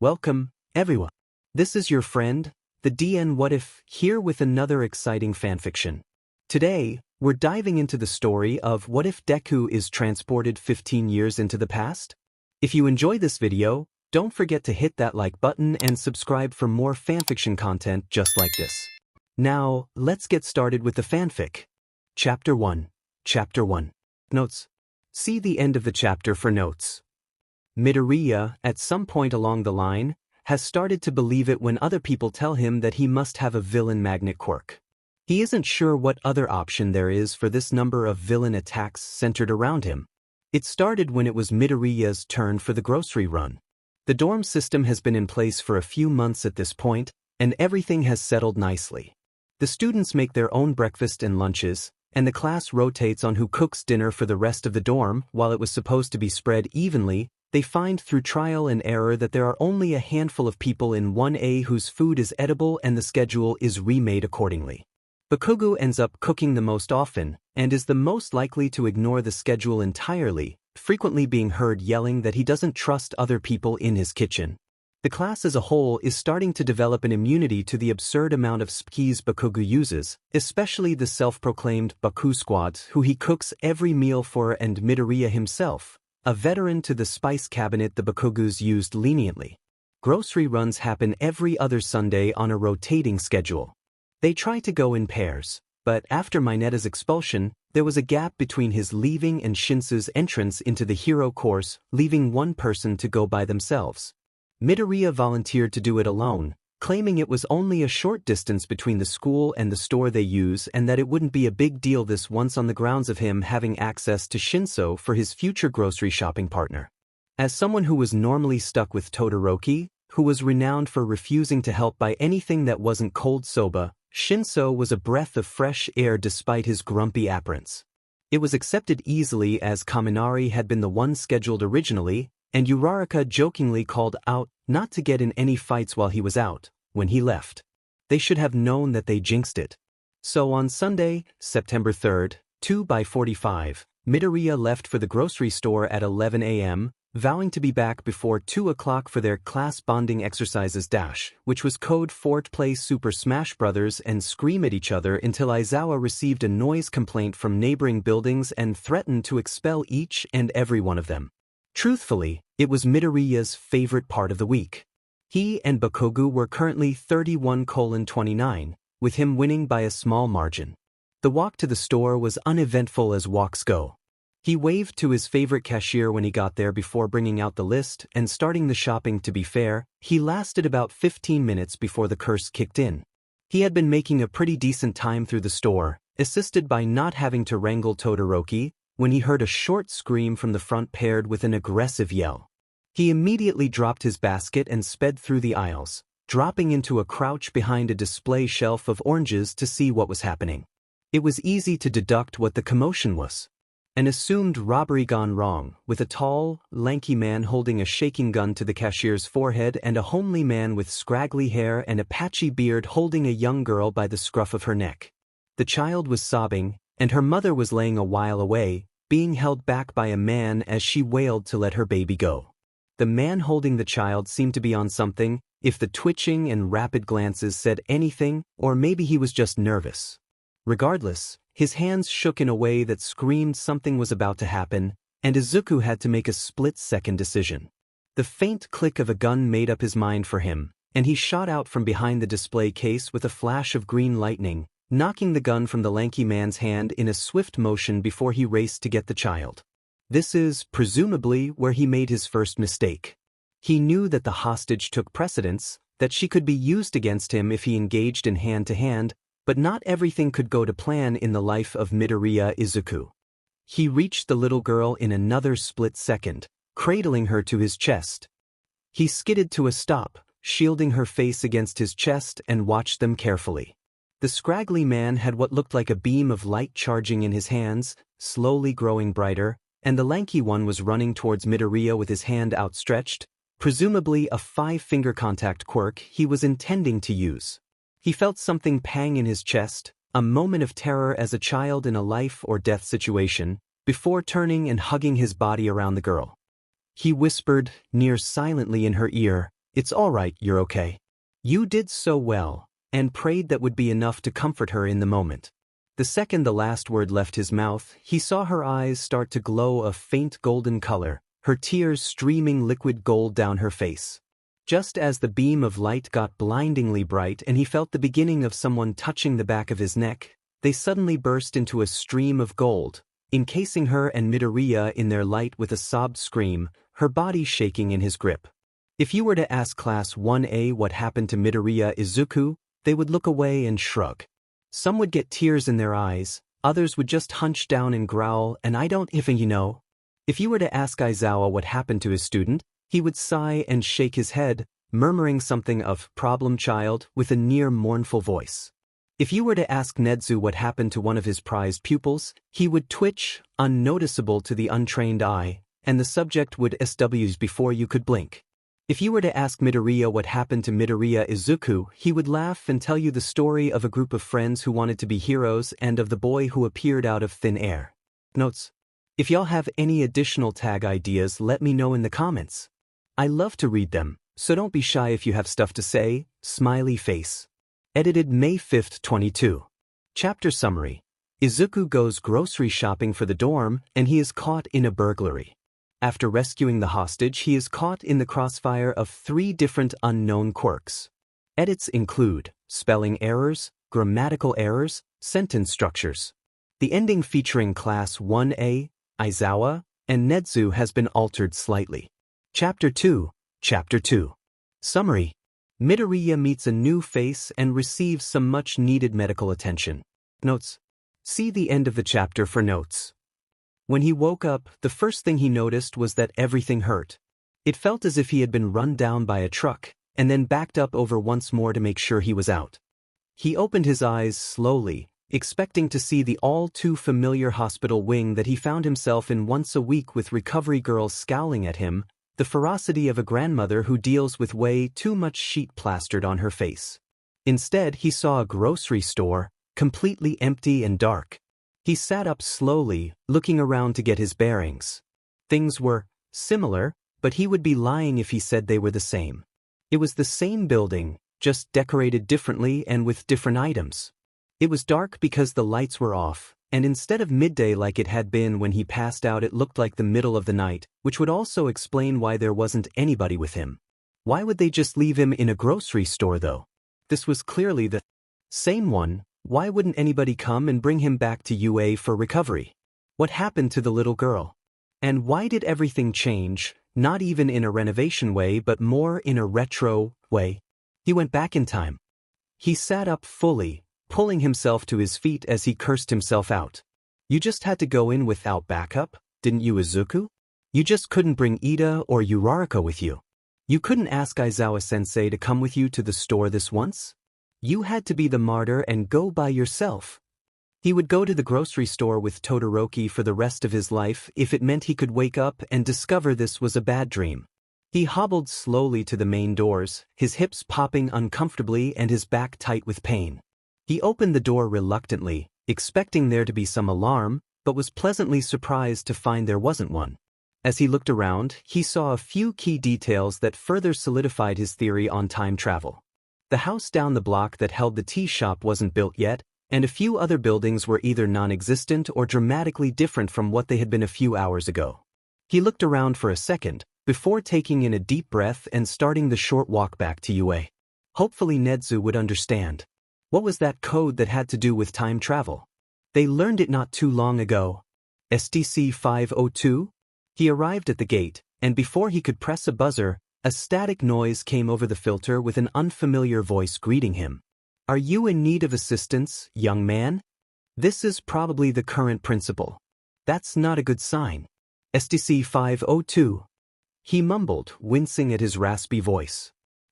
Welcome, everyone. This is your friend, the DN What If, here with another exciting fanfiction. Today, we're diving into the story of what if Deku is transported 15 years into the past? If you enjoy this video, don't forget to hit that like button and subscribe for more fanfiction content just like this. Now, let's get started with the fanfic. Chapter 1. Chapter 1. Notes. See the end of the chapter for notes. Midoriya, at some point along the line, has started to believe it when other people tell him that he must have a villain magnet quirk. He isn't sure what other option there is for this number of villain attacks centered around him. It started when it was Midoriya's turn for the grocery run. The dorm system has been in place for a few months at this point, and everything has settled nicely. The students make their own breakfast and lunches, and the class rotates on who cooks dinner for the rest of the dorm. While it was supposed to be spread evenly, they find through trial and error that there are only a handful of people in 1A whose food is edible, and the schedule is remade accordingly. Bakugo ends up cooking the most often, and is the most likely to ignore the schedule entirely, frequently being heard yelling that he doesn't trust other people in his kitchen. The class as a whole is starting to develop an immunity to the absurd amount of skis Bakugo uses, especially the self-proclaimed Baku Squad, who he cooks every meal for, and Midoriya himself, a veteran to the spice cabinet the Bakugos used leniently. Grocery runs happen every other Sunday on a rotating schedule. They try to go in pairs, but after Mineta's expulsion, there was a gap between his leaving and Shinsu's entrance into the hero course, leaving one person to go by themselves. Midoriya volunteered to do it alone, claiming it was only a short distance between the school and the store they use and that it wouldn't be a big deal this once on the grounds of him having access to Shinsu for his future grocery shopping partner. As someone who was normally stuck with Todoroki, who was renowned for refusing to help by anything that wasn't cold soba, Shinsu was a breath of fresh air despite his grumpy appearance. It was accepted easily as Kaminari had been the one scheduled originally, and Uraraka jokingly called out not to get in any fights while he was out, when he left. They should have known that they jinxed it. So on Sunday, September 3rd, 2:45, Midoriya left for the grocery store at 11 a.m., vowing to be back before 2 o'clock for their class bonding exercises dash, which was code for to play Super Smash Bros. And scream at each other until Aizawa received a noise complaint from neighboring buildings and threatened to expel each and every one of them. Truthfully, it was Midoriya's favorite part of the week. He and Bakugo were currently 31:29, with him winning by a small margin. The walk to the store was uneventful as walks go. He waved to his favorite cashier when he got there before bringing out the list and starting the shopping. To be fair, he lasted about 15 minutes before the curse kicked in. He had been making a pretty decent time through the store, assisted by not having to wrangle Todoroki, when he heard a short scream from the front paired with an aggressive yell. He immediately dropped his basket and sped through the aisles, dropping into a crouch behind a display shelf of oranges to see what was happening. It was easy to deduct what the commotion was. An assumed robbery gone wrong, with a tall, lanky man holding a shaking gun to the cashier's forehead and a homely man with scraggly hair and a patchy beard holding a young girl by the scruff of her neck. The child was sobbing, and her mother was laying a while away, being held back by a man as she wailed to let her baby go. The man holding the child seemed to be on something, if the twitching and rapid glances said anything, or maybe he was just nervous. Regardless, his hands shook in a way that screamed something was about to happen, and Izuku had to make a split-second decision. The faint click of a gun made up his mind for him, and he shot out from behind the display case with a flash of green lightning, knocking the gun from the lanky man's hand in a swift motion before he raced to get the child. This is, presumably, where he made his first mistake. He knew that the hostage took precedence, that she could be used against him if he engaged in hand-to-hand, but not everything could go to plan in the life of Midoriya Izuku. He reached the little girl in another split second, cradling her to his chest. He skidded to a stop, shielding her face against his chest, and watched them carefully. The scraggly man had what looked like a beam of light charging in his hands, slowly growing brighter, and the lanky one was running towards Midoriya with his hand outstretched, presumably a 5-finger contact quirk he was intending to use. He felt something pang in his chest, a moment of terror as a child in a life-or-death situation, before turning and hugging his body around the girl. He whispered, near silently in her ear, It's alright, you're okay. You did so well, and prayed that would be enough to comfort her in the moment. The second the last word left his mouth, he saw her eyes start to glow a faint golden color, her tears streaming liquid gold down her face. Just as the beam of light got blindingly bright and he felt the beginning of someone touching the back of his neck, they suddenly burst into a stream of gold, encasing her and Midoriya in their light with a sobbed scream, her body shaking in his grip. If you were to ask Class 1A what happened to Midoriya Izuku, they would look away and shrug. Some would get tears in their eyes, others would just hunch down and growl, and I don't even know. If you were to ask Aizawa what happened to his student, he would sigh and shake his head, murmuring something of problem child with a near mournful voice. If you were to ask Nezu what happened to one of his prized pupils, he would twitch, unnoticeable to the untrained eye, and the subject would SWs before you could blink. If you were to ask Midoriya what happened to Midoriya Izuku, he would laugh and tell you the story of a group of friends who wanted to be heroes and of the boy who appeared out of thin air. Notes: if y'all have any additional tag ideas, let me know in the comments. I love to read them, so don't be shy if you have stuff to say. Smiley face. Edited May 5, 22. Chapter Summary. Izuku goes grocery shopping for the dorm, and he is caught in a burglary. After rescuing the hostage, he is caught in the crossfire of 3 different unknown quirks. Edits include spelling errors, grammatical errors, sentence structures. The ending featuring Class 1A, Aizawa, and Nezu has been altered slightly. Chapter 2. Summary. Midoriya meets a new face and receives some much-needed medical attention. Notes. See the end of the chapter for notes. When he woke up, the first thing he noticed was that everything hurt. It felt as if he had been run down by a truck, and then backed up over once more to make sure he was out. He opened his eyes slowly, expecting to see the all-too-familiar hospital wing that he found himself in once a week, with recovery girls scowling at him, the ferocity of a grandmother who deals with way too much sheet plastered on her face. Instead, he saw a grocery store, completely empty and dark. He sat up slowly, looking around to get his bearings. Things were similar, but he would be lying if he said they were the same. It was the same building, just decorated differently and with different items. It was dark because the lights were off, and instead of midday like it had been when he passed out, it looked like the middle of the night, which would also explain why there wasn't anybody with him. Why would they just leave him in a grocery store though? This was clearly the same one. Why wouldn't anybody come and bring him back to UA for recovery? What happened to the little girl? And why did everything change, not even in a renovation way but more in a retro way? He went back in time. He sat up fully, pulling himself to his feet as he cursed himself out. You just had to go in without backup, didn't you, Izuku? You just couldn't bring Ida or Uraraka with you. You couldn't ask Aizawa-sensei to come with you to the store this once? You had to be the martyr and go by yourself. He would go to the grocery store with Todoroki for the rest of his life if it meant he could wake up and discover this was a bad dream. He hobbled slowly to the main doors, his hips popping uncomfortably and his back tight with pain. He opened the door reluctantly, expecting there to be some alarm, but was pleasantly surprised to find there wasn't one. As he looked around, he saw a few key details that further solidified his theory on time travel. The house down the block that held the tea shop wasn't built yet, and a few other buildings were either non-existent or dramatically different from what they had been a few hours ago. He looked around for a second, before taking in a deep breath and starting the short walk back to UA. Hopefully Nezu would understand. What was that code that had to do with time travel? They learned it not too long ago. STC 502? He arrived at the gate, and before he could press a buzzer, a static noise came over the filter with an unfamiliar voice greeting him. Are you in need of assistance, young man? This is probably the current principal. That's not a good sign. STC 502. He mumbled, wincing at his raspy voice.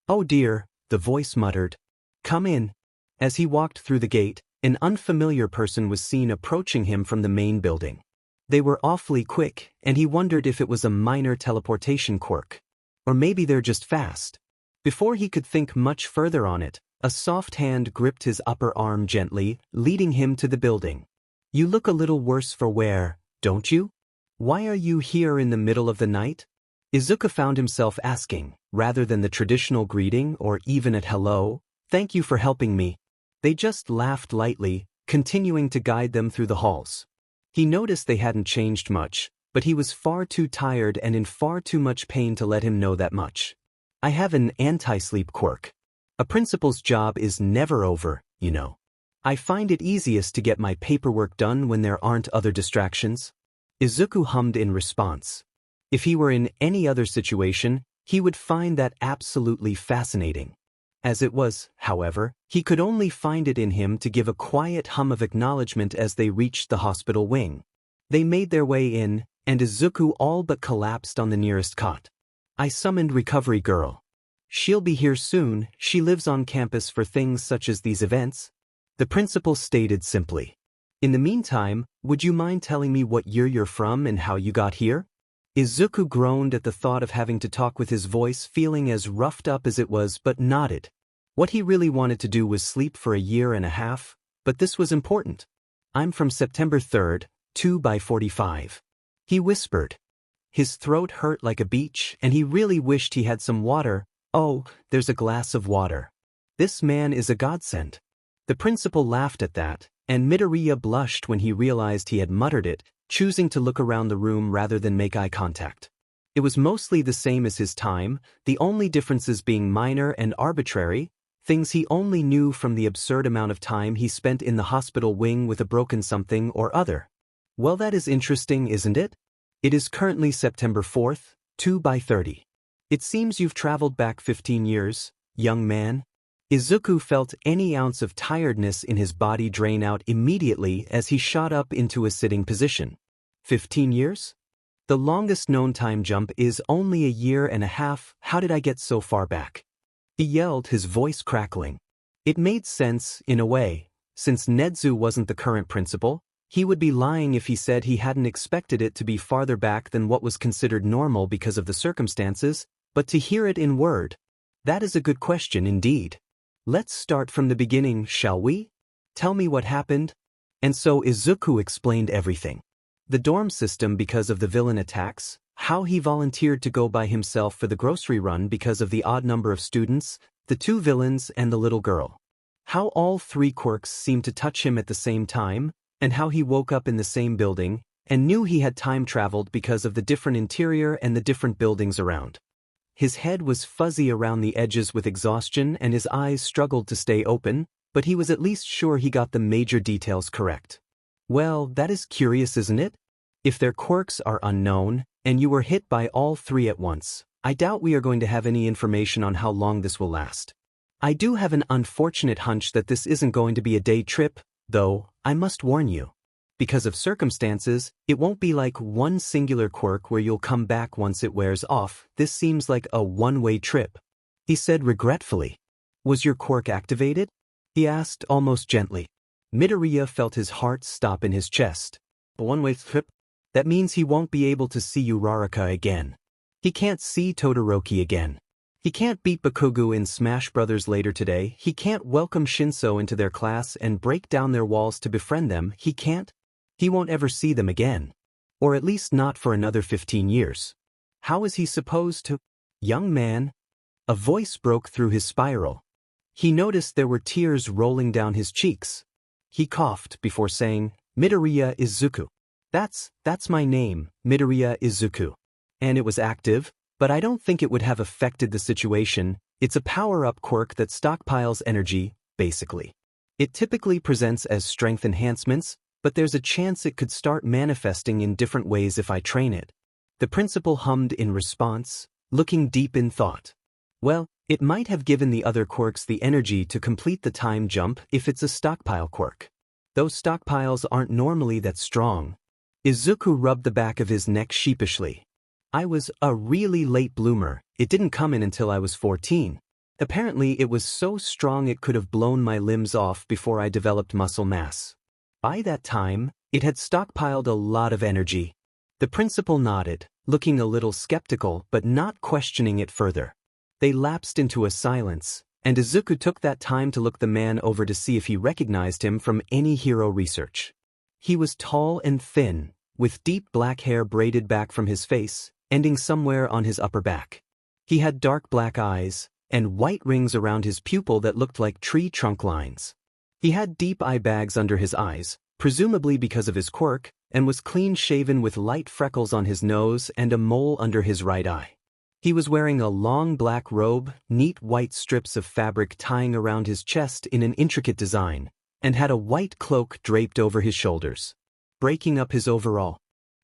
Oh dear, the voice muttered. Come in. As he walked through the gate, an unfamiliar person was seen approaching him from the main building. They were awfully quick, and he wondered if it was a minor teleportation quirk. Or maybe they're just fast. Before he could think much further on it, a soft hand gripped his upper arm gently, leading him to the building. You look a little worse for wear, don't you? Why are you here in the middle of the night? Izuku found himself asking, rather than the traditional greeting or even at hello, "Thank you for helping me." They just laughed lightly, continuing to guide them through the halls. He noticed they hadn't changed much, but he was far too tired and in far too much pain to let him know that much. "I have an anti-sleep quirk. A principal's job is never over, you know. I find it easiest to get my paperwork done when there aren't other distractions." Izuku hummed in response. If he were in any other situation, he would find that absolutely fascinating. As it was, however, he could only find it in him to give a quiet hum of acknowledgement as they reached the hospital wing. They made their way in, and Izuku all but collapsed on the nearest cot. "I summoned Recovery Girl. She'll be here soon. She lives on campus for things such as these events," the principal stated simply. "In the meantime, would you mind telling me what year you're from and how you got here?" Izuku groaned at the thought of having to talk with his voice feeling as roughed up as it was, but nodded. What he really wanted to do was sleep for a year and a half, but this was important. "I'm from September 3rd, 2/45. He whispered. His throat hurt like a beach, and he really wished he had some water. "Oh, there's a glass of water. This man is a godsend." The principal laughed at that, and Midoriya blushed when he realized he had muttered it, choosing to look around the room rather than make eye contact. It was mostly the same as his time, the only differences being minor and arbitrary, things he only knew from the absurd amount of time he spent in the hospital wing with a broken something or other. "Well, that is interesting, isn't it? It is currently September 4th, 2/30. It seems you've traveled back 15 years, young man." Izuku felt any ounce of tiredness in his body drain out immediately as he shot up into a sitting position. 15 years? The longest known time jump is only a year and a half. How did I get so far back? He yelled, his voice crackling. It made sense, in a way. Since Nedzu wasn't the current principal, he would be lying if he said he hadn't expected it to be farther back than what was considered normal because of the circumstances, but to hear it in word, that is a good question indeed. "Let's start from the beginning, shall we? Tell me what happened." And so Izuku explained everything. The dorm system because of the villain attacks, how he volunteered to go by himself for the grocery run because of the odd number of students, the two villains and the little girl. How all three quirks seemed to touch him at the same time, and how he woke up in the same building, and knew he had time traveled because of the different interior and the different buildings around. His head was fuzzy around the edges with exhaustion and his eyes struggled to stay open, but he was at least sure he got the major details correct. "Well, that is curious, isn't it? If their quirks are unknown, and you were hit by all three at once, I doubt we are going to have any information on how long this will last. I do have an unfortunate hunch that this isn't going to be a day trip, though, I must warn you. Because of circumstances, it won't be like one singular quirk where you'll come back once it wears off. This seems like a one-way trip," he said regretfully. "Was your quirk activated?" he asked almost gently. Midoriya felt his heart stop in his chest. "A one-way trip? That means he won't be able to see Uraraka again. He can't see Todoroki again. He can't beat Bakugo in Smash Bros. Later today. He can't welcome Shinso into their class and break down their walls to befriend them. He can't. He won't ever see them again. Or at least not for another 15 years. How is he supposed to—" "Young man." A voice broke through his spiral. He noticed there were tears rolling down his cheeks. He coughed before saying, "Midoriya Izuku. That's my name, Midoriya Izuku. And it was active, but I don't think it would have affected the situation. It's a power-up quirk that stockpiles energy, basically. It typically presents as strength enhancements, but there's a chance it could start manifesting in different ways if I train it." The principal hummed in response, looking deep in thought. "Well, it might have given the other quirks the energy to complete the time jump if it's a stockpile quirk. Those stockpiles aren't normally that strong." Izuku rubbed the back of his neck sheepishly. "I was a really late bloomer. It didn't come in until I was 14. Apparently it was so strong it could have blown my limbs off before I developed muscle mass. By that time, it had stockpiled a lot of energy." The principal nodded, looking a little skeptical but not questioning it further. They lapsed into a silence, and Izuku took that time to look the man over to see if he recognized him from any hero research. He was tall and thin, with deep black hair braided back from his face, ending somewhere on his upper back. He had dark black eyes, and white rings around his pupil that looked like tree trunk lines. He had deep eye bags under his eyes, presumably because of his quirk, and was clean-shaven with light freckles on his nose and a mole under his right eye. He was wearing a long black robe, neat white strips of fabric tying around his chest in an intricate design, and had a white cloak draped over his shoulders, breaking up his overall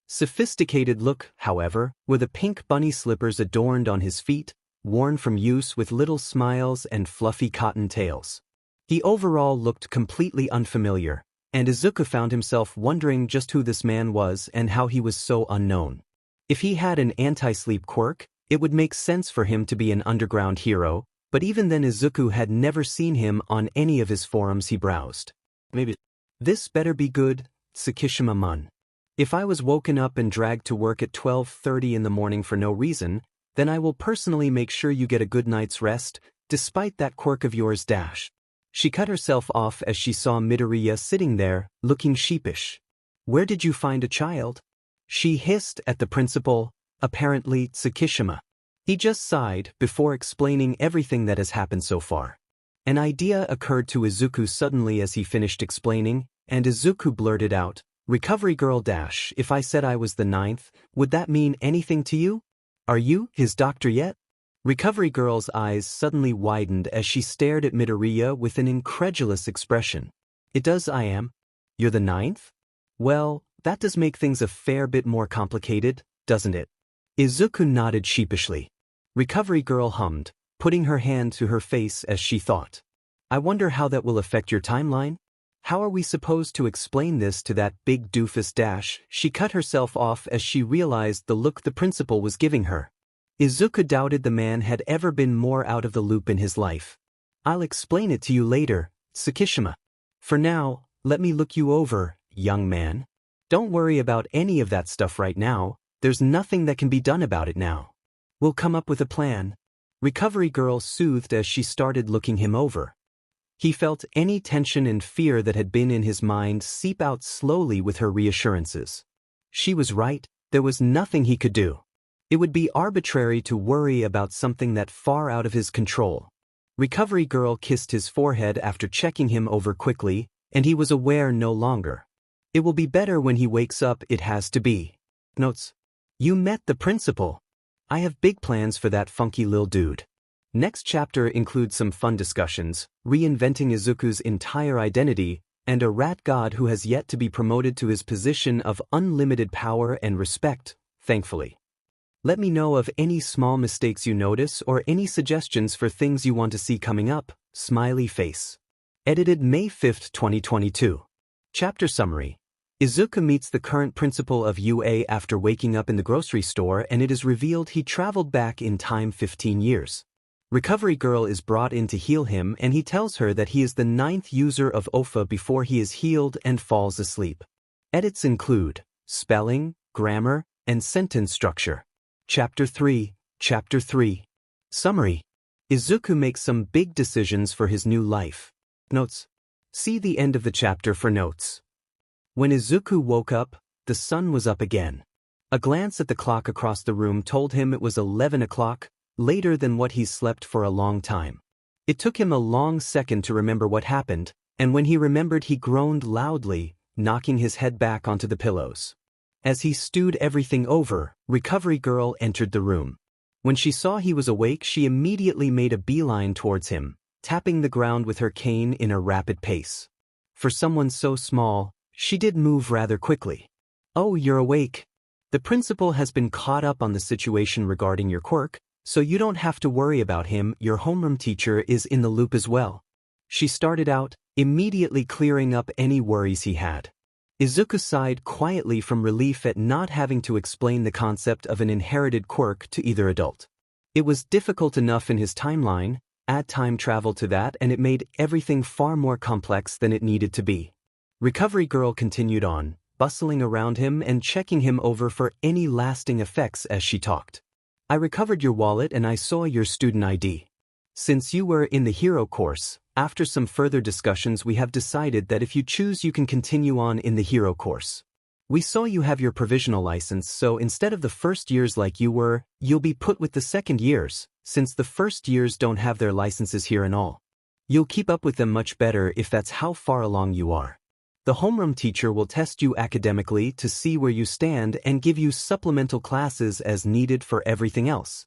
sophisticated look, however, were the pink bunny slippers adorned on his feet, worn from use with little smiles and fluffy cotton tails. He overall looked completely unfamiliar, and Izuku found himself wondering just who this man was and how he was so unknown. If he had an anti-sleep quirk, it would make sense for him to be an underground hero, but even then Izuku had never seen him on any of his forums he browsed. Maybe. This better be good, Tsukishima-mun. If I was woken up and dragged to work at 12:30 in the morning for no reason, then I will personally make sure you get a good night's rest, despite that quirk of yours. She cut herself off as she saw Midoriya sitting there, looking sheepish. Where did you find a child? She hissed at the principal, apparently Tsukishima. He just sighed before explaining everything that has happened so far. An idea occurred to Izuku suddenly as he finished explaining, and Izuku blurted out, "Recovery girl if I said I was the 9th, would that mean anything to you? Are you his doctor yet?" Recovery girl's eyes suddenly widened as she stared at Midoriya with an incredulous expression. "It does. I am. You're the 9th? Well, that does make things a fair bit more complicated, doesn't it?" Izuku nodded sheepishly. Recovery girl hummed, putting her hand to her face as she thought. "I wonder how that will affect your timeline? How are we supposed to explain this to that big doofus? She cut herself off as she realized the look the principal was giving her. Izuku doubted the man had ever been more out of the loop in his life. "I'll explain it to you later, Tsukishima. For now, let me look you over, young man. Don't worry about any of that stuff right now, there's nothing that can be done about it now. We'll come up with a plan." Recovery girl soothed as she started looking him over. He felt any tension and fear that had been in his mind seep out slowly with her reassurances. She was right, there was nothing he could do. It would be arbitrary to worry about something that far out of his control. Recovery girl kissed his forehead after checking him over quickly, and he was aware no longer. It will be better when he wakes up, it has to be. Notes. You met the principal. I have big plans for that funky lil dude. Next chapter includes some fun discussions, reinventing Izuku's entire identity, and a rat god who has yet to be promoted to his position of unlimited power and respect, thankfully. Let me know of any small mistakes you notice or any suggestions for things you want to see coming up. Smiley face. Edited May 5, 2022. Chapter Summary. Izuku meets the current principal of UA after waking up in the grocery store, and it is revealed he traveled back in time 15 years. Recovery girl is brought in to heal him, and he tells her that he is the 9th user of OFA before he is healed and falls asleep. Edits include spelling, grammar, and sentence structure. Chapter 3. Summary. Izuku makes some big decisions for his new life. Notes. See the end of the chapter for notes. When Izuku woke up, the sun was up again. A glance at the clock across the room told him it was 11 o'clock, later than what he's slept for a long time. It took him a long second to remember what happened, and when he remembered he groaned loudly, knocking his head back onto the pillows. As he stewed everything over, Recovery girl entered the room. When she saw he was awake, she immediately made a beeline towards him, tapping the ground with her cane in a rapid pace. For someone so small, she did move rather quickly. "Oh, you're awake. The principal has been caught up on the situation regarding your quirk, so you don't have to worry about him. Your homeroom teacher is in the loop as well." She started out, immediately clearing up any worries he had. Izuku sighed quietly from relief at not having to explain the concept of an inherited quirk to either adult. It was difficult enough in his timeline, add time travel to that, and it made everything far more complex than it needed to be. Recovery girl continued on, bustling around him and checking him over for any lasting effects as she talked. "I recovered your wallet and I saw your student ID. Since you were in the hero course, after some further discussions we have decided that if you choose you can continue on in the hero course. We saw you have your provisional license, so instead of the first years like you were, you'll be put with the second years, since the first years don't have their licenses here and all. You'll keep up with them much better if that's how far along you are. The homeroom teacher will test you academically to see where you stand and give you supplemental classes as needed for everything else.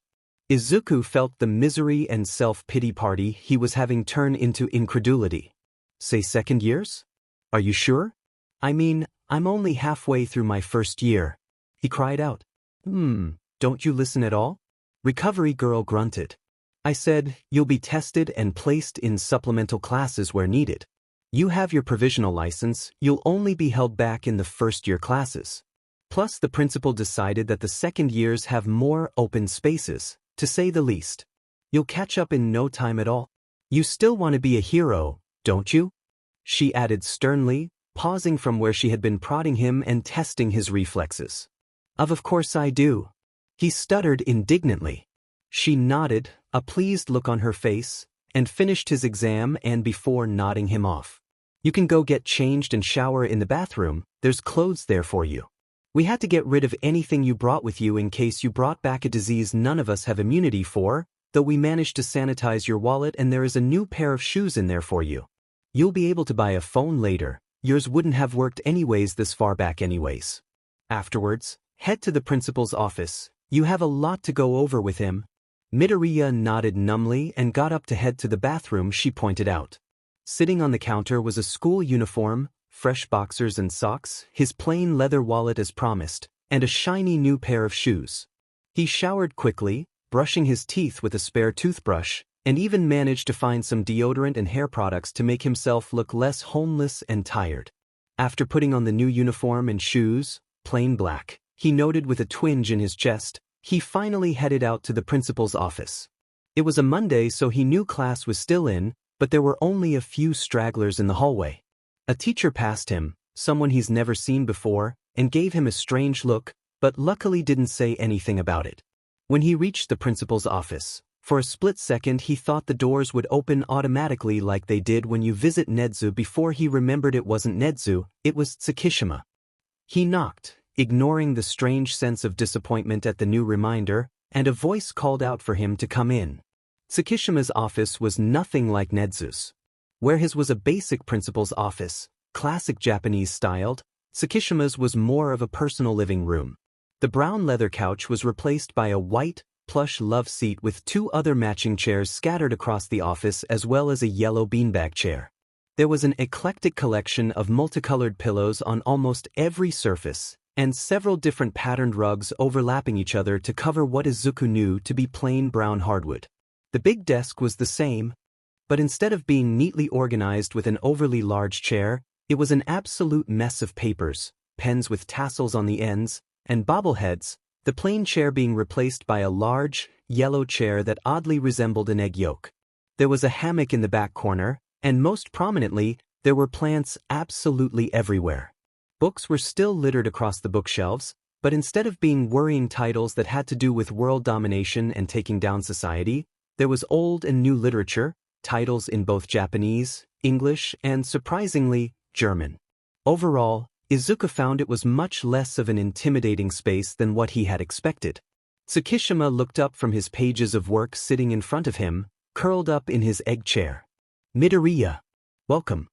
Izuku felt the misery and self-pity party he was having turn into incredulity. Say second years? Are you sure? I mean, I'm only halfway through my first year. He cried out. Don't you listen at all? Recovery girl grunted. I said, you'll be tested and placed in supplemental classes where needed. You have your provisional license, you'll only be held back in the first-year classes. Plus, the principal decided that the second years have more open spaces, to say the least. You'll catch up in no time at all. You still want to be a hero, don't you? She added sternly, pausing from where she had been prodding him and testing his reflexes. Of course I do. He stuttered indignantly. She nodded, a pleased look on her face, and finished his exam and before nodding him off. You can go get changed and shower in the bathroom, there's clothes there for you. We had to get rid of anything you brought with you in case you brought back a disease none of us have immunity for, though we managed to sanitize your wallet and there is a new pair of shoes in there for you. You'll be able to buy a phone later, yours wouldn't have worked anyways this far back anyways. Afterwards, head to the principal's office, you have a lot to go over with him. Midoriya nodded numbly and got up to head to the bathroom she pointed out. Sitting on the counter was a school uniform, fresh boxers and socks, his plain leather wallet as promised, and a shiny new pair of shoes. He showered quickly, brushing his teeth with a spare toothbrush, and even managed to find some deodorant and hair products to make himself look less homeless and tired. After putting on the new uniform and shoes, plain black, he noted with a twinge in his chest, he finally headed out to the principal's office. It was a Monday, so he knew class was still in, but there were only a few stragglers in the hallway. A teacher passed him, someone he's never seen before, and gave him a strange look, but luckily didn't say anything about it. When he reached the principal's office, for a split second he thought the doors would open automatically like they did when you visit Nedzu before he remembered it wasn't Nedzu, it was Tsukishima. He knocked, ignoring the strange sense of disappointment at the new reminder, and a voice called out for him to come in. Tsukishima's office was nothing like Nedzu's. Where his was a basic principal's office, classic Japanese-styled, Tsukishima's was more of a personal living room. The brown leather couch was replaced by a white, plush love seat with two other matching chairs scattered across the office as well as a yellow beanbag chair. There was an eclectic collection of multicolored pillows on almost every surface, and several different patterned rugs overlapping each other to cover what Izuku knew to be plain brown hardwood. The big desk was the same, but instead of being neatly organized with an overly large chair, it was an absolute mess of papers, pens with tassels on the ends, and bobbleheads, the plain chair being replaced by a large, yellow chair that oddly resembled an egg yolk. There was a hammock in the back corner, and most prominently, there were plants absolutely everywhere. Books were still littered across the bookshelves, but instead of being worrying titles that had to do with world domination and taking down society, there was old and new literature, titles in both Japanese, English, and surprisingly, German. Overall, Izuku found it was much less of an intimidating space than what he had expected. Tsukishima looked up from his pages of work sitting in front of him, curled up in his egg chair. Midoriya. Welcome.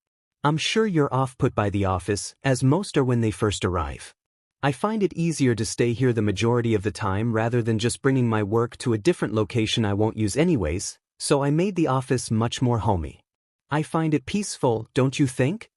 I'm sure you're off-put by the office, as most are when they first arrive. I find it easier to stay here the majority of the time rather than just bringing my work to a different location I won't use anyways, so I made the office much more homey. I find it peaceful, don't you think?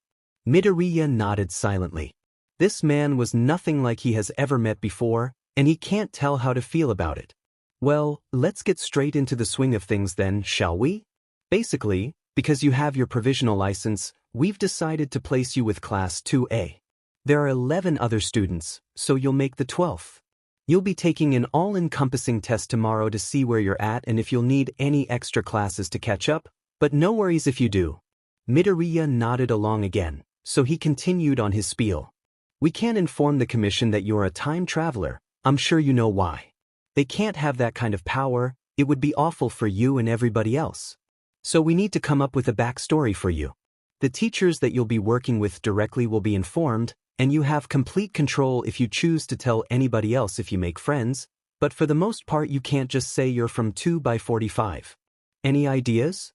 Midoriya nodded silently. This man was nothing like he has ever met before, and he can't tell how to feel about it. Well, let's get straight into the swing of things then, shall we? Basically, because you have your provisional license, we've decided to place you with Class 2A. There are 11 other students, so you'll make the 12th. You'll be taking an all-encompassing test tomorrow to see where you're at and if you'll need any extra classes to catch up, but no worries if you do. Midoriya nodded along again, so he continued on his spiel. We can't inform the commission that you're a time traveler, I'm sure you know why. They can't have that kind of power, it would be awful for you and everybody else. So we need to come up with a backstory for you. The teachers that you'll be working with directly will be informed, and you have complete control if you choose to tell anybody else if you make friends, But for the most part you can't just say you're from 2 by 45. Any ideas?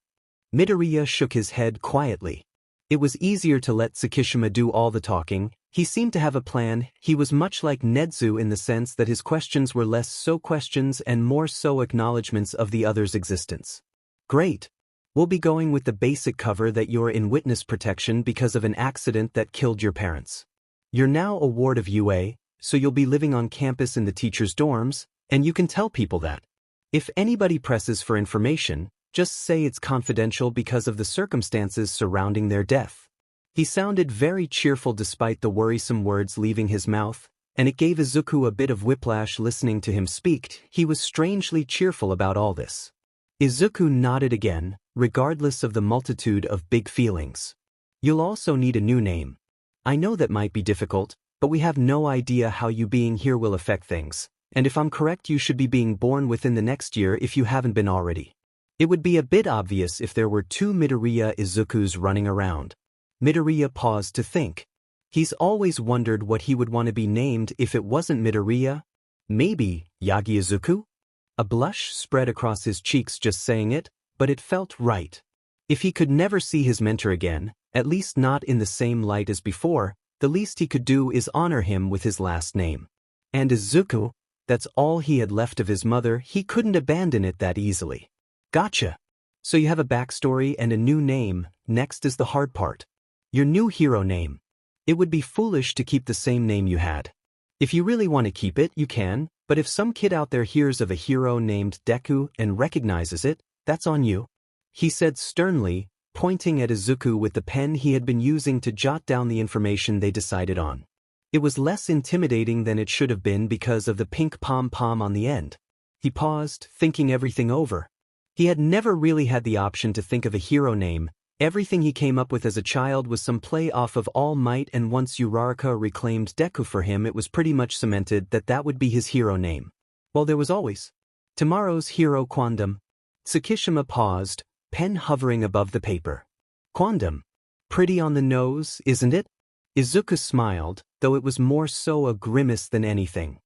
Midoriya shook his head quietly. It was easier to let Tsukishima do all the talking. He seemed to have a plan. He was much like Nedzu in the sense that his questions were less so questions and more so acknowledgments of the other's existence. Great. We'll be going with the basic cover that you're in witness protection because of an accident that killed your parents. You're now a ward of UA, so you'll be living on campus in the teachers' dorms, and you can tell people that. If anybody presses for information, just say it's confidential because of the circumstances surrounding their death. He sounded very cheerful despite the worrisome words leaving his mouth, and it gave Izuku a bit of whiplash listening to him speak. He was strangely cheerful about all this. Izuku nodded again, regardless of the multitude of big feelings. You'll also need a new name. I know that might be difficult, but we have no idea how you being here will affect things, and if I'm correct you should be being born within the next year if you haven't been already. It would be a bit obvious if there were 2 Midoriya Izukus running around. Midoriya paused to think. He's always wondered what he would want to be named if it wasn't Midoriya. Maybe Yagi Izuku? A blush spread across his cheeks just saying it, but it felt right. If he could never see his mentor again, at least not in the same light as before, the least he could do is honor him with his last name. And Izuku, that's all he had left of his mother, he couldn't abandon it that easily. Gotcha. So you have a backstory and a new name. Next is the hard part. Your new hero name. It would be foolish to keep the same name you had. If you really want to keep it, you can, but if some kid out there hears of a hero named Deku and recognizes it, that's on you. He said sternly, pointing at Izuku with the pen he had been using to jot down the information they decided on. It was less intimidating than it should have been because of the pink pom-pom on the end. He paused, thinking everything over. He had never really had the option to think of a hero name. Everything he came up with as a child was some play off of All Might, and once Uraraka reclaimed Deku for him it was pretty much cemented that that would be his hero name. Well, there was always tomorrow's hero Quandam. Tsukishima paused, pen hovering above the paper. Quandam. Pretty on the nose, isn't it? Izuku smiled, though it was more so a grimace than anything.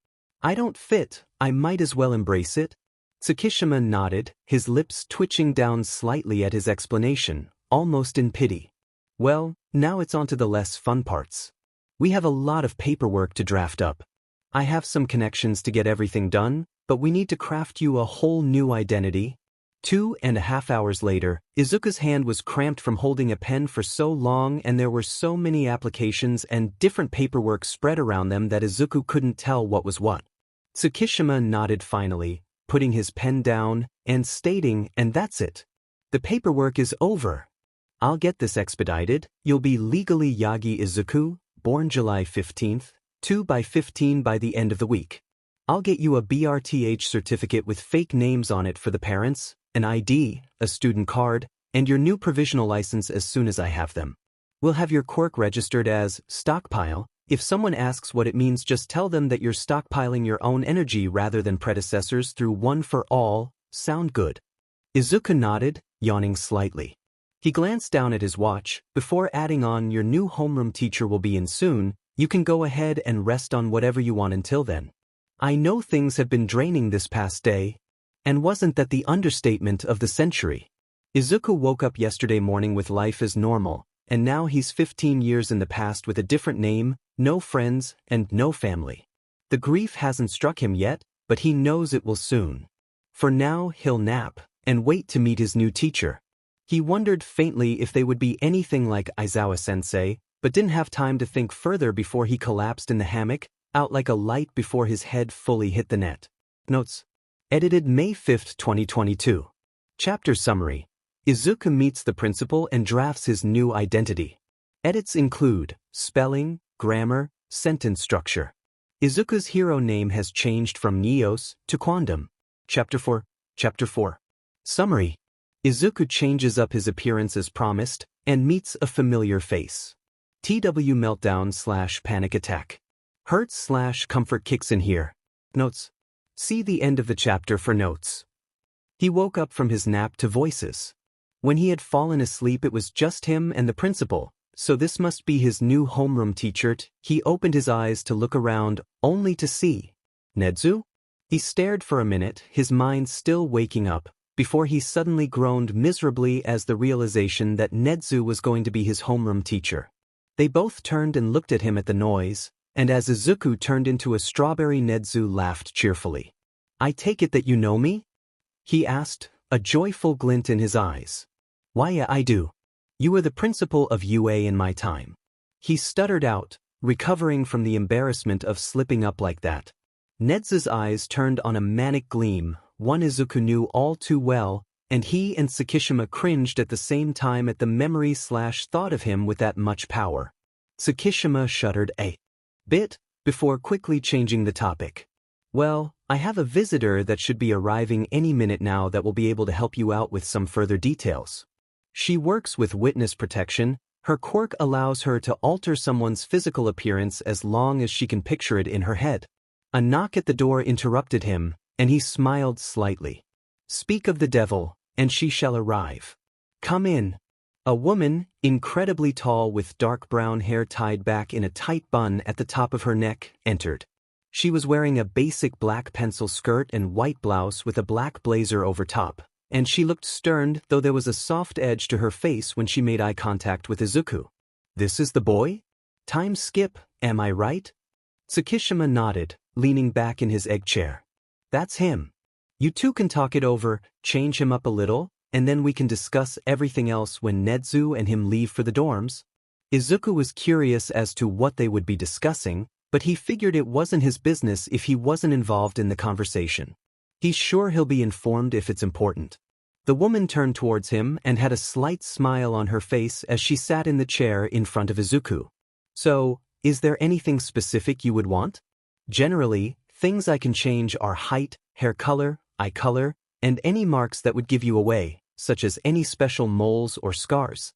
I don't fit, I might as well embrace it. Tsukishima nodded, his lips twitching down slightly at his explanation, almost in pity. Well, now it's on to the less fun parts. We have a lot of paperwork to draft up. I have some connections to get everything done, but we need to craft you a whole new identity. 2.5 hours later, Izuku's hand was cramped from holding a pen for so long, and there were so many applications and different paperwork spread around them that Izuku couldn't tell what was what. Tsukishima nodded finally, putting his pen down, and stating, and that's it. The paperwork is over. I'll get this expedited. You'll be legally Yagi Izuku, born July 15th, 2 by 15 by the end of the week. I'll get you a BRTH certificate with fake names on it for the parents, an ID, a student card, and your new provisional license as soon as I have them. We'll have your quirk registered as stockpile. If someone asks what it means, just tell them that you're stockpiling your own energy rather than predecessors through One for All. Sound good? Izuku nodded, yawning slightly. He glanced down at his watch, before adding on, your new homeroom teacher will be in soon. You can go ahead and rest on whatever you want until then. I know things have been draining this past day. And wasn't that the understatement of the century? Izuku woke up yesterday morning with life as normal, and now he's 15 years in the past with a different name, no friends, and no family. The grief hasn't struck him yet, but he knows it will soon. For now, he'll nap, and wait to meet his new teacher. He wondered faintly if they would be anything like Aizawa-sensei, but didn't have time to think further before he collapsed in the hammock, out like a light before his head fully hit the net. Notes. Edited May 5, 2022. Chapter Summary. Izuku meets the principal and drafts his new identity. Edits include spelling, grammar, sentence structure. Izuku's hero name has changed from Neos to Quandam. Chapter 4. Chapter 4. Summary. Izuku changes up his appearance as promised and meets a familiar face. TW meltdown / panic attack. Hurts / comfort kicks in here. Notes. See the end of the chapter for notes. He woke up from his nap to voices. When he had fallen asleep it was just him and the principal, so this must be his new homeroom teacher. He opened his eyes to look around, only to see Nedzu? He stared for a minute, his mind still waking up, before he suddenly groaned miserably as the realization that Nezu was going to be his homeroom teacher. They both turned and looked at him at the noise, and as Izuku turned into a strawberry, Nezu laughed cheerfully. "I take it that you know me?" he asked, a joyful glint in his eyes. "Why, yeah, I do. You were the principal of UA in my time." He stuttered out, recovering from the embarrassment of slipping up like that. Nezu's eyes turned on a manic gleam, one Izuku knew all too well, and he and Tsukishima cringed at the same time at the memory/thought of him with that much power. Tsukishima shuddered a bit, before quickly changing the topic. "Well, I have a visitor that should be arriving any minute now that will be able to help you out with some further details. She works with witness protection. Her quirk allows her to alter someone's physical appearance as long as she can picture it in her head." A knock at the door interrupted him, and he smiled slightly. "Speak of the devil, and she shall arrive. Come in." A woman, incredibly tall with dark brown hair tied back in a tight bun at the top of her neck, entered. She was wearing a basic black pencil skirt and white blouse with a black blazer over top, and she looked stern, though there was a soft edge to her face when she made eye contact with Izuku. "This is the boy? Time skip, am I right?" Tsukishima nodded, leaning back in his egg chair. "That's him. You two can talk it over, change him up a little, and then we can discuss everything else when Nezu and him leave for the dorms." Izuku was curious as to what they would be discussing, but he figured it wasn't his business if he wasn't involved in the conversation. He's sure he'll be informed if it's important. The woman turned towards him and had a slight smile on her face as she sat in the chair in front of Izuku. "So, is there anything specific you would want?" "Generally, things I can change are height, hair color, eye color, and any marks that would give you away, such as any special moles or scars."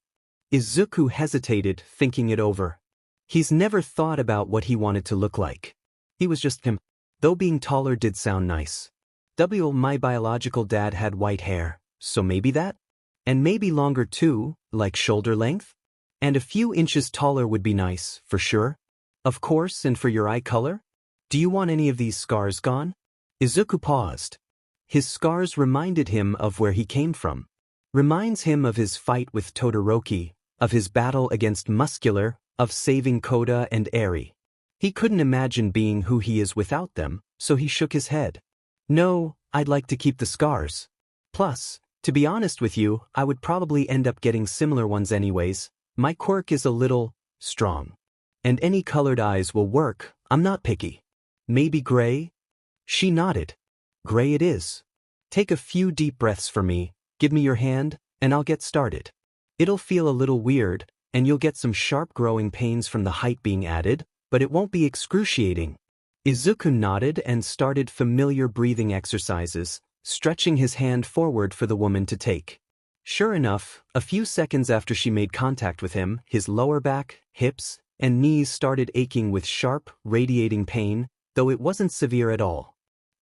Izuku hesitated, thinking it over. He's never thought about what he wanted to look like. He was just him. Though being taller did sound nice. My biological dad had white hair, so maybe that? And maybe longer too, like shoulder length? And a few inches taller would be nice, for sure. Of course, and for your eye color? Do you want any of these scars gone? Izuku paused. His scars reminded him of where he came from. Reminds him of his fight with Todoroki, of his battle against Muscular, of saving Koda and Eri. He couldn't imagine being who he is without them, so he shook his head. "No, I'd like to keep the scars. Plus, to be honest with you, I would probably end up getting similar ones anyways. My quirk is a little strong. And any colored eyes will work, I'm not picky. Maybe gray?" She nodded. "Gray it is. Take a few deep breaths for me, give me your hand, and I'll get started. It'll feel a little weird, and you'll get some sharp growing pains from the height being added, but it won't be excruciating." Izuku nodded and started familiar breathing exercises, stretching his hand forward for the woman to take. Sure enough, a few seconds after she made contact with him, his lower back, hips, and knees started aching with sharp, radiating pain, though it wasn't severe at all.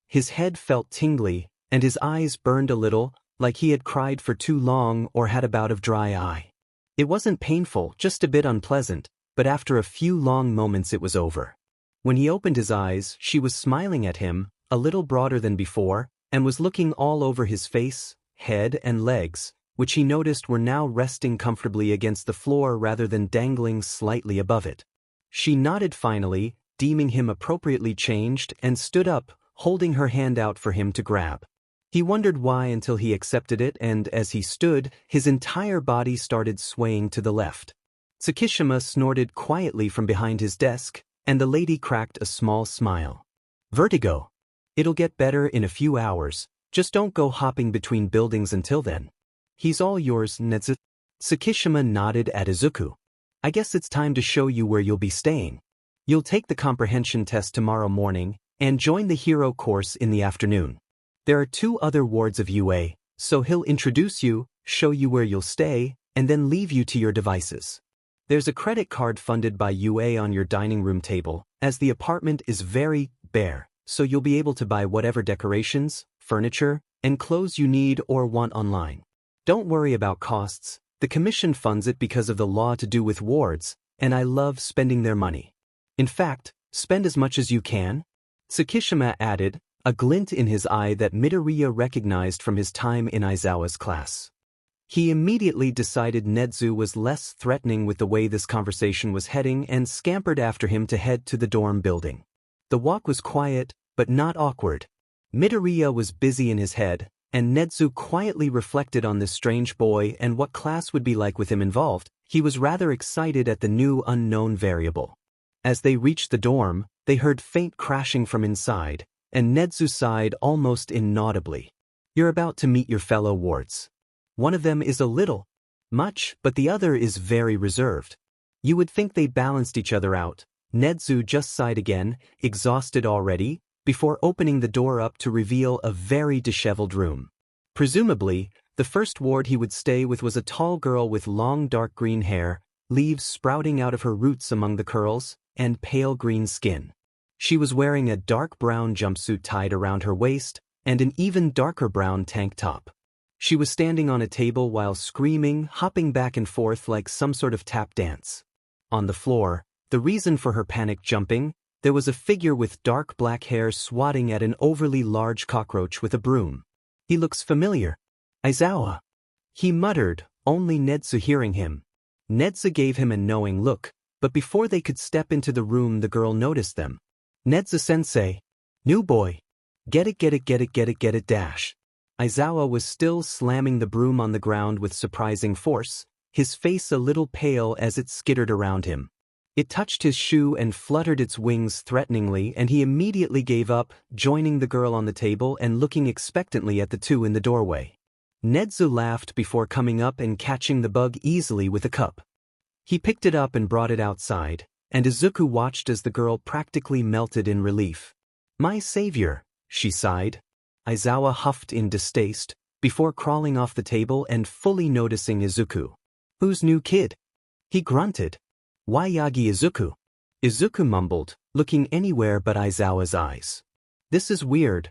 His head felt tingly, and his eyes burned a little, like he had cried for too long or had a bout of dry eye. It wasn't painful, just a bit unpleasant, but after a few long moments it was over. When he opened his eyes, she was smiling at him, a little broader than before, and was looking all over his face, head, and legs, which he noticed were now resting comfortably against the floor rather than dangling slightly above it. She nodded finally, deeming him appropriately changed, and stood up, holding her hand out for him to grab. He wondered why until he accepted it, and as he stood, his entire body started swaying to the left. Tsukishima snorted quietly from behind his desk, and the lady cracked a small smile. "Vertigo. It'll get better in a few hours, just don't go hopping between buildings until then. He's all yours, Nezu." Tsukishima nodded at Izuku. "I guess it's time to show you where you'll be staying. You'll take the comprehension test tomorrow morning, and join the hero course in the afternoon. There are 2 other wards of UA, so he'll introduce you, show you where you'll stay, and then leave you to your devices. There's a credit card funded by UA on your dining room table, as the apartment is very bare, so you'll be able to buy whatever decorations, furniture, and clothes you need or want online. Don't worry about costs, the commission funds it because of the law to do with wards, and I love spending their money. In fact, spend as much as you can." Tsukishima added, a glint in his eye that Midoriya recognized from his time in Aizawa's class. He immediately decided Nezu was less threatening with the way this conversation was heading and scampered after him to head to the dorm building. The walk was quiet, but not awkward. Midoriya was busy in his head, and Nezu quietly reflected on this strange boy and what class would be like with him involved. He was rather excited at the new unknown variable. As they reached the dorm, they heard faint crashing from inside, and Nezu sighed almost inaudibly. "You're about to meet your fellow wards. One of them is a little much, but the other is very reserved. You would think they balanced each other out." Nezu just sighed again, exhausted already, before opening the door up to reveal a very disheveled room. Presumably, the first ward he would stay with was a tall girl with long dark green hair, leaves sprouting out of her roots among the curls, and pale green skin. She was wearing a dark brown jumpsuit tied around her waist, and an even darker brown tank top. She was standing on a table while screaming, hopping back and forth like some sort of tap dance. On the floor, the reason for her panic jumping, there was a figure with dark black hair swatting at an overly large cockroach with a broom. "He looks familiar. Aizawa," he muttered, only Nezu hearing him. Nezu gave him a knowing look, but before they could step into the room the girl noticed them. "Nezu-sensei. New boy. Get it dash." Aizawa was still slamming the broom on the ground with surprising force, his face a little pale as it skittered around him. It touched his shoe and fluttered its wings threateningly, and he immediately gave up, joining the girl on the table and looking expectantly at the two in the doorway. Nezu laughed before coming up and catching the bug easily with a cup. He picked it up and brought it outside, and Izuku watched as the girl practically melted in relief. "My savior," she sighed. Aizawa huffed in distaste, before crawling off the table and fully noticing Izuku. "Who's new kid?" He grunted. "Why Yagi Izuku?" Izuku mumbled, looking anywhere but Aizawa's eyes. This is weird.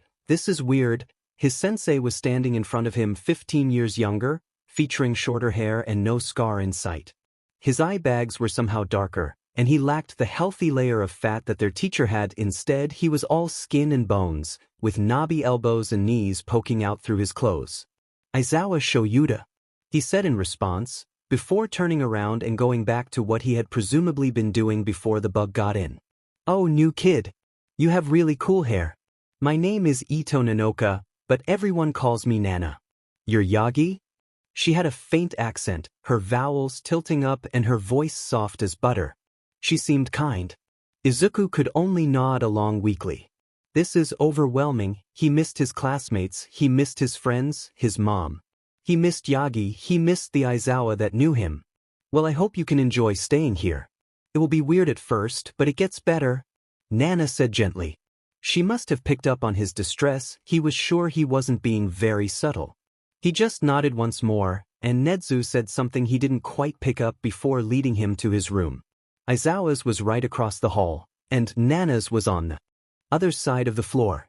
His sensei was standing in front of him 15 years younger, featuring shorter hair and no scar in sight. His eye bags were somehow darker, and he lacked the healthy layer of fat that their teacher had. Instead, he was all skin and bones, with knobby elbows and knees poking out through his clothes. "Aizawa Shoyuda," he said in response, before turning around and going back to what he had presumably been doing before the bug got in. "Oh, new kid. You have really cool hair. My name is Ito Nanoka, but everyone calls me Nana. You're Yagi?" She had a faint accent, her vowels tilting up and her voice soft as butter. She seemed kind. Izuku could only nod along weakly. This is overwhelming. He missed his classmates, he missed his friends, his mom. He missed Yagi, he missed the Aizawa that knew him. "Well, I hope you can enjoy staying here. It will be weird at first, but it gets better," Nana said gently. She must have picked up on his distress. He was sure he wasn't being very subtle. He just nodded once more, and Nezu said something he didn't quite pick up before leading him to his room. Aizawa's was right across the hall, and Nana's was on the other side of the floor.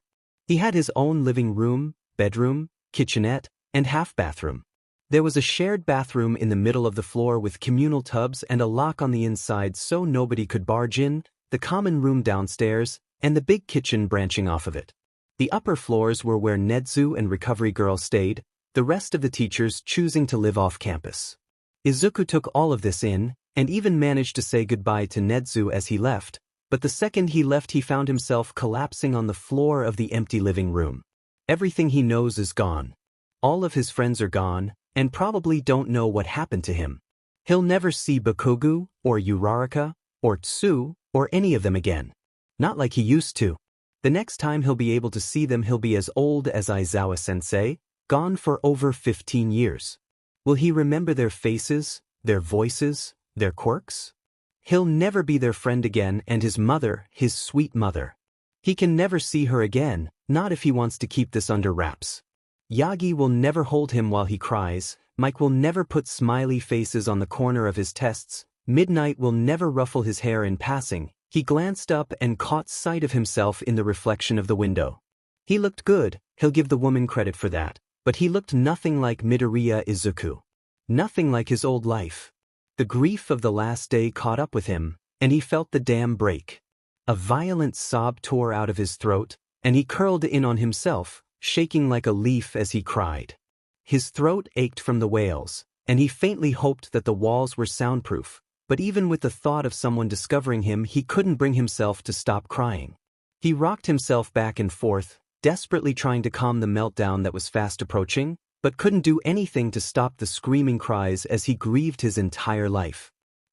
He had his own living room, bedroom, kitchenette, and half-bathroom. There was a shared bathroom in the middle of the floor with communal tubs and a lock on the inside so nobody could barge in, the common room downstairs, and the big kitchen branching off of it. The upper floors were where Nezu and Recovery Girl stayed, the rest of the teachers choosing to live off campus. Izuku took all of this in, and even managed to say goodbye to Nezu as he left, but the second he left he found himself collapsing on the floor of the empty living room. Everything he knows is gone. All of his friends are gone, and probably don't know what happened to him. He'll never see Bakugo, or Uraraka, or Tsu, or any of them again. Not like he used to. The next time he'll be able to see them he'll be as old as Aizawa-sensei, gone for over 15 years. Will he remember their faces, their voices, their quirks? He'll never be their friend again, and his mother, his sweet mother. He can never see her again, not if he wants to keep this under wraps. Yagi will never hold him while he cries, Mike will never put smiley faces on the corner of his tests, Midnight will never ruffle his hair in passing. He glanced up and caught sight of himself in the reflection of the window. He looked good, he'll give the woman credit for that, but he looked nothing like Midoriya Izuku. Nothing like his old life. The grief of the last day caught up with him, and he felt the dam break. A violent sob tore out of his throat, and he curled in on himself, shaking like a leaf as he cried. His throat ached from the wails, and he faintly hoped that the walls were soundproof, but even with the thought of someone discovering him, he couldn't bring himself to stop crying. He rocked himself back and forth, desperately trying to calm the meltdown that was fast approaching, but couldn't do anything to stop the screaming cries as he grieved his entire life.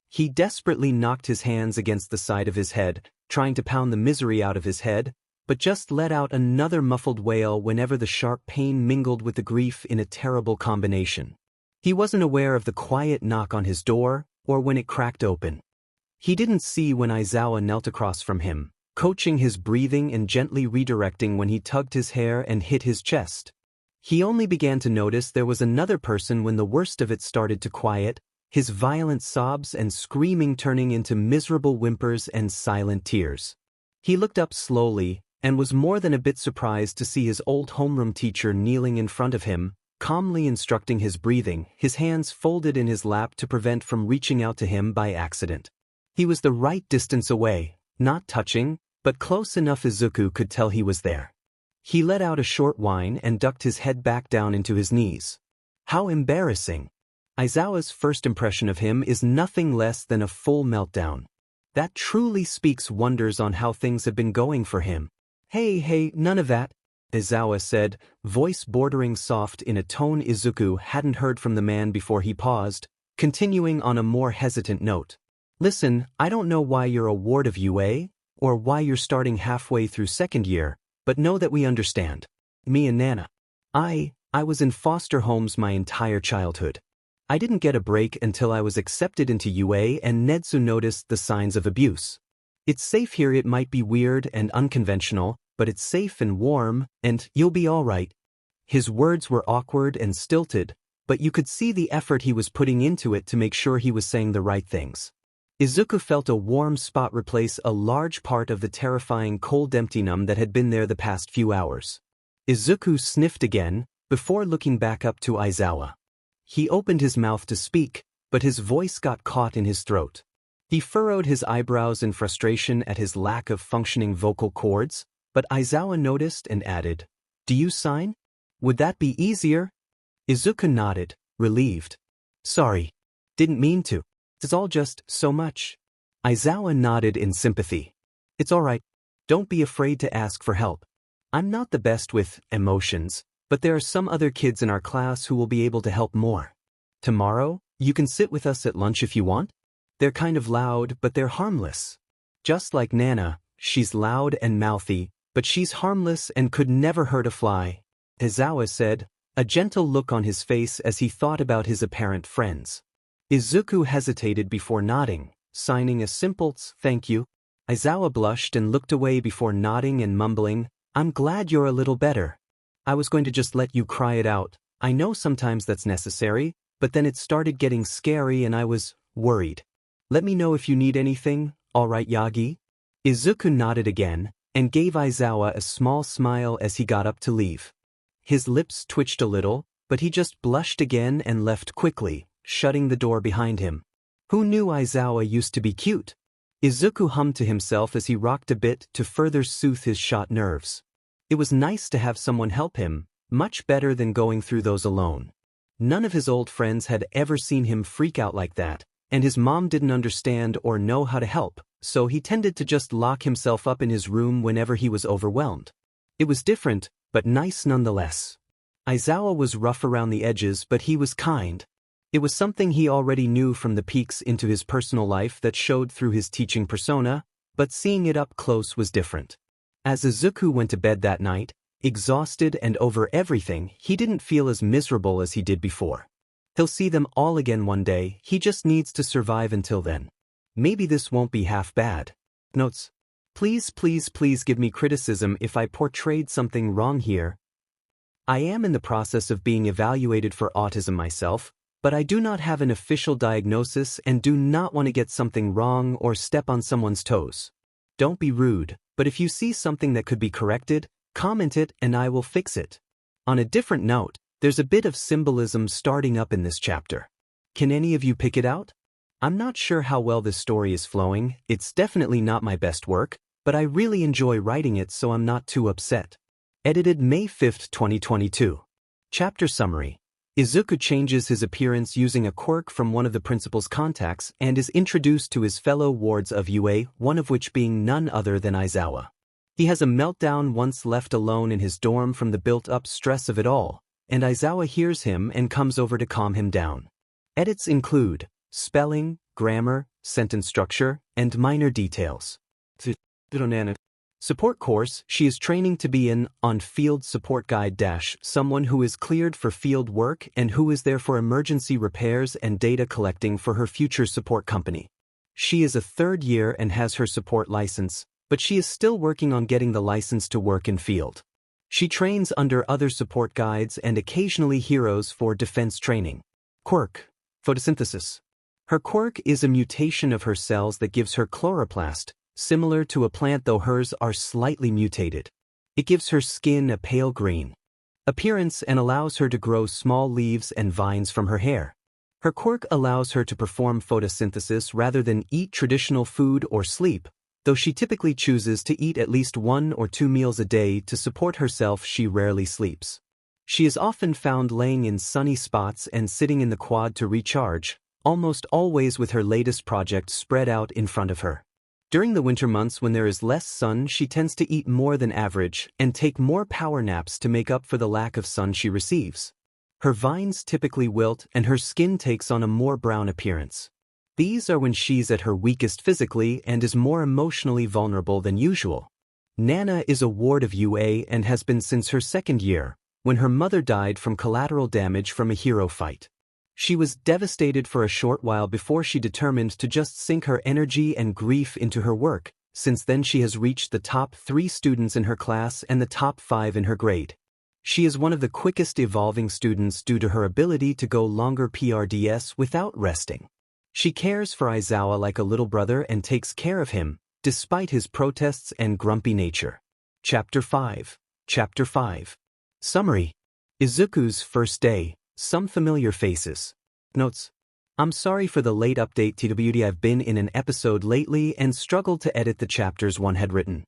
He desperately knocked his hands against the side of his head, trying to pound the misery out of his head, but just let out another muffled wail whenever the sharp pain mingled with the grief in a terrible combination. He wasn't aware of the quiet knock on his door, or when it cracked open. He didn't see when Aizawa knelt across from him, coaching his breathing and gently redirecting when he tugged his hair and hit his chest. He only began to notice there was another person when the worst of it started to quiet, his violent sobs and screaming turning into miserable whimpers and silent tears. He looked up slowly, and was more than a bit surprised to see his old homeroom teacher kneeling in front of him, calmly instructing his breathing, his hands folded in his lap to prevent from reaching out to him by accident. He was the right distance away, not touching, but close enough Izuku could tell he was there. He let out a short whine and ducked his head back down into his knees. How embarrassing! Aizawa's first impression of him is nothing less than a full meltdown. That truly speaks wonders on how things have been going for him. Hey, none of that, Aizawa said, voice bordering soft in a tone Izuku hadn't heard from the man before he paused, continuing on a more hesitant note. Listen, I don't know why you're a ward of UA, or why you're starting halfway through second year, but know that we understand. Me and Nana. I was in foster homes my entire childhood. I didn't get a break until I was accepted into UA and Netsu noticed the signs of abuse. It's safe here. It might be weird and unconventional, but it's safe and warm, and you'll be all right. His words were awkward and stilted, but you could see the effort he was putting into it to make sure he was saying the right things. Izuku felt a warm spot replace a large part of the terrifying cold emptiness that had been there the past few hours. Izuku sniffed again, before looking back up to Aizawa. He opened his mouth to speak, but his voice got caught in his throat. He furrowed his eyebrows in frustration at his lack of functioning vocal cords, but Aizawa noticed and added, "Do you sign? Would that be easier?" Izuku nodded, relieved. "Sorry. Didn't mean to. It's all just so much." Aizawa nodded in sympathy. "It's all right. Don't be afraid to ask for help. I'm not the best with emotions, but there are some other kids in our class who will be able to help more. Tomorrow, you can sit with us at lunch if you want. They're kind of loud, but they're harmless. Just like Nana, she's loud and mouthy, but she's harmless and could never hurt a fly," Aizawa said, a gentle look on his face as he thought about his apparent friends. Izuku hesitated before nodding, signing a simple "thank you." Aizawa blushed and looked away before nodding and mumbling, "I'm glad you're a little better. I was going to just let you cry it out. I know sometimes that's necessary, but then it started getting scary and I was worried. Let me know if you need anything, all right, Yagi?" Izuku nodded again, and gave Aizawa a small smile as he got up to leave. His lips twitched a little, but he just blushed again and left quickly, shutting the door behind him. Who knew Aizawa used to be cute? Izuku hummed to himself as he rocked a bit to further soothe his shot nerves. It was nice to have someone help him, much better than going through those alone. None of his old friends had ever seen him freak out like that, and his mom didn't understand or know how to help, so he tended to just lock himself up in his room whenever he was overwhelmed. It was different, but nice nonetheless. Aizawa was rough around the edges, but he was kind. It was something he already knew from the peeks into his personal life that showed through his teaching persona, but seeing it up close was different. As Izuku went to bed that night, exhausted and over everything, he didn't feel as miserable as he did before. He'll see them all again one day, he just needs to survive until then. Maybe this won't be half bad. Notes. Please give me criticism if I portrayed something wrong here. I am in the process of being evaluated for autism myself, but I do not have an official diagnosis and do not want to get something wrong or step on someone's toes. Don't be rude, but if you see something that could be corrected, comment it and I will fix it. On a different note, there's a bit of symbolism starting up in this chapter. Can any of you pick it out? I'm not sure how well this story is flowing, it's definitely not my best work, but I really enjoy writing it so I'm not too upset. Edited May 5, 2022. Chapter Summary. Izuku changes his appearance using a quirk from one of the principal's contacts and is introduced to his fellow wards of UA, one of which being none other than Aizawa. He has a meltdown once left alone in his dorm from the built-up stress of it all, and Aizawa hears him and comes over to calm him down. Edits include spelling, grammar, sentence structure, and minor details. Support course. She is training to be an on-field support guide - someone who is cleared for field work and who is there for emergency repairs and data collecting for her future support company. She is a third year and has her support license, but she is still working on getting the license to work in field. She trains under other support guides and occasionally heroes for defense training. Quirk. Photosynthesis. Her quirk is a mutation of her cells that gives her chloroplast, similar to a plant though hers are slightly mutated. It gives her skin a pale green appearance and allows her to grow small leaves and vines from her hair. Her quirk allows her to perform photosynthesis rather than eat traditional food or sleep, though she typically chooses to eat at least 1 or 2 meals a day to support herself. She rarely sleeps. She is often found laying in sunny spots and sitting in the quad to recharge, almost always with her latest project spread out in front of her. During the winter months when there is less sun, she tends to eat more than average and take more power naps to make up for the lack of sun she receives. Her vines typically wilt and her skin takes on a more brown appearance. These are when she's at her weakest physically and is more emotionally vulnerable than usual. Nana is a ward of UA and has been since her second year, when her mother died from collateral damage from a hero fight. She was devastated for a short while before she determined to just sink her energy and grief into her work. Since then she has reached the top 3 students in her class and the top 5 in her grade. She is one of the quickest evolving students due to her ability to go longer PRDS without resting. She cares for Aizawa like a little brother and takes care of him, despite his protests and grumpy nature. Chapter 5. Chapter 5. Summary. Izuku's first day. Some familiar faces. Notes. I'm sorry for the late update TWD. I've been in an episode lately and struggled to edit the chapters one had written.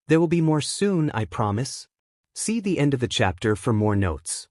There will be more soon, I promise. See the end of the chapter for more notes.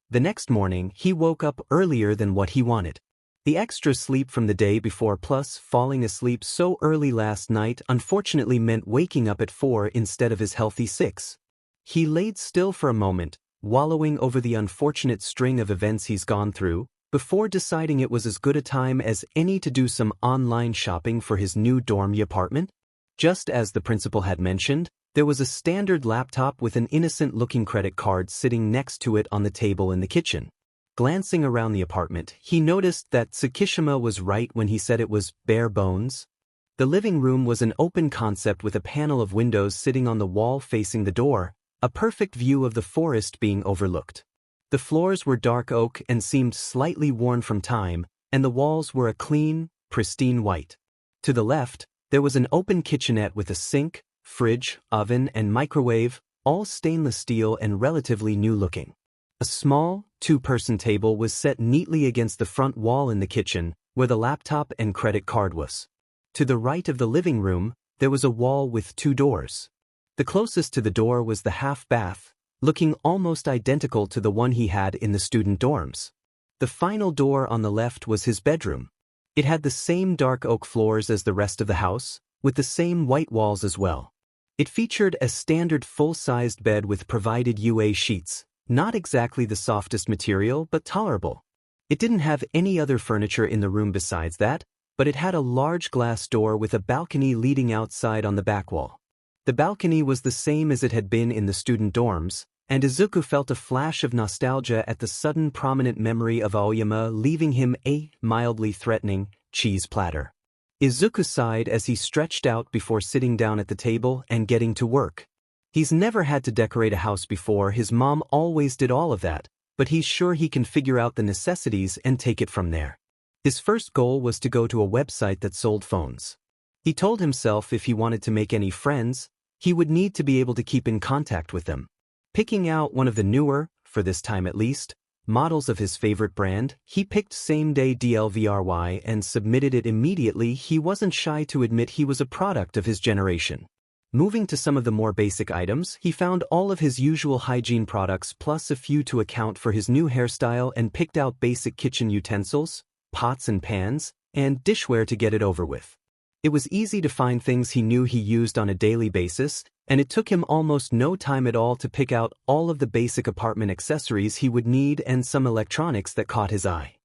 The next morning, he woke up earlier than what he wanted. The extra sleep from the day before plus falling asleep so early last night unfortunately meant waking up at 4 instead of his healthy 6. He laid still for a moment, wallowing over the unfortunate string of events he's gone through, before deciding it was as good a time as any to do some online shopping for his new dorm apartment. Just as the principal had mentioned, there was a standard laptop with an innocent-looking credit card sitting next to it on the table in the kitchen. Glancing around the apartment, he noticed that Tsukishima was right when he said it was bare bones. The living room was an open concept with a panel of windows sitting on the wall facing the door, a perfect view of the forest being overlooked. The floors were dark oak and seemed slightly worn from time, and the walls were a clean, pristine white. To the left, there was an open kitchenette with a sink, fridge, oven, and microwave, all stainless steel and relatively new-looking. A small, 2-person table was set neatly against the front wall in the kitchen, where the laptop and credit card was. To the right of the living room, there was a wall with 2 doors. The closest to the door was the half-bath, looking almost identical to the one he had in the student dorms. The final door on the left was his bedroom. It had the same dark oak floors as the rest of the house, with the same white walls as well. It featured a standard full-sized bed with provided UA sheets, not exactly the softest material but tolerable. It didn't have any other furniture in the room besides that, but it had a large glass door with a balcony leading outside on the back wall. The balcony was the same as it had been in the student dorms, and Izuku felt a flash of nostalgia at the sudden prominent memory of Aoyama leaving him a mildly threatening cheese platter. Izuku sighed as he stretched out before sitting down at the table and getting to work. He's never had to decorate a house before, his mom always did all of that, but he's sure he can figure out the necessities and take it from there. His first goal was to go to a website that sold phones. He told himself if he wanted to make any friends, he would need to be able to keep in contact with them. Picking out one of the newer, for this time at least, models of his favorite brand, he picked same-day DLVRY and submitted it immediately. He wasn't shy to admit he was a product of his generation. Moving to some of the more basic items, he found all of his usual hygiene products plus a few to account for his new hairstyle and picked out basic kitchen utensils, pots and pans, and dishware to get it over with. It was easy to find things he knew he used on a daily basis, and it took him almost no time at all to pick out all of the basic apartment accessories he would need and some electronics that caught his eye.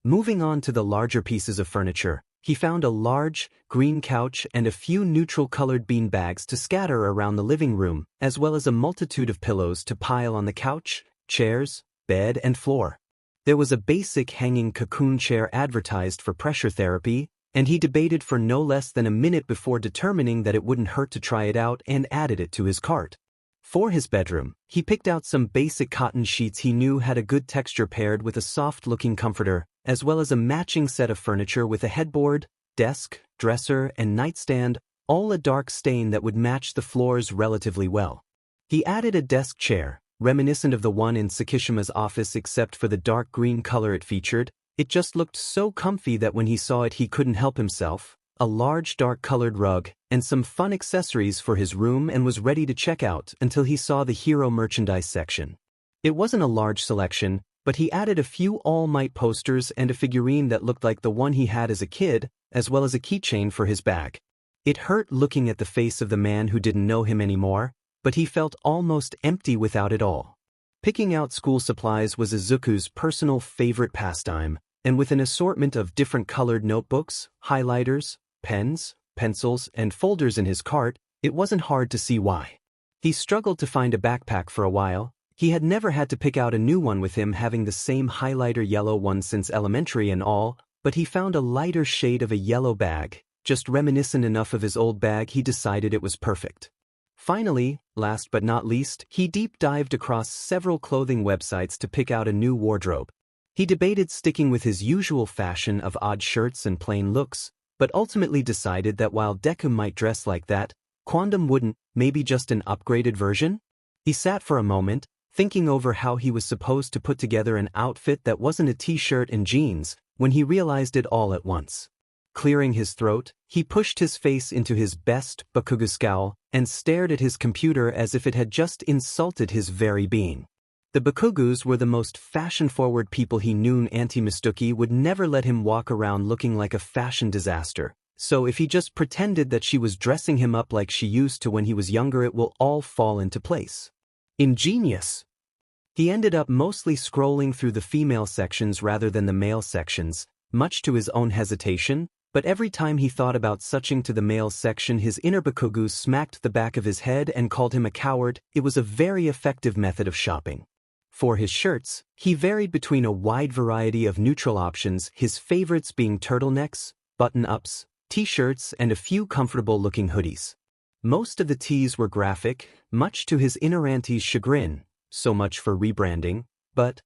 Moving on to the larger pieces of furniture, he found a large, green couch and a few neutral-colored bean bags to scatter around the living room, as well as a multitude of pillows to pile on the couch, chairs, bed, and floor. There was a basic hanging cocoon chair advertised for pressure therapy, and he debated for no less than a minute before determining that it wouldn't hurt to try it out and added it to his cart. For his bedroom, he picked out some basic cotton sheets he knew had a good texture paired with a soft-looking comforter, as well as a matching set of furniture with a headboard, desk, dresser, and nightstand, all a dark stain that would match the floors relatively well. He added a desk chair, reminiscent of the one in Sakishima's office except for the dark green color it featured. It just looked so comfy that when he saw it he couldn't help himself, a large dark-colored rug, and some fun accessories for his room and was ready to check out until he saw the hero merchandise section. It wasn't a large selection, but he added a few All Might posters and a figurine that looked like the one he had as a kid, as well as a keychain for his bag. It hurt looking at the face of the man who didn't know him anymore, but he felt almost empty without it all. Picking out school supplies was Izuku's personal favorite pastime, and with an assortment of different colored notebooks, highlighters, pens, pencils, and folders in his cart, it wasn't hard to see why. He struggled to find a backpack for a while. He had never had to pick out a new one with him having the same highlighter yellow one since elementary and all, but he found a lighter shade of a yellow bag, just reminiscent enough of his old bag he decided it was perfect. Finally, last but not least, he deep dived across several clothing websites to pick out a new wardrobe. He debated sticking with his usual fashion of odd shirts and plain looks, but ultimately decided that while Deku might dress like that, Condone wouldn't, maybe just an upgraded version? He sat for a moment, thinking over how he was supposed to put together an outfit that wasn't a t-shirt and jeans, when he realized it all at once. Clearing his throat, he pushed his face into his best Bakugo scowl and stared at his computer as if it had just insulted his very being. The Bakugus were the most fashion-forward people he knew. Auntie Mistuki would never let him walk around looking like a fashion disaster, so if he just pretended that she was dressing him up like she used to when he was younger it will all fall into place. Ingenious. He ended up mostly scrolling through the female sections rather than the male sections, much to his own hesitation, but every time he thought about switching to the male section his inner Bakugu smacked the back of his head and called him a coward. It was a very effective method of shopping. For his shirts, he varied between a wide variety of neutral options, his favorites being turtlenecks, button-ups, t-shirts, and a few comfortable-looking hoodies. Most of the tees were graphic, much to his inner auntie's chagrin, so much for rebranding, but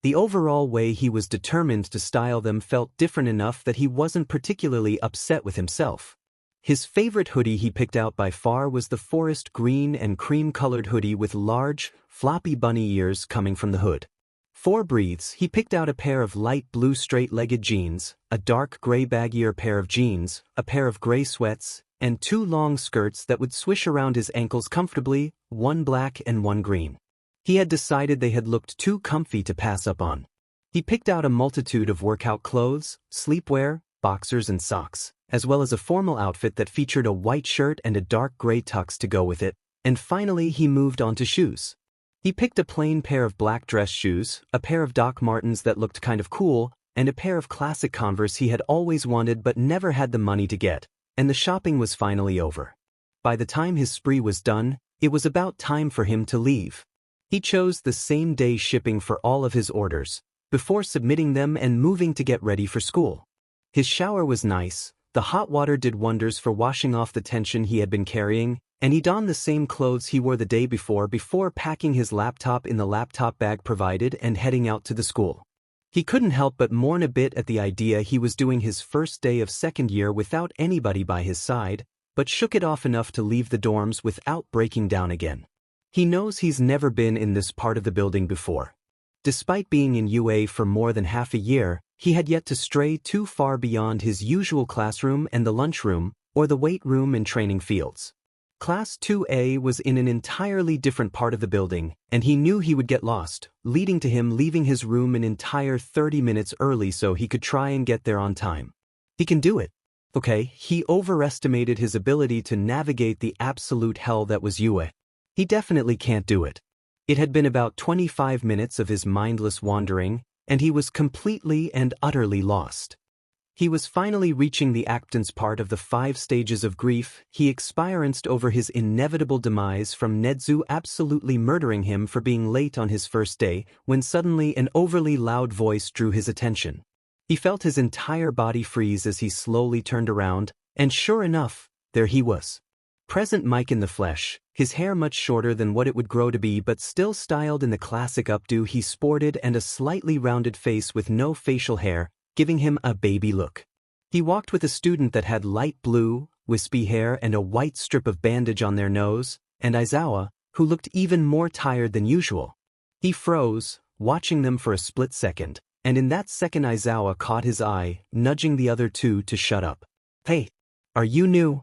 the overall way he was determined to style them felt different enough that he wasn't particularly upset with himself. His favorite hoodie he picked out by far was the forest green and cream-colored hoodie with large, floppy bunny ears coming from the hood. For breathes, he picked out a pair of light blue straight-legged jeans, a dark gray baggier pair of jeans, a pair of gray sweats, and 2 long skirts that would swish around his ankles comfortably, one black and one green. He had decided they had looked too comfy to pass up on. He picked out a multitude of workout clothes, sleepwear, boxers and socks, as well as a formal outfit that featured a white shirt and a dark gray tux to go with it, and finally he moved on to shoes. He picked a plain pair of black dress shoes, a pair of Doc Martens that looked kind of cool, and a pair of classic Converse he had always wanted but never had the money to get, and the shopping was finally over. By the time his spree was done, it was about time for him to leave. He chose the same-day shipping for all of his orders, before submitting them and moving to get ready for school. His shower was nice, the hot water did wonders for washing off the tension he had been carrying, and he donned the same clothes he wore the day before packing his laptop in the laptop bag provided and heading out to the school. He couldn't help but mourn a bit at the idea he was doing his first day of second year without anybody by his side, but shook it off enough to leave the dorms without breaking down again. He knows he's never been in this part of the building before. Despite being in UA for more than half a year, he had yet to stray too far beyond his usual classroom and the lunchroom, or the weight room and training fields. Class 2A was in an entirely different part of the building, and he knew he would get lost, leading to him leaving his room an entire 30 minutes early so he could try and get there on time. He can do it. Okay, he overestimated his ability to navigate the absolute hell that was UA. He definitely can't do it. It had been about 25 minutes of his mindless wandering, and he was completely and utterly lost. He was finally reaching the acceptance part of the 5 stages of grief. He experienced over his inevitable demise from Nedzu absolutely murdering him for being late on his first day, when suddenly an overly loud voice drew his attention. He felt his entire body freeze as he slowly turned around, and sure enough, there he was. Present Mike in the flesh, his hair much shorter than what it would grow to be but still styled in the classic updo he sported and a slightly rounded face with no facial hair, giving him a baby look. He walked with a student that had light blue, wispy hair and a white strip of bandage on their nose, and Aizawa, who looked even more tired than usual. He froze, watching them for a split second, and in that second Aizawa caught his eye, nudging the other two to shut up. "Hey, are you new?"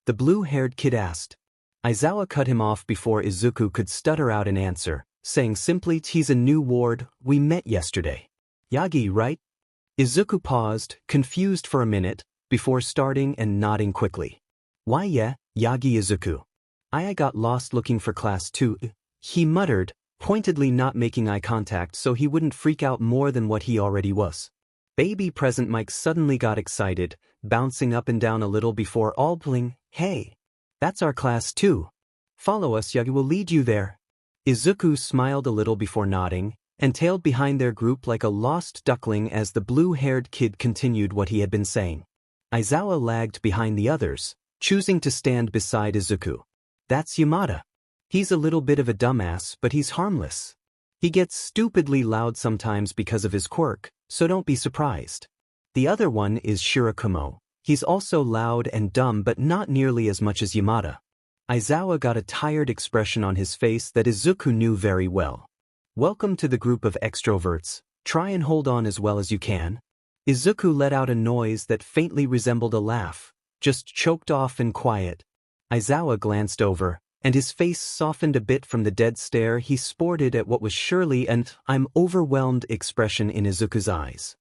the blue-haired kid asked. Aizawa cut him off before Izuku could stutter out an answer, saying simply, "He's a new ward, we met yesterday." "Yagi, right?" Izuku paused, confused for a minute, before starting and nodding quickly. "Why yeah, Yagi Izuku. I got lost looking for class 2, he muttered, pointedly not making eye contact so he wouldn't freak out more than what he already was. Baby present Mike suddenly got excited, bouncing up and down a little before all bling, "Hey, that's our class 2. Follow us, Yagi will lead you there." Izuku smiled a little before nodding, and tailed behind their group like a lost duckling as the blue-haired kid continued what he had been saying. Aizawa lagged behind the others, choosing to stand beside Izuku. "That's Yamada. He's a little bit of a dumbass, but he's harmless. He gets stupidly loud sometimes because of his quirk, so don't be surprised. The other one is Shirakumo. He's also loud and dumb but not nearly as much as Yamada." Aizawa got a tired expression on his face that Izuku knew very well. "Welcome to the group of extroverts. Try and hold on as well as you can." Izuku let out a noise that faintly resembled a laugh, just choked off and quiet. Aizawa glanced over, and his face softened a bit from the dead stare he sported at what was surely an "I'm overwhelmed" expression in Izuku's eyes.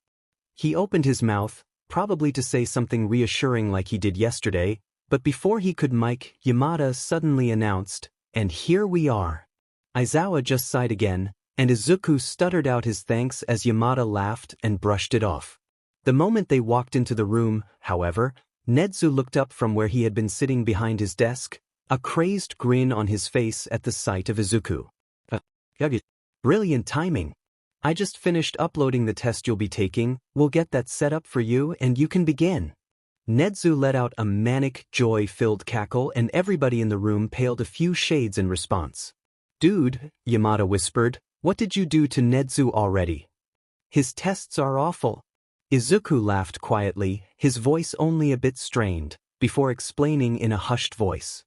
He opened his mouth, probably to say something reassuring like he did yesterday, but before he could mic, Yamada suddenly announced, "And here we are." Aizawa just sighed again, and Izuku stuttered out his thanks as Yamada laughed and brushed it off. The moment they walked into the room, however, Nedzu looked up from where he had been sitting behind his desk, a crazed grin on his face at the sight of Izuku. "Brilliant timing. I just finished uploading the test you'll be taking, we'll get that set up for you and you can begin." Nedzu let out a manic, joy-filled cackle and everybody in the room paled a few shades in response. "Dude," Yamada whispered, "what did you do to Nedzu already? His tests are awful." Izuku laughed quietly, his voice only a bit strained, before explaining in a hushed voice.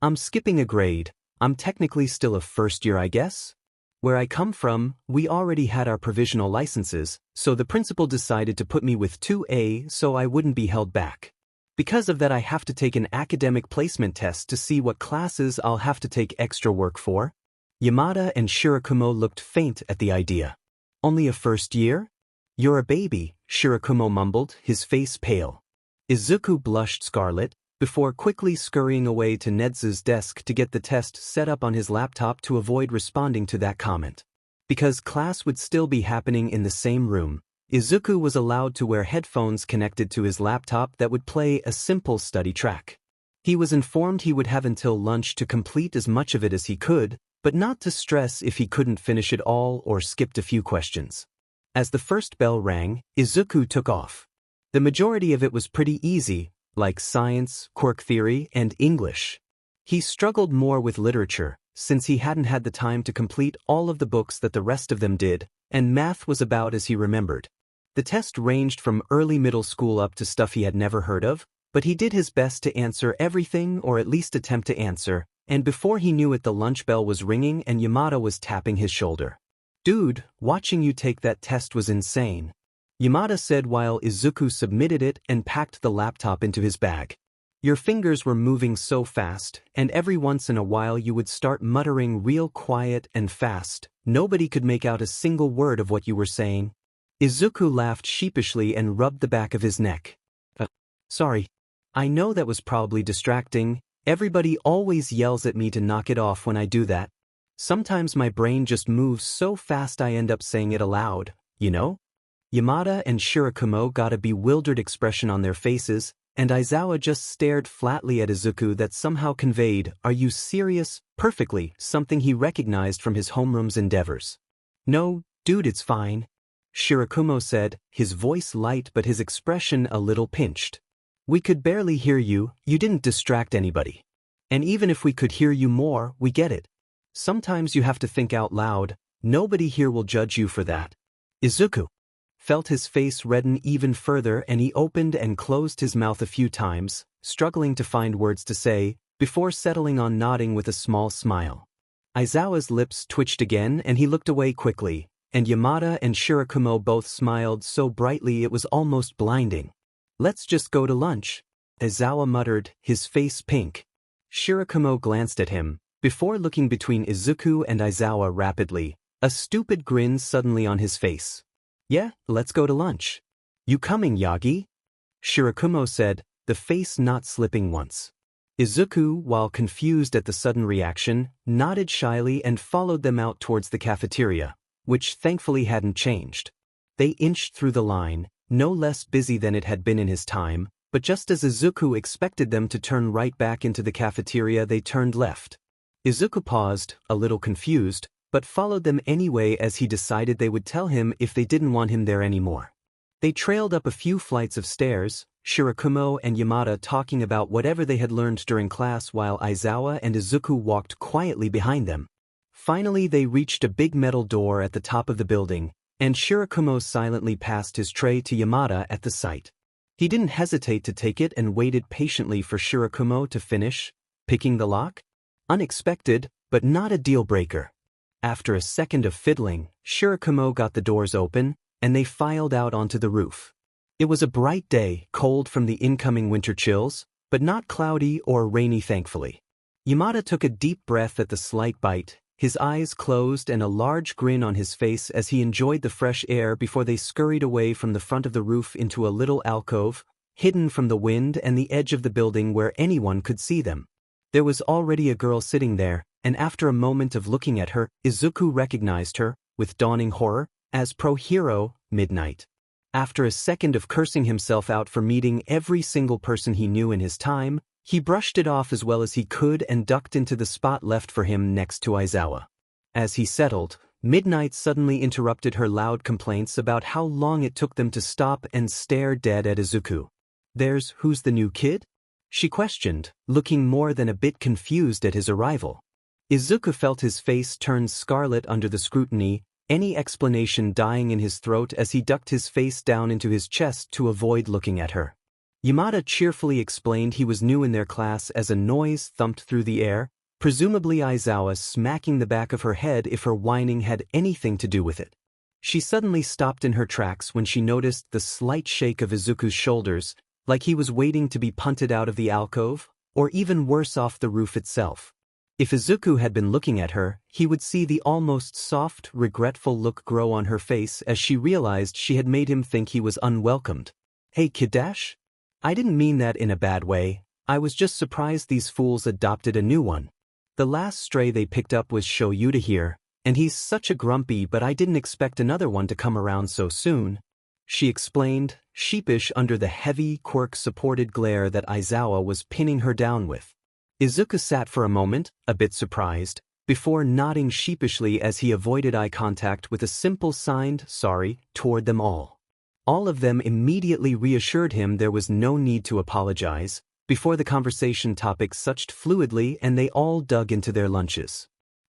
"I'm skipping a grade. I'm technically still a first year, I guess. Where I come from, we already had our provisional licenses, so the principal decided to put me with 2A so I wouldn't be held back. Because of that I have to take an academic placement test to see what classes I'll have to take extra work for." Yamada and Shirakumo looked faint at the idea. "Only a first year? You're a baby," Shirakumo mumbled, his face pale. Izuku blushed scarlet, before quickly scurrying away to Nedzu's desk to get the test set up on his laptop to avoid responding to that comment. Because class would still be happening in the same room, Izuku was allowed to wear headphones connected to his laptop that would play a simple study track. He was informed he would have until lunch to complete as much of it as he could, but not to stress if he couldn't finish it all or skipped a few questions. As the first bell rang, Izuku took off. The majority of it was pretty easy, like science, quirk theory, and English. He struggled more with literature, since he hadn't had the time to complete all of the books that the rest of them did, and math was about as he remembered. The test ranged from early middle school up to stuff he had never heard of, but he did his best to answer everything or at least attempt to answer, and before he knew it the lunch bell was ringing and Yamada was tapping his shoulder. "Dude, watching you take that test was insane," Yamada said while Izuku submitted it and packed the laptop into his bag. Your fingers were moving so fast, and every once in a while you would start muttering real quiet and fast. Nobody could make out a single word of what you were saying. Izuku laughed sheepishly and rubbed the back of his neck. Sorry. I know that was probably distracting. Everybody always yells at me to knock it off when I do that. Sometimes my brain just moves so fast I end up saying it aloud, you know? Yamada and Shirakumo got a bewildered expression on their faces, and Aizawa just stared flatly at Izuku that somehow conveyed, "Are you serious?" perfectly, something he recognized from his homeroom's endeavors. "No, dude, it's fine," Shirakumo said, his voice light but his expression a little pinched. "We could barely hear you, you didn't distract anybody. And even if we could hear you more, we get it. Sometimes you have to think out loud, nobody here will judge you for that." Izuku felt his face redden even further and he opened and closed his mouth a few times, struggling to find words to say, before settling on nodding with a small smile. Aizawa's lips twitched again and he looked away quickly, and Yamada and Shirakumo both smiled so brightly it was almost blinding. "Let's just go to lunch," Aizawa muttered, his face pink. Shirakumo glanced at him, before looking between Izuku and Aizawa rapidly, a stupid grin suddenly on his face. "Yeah, let's go to lunch. You coming, Yagi?" Shirakumo said, the face not slipping once. Izuku, while confused at the sudden reaction, nodded shyly and followed them out towards the cafeteria, which thankfully hadn't changed. They inched through the line, no less busy than it had been in his time, but just as Izuku expected them to turn right back into the cafeteria they turned left. Izuku paused, a little confused, but followed them anyway as he decided they would tell him if they didn't want him there anymore. They trailed up a few flights of stairs, Shirakumo and Yamada talking about whatever they had learned during class while Aizawa and Izuku walked quietly behind them. Finally they reached a big metal door at the top of the building, and Shirakumo silently passed his tray to Yamada at the sight. He didn't hesitate to take it and waited patiently for Shirakumo to finish picking the lock. Unexpected, but not a deal-breaker. After a second of fiddling, Shirakumo got the doors open, and they filed out onto the roof. It was a bright day, cold from the incoming winter chills, but not cloudy or rainy thankfully. Yamada took a deep breath at the slight bite, his eyes closed and a large grin on his face as he enjoyed the fresh air before they scurried away from the front of the roof into a little alcove, hidden from the wind and the edge of the building where anyone could see them. There was already a girl sitting there, and after a moment of looking at her, Izuku recognized her, with dawning horror, as pro-hero, Midnight. After a second of cursing himself out for meeting every single person he knew in his time, he brushed it off as well as he could and ducked into the spot left for him next to Aizawa. As he settled, Midnight suddenly interrupted her loud complaints about how long it took them to stop and stare dead at Izuku. "There's who's the new kid?" she questioned, looking more than a bit confused at his arrival. Izuku felt his face turn scarlet under the scrutiny, any explanation dying in his throat as he ducked his face down into his chest to avoid looking at her. Yamada cheerfully explained he was new in their class as a noise thumped through the air, presumably Aizawa smacking the back of her head if her whining had anything to do with it. She suddenly stopped in her tracks when she noticed the slight shake of Izuku's shoulders, like he was waiting to be punted out of the alcove, or even worse off the roof itself. If Izuku had been looking at her, he would see the almost soft, regretful look grow on her face as she realized she had made him think he was unwelcomed. "Hey Kid Dash? I didn't mean that in a bad way, I was just surprised these fools adopted a new one. The last stray they picked up was Shoyuta here, and he's such a grumpy but I didn't expect another one to come around so soon," she explained, sheepish under the heavy, quirk-supported glare that Aizawa was pinning her down with. Izuku sat for a moment, a bit surprised, before nodding sheepishly as he avoided eye contact with a simple signed sorry toward them all. All of them immediately reassured him there was no need to apologize, before the conversation topic suched fluidly and they all dug into their lunches.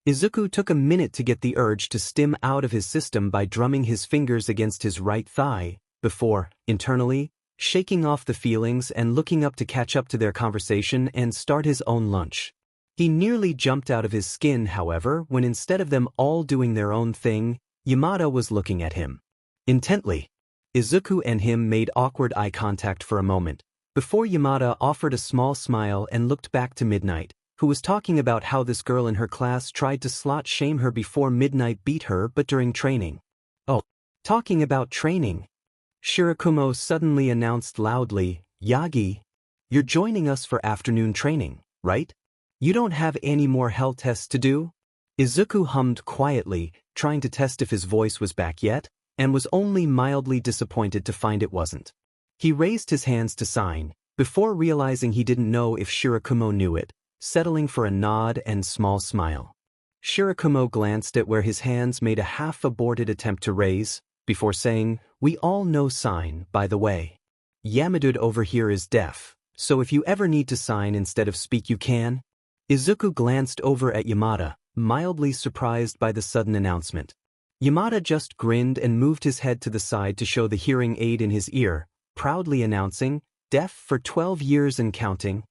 Izuku took a minute to get the urge to stim out of his system by drumming his fingers against his right thigh, before, internally, shaking off the feelings and looking up to catch up to their conversation and start his own lunch. He nearly jumped out of his skin, however, when instead of them all doing their own thing, Yamada was looking at him intently. Izuku and him made awkward eye contact for a moment, Before Yamada offered a small smile and looked back to Midnight, who was talking about how this girl in her class tried to slut shame her before Midnight beat her but during training. Oh, talking about training. Shirakumo suddenly announced loudly, "Yagi, you're joining us for afternoon training, right? You don't have any more hell tests to do?" Izuku hummed quietly, trying to test if his voice was back yet, and was only mildly disappointed to find it wasn't. He raised his hands to sign, before realizing he didn't know if Shirakumo knew it, settling for a nod and small smile. Shirakumo glanced at where his hands made a half-aborted attempt to raise, before saying, "We all know sign, by the way. Yamada over here is deaf, so if you ever need to sign instead of speak you can." Izuku glanced over at Yamada, mildly surprised by the sudden announcement. Yamada just grinned and moved his head to the side to show the hearing aid in his ear, proudly announcing, "Deaf for 12 years and counting."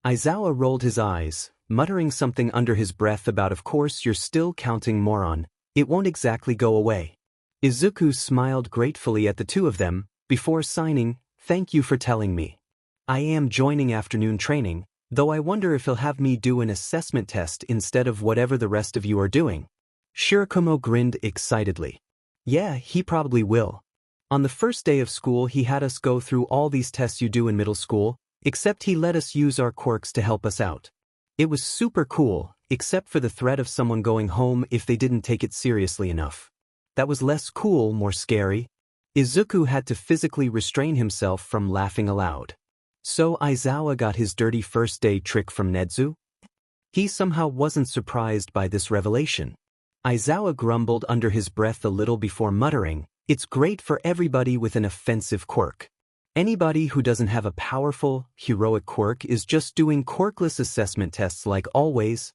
Aizawa rolled his eyes, muttering something under his breath about "Of course you're still counting, moron. It won't exactly go away." Izuku smiled gratefully at the two of them, before signing, "Thank you for telling me. I am joining afternoon training, though I wonder if he'll have me do an assessment test instead of whatever the rest of you are doing." Shirakumo grinned excitedly. "Yeah, he probably will. On the first day of school he had us go through all these tests you do in middle school, except he let us use our quirks to help us out. It was super cool, except for the threat of someone going home if they didn't take it seriously enough. That was less cool, more scary." Izuku had to physically restrain himself from laughing aloud. So Aizawa got his dirty first day trick from Nedzu? He somehow wasn't surprised by this revelation. Aizawa grumbled under his breath a little before muttering, "It's great for everybody with an offensive quirk. Anybody who doesn't have a powerful, heroic quirk is just doing quirkless assessment tests like always."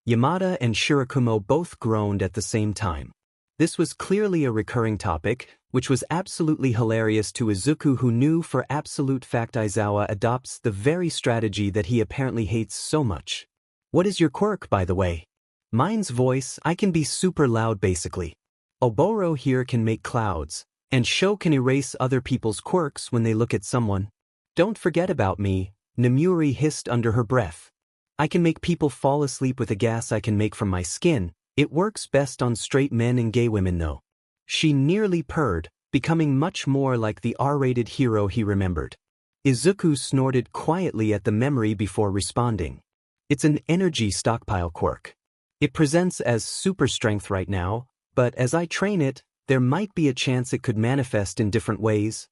Yamada and Shirakumo both groaned at the same time. This was clearly a recurring topic, which was absolutely hilarious to Izuku, who knew for absolute fact Aizawa adopts the very strategy that he apparently hates so much. "What is your quirk, by the way?" "Mine's voice. I can be super loud basically. Oboro here can make clouds, and Sho can erase other people's quirks when they look at someone." "Don't forget about me," Namuri hissed under her breath. "I can make people fall asleep with a gas I can make from my skin. It works best on straight men and gay women though." She nearly purred, becoming much more like the R-rated hero he remembered. Izuku snorted quietly at the memory before responding. "It's an energy stockpile quirk. It presents as super strength right now, but as I train it, there might be a chance it could manifest in different ways."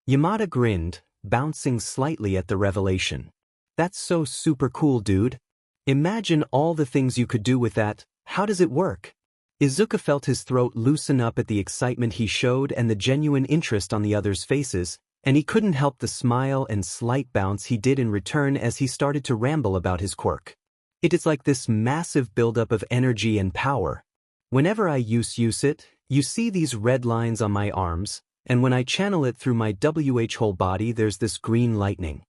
Yamada grinned, bouncing slightly at the revelation. "That's so super cool, dude. Imagine all the things you could do with that. How does it work?" Izuku felt his throat loosen up at the excitement he showed and the genuine interest on the others' faces, and he couldn't help the smile and slight bounce he did in return as he started to ramble about his quirk. "It is like this massive buildup of energy and power. Whenever I use it, you see these red lines on my arms, and when I channel it through my whole body there's this green lightning.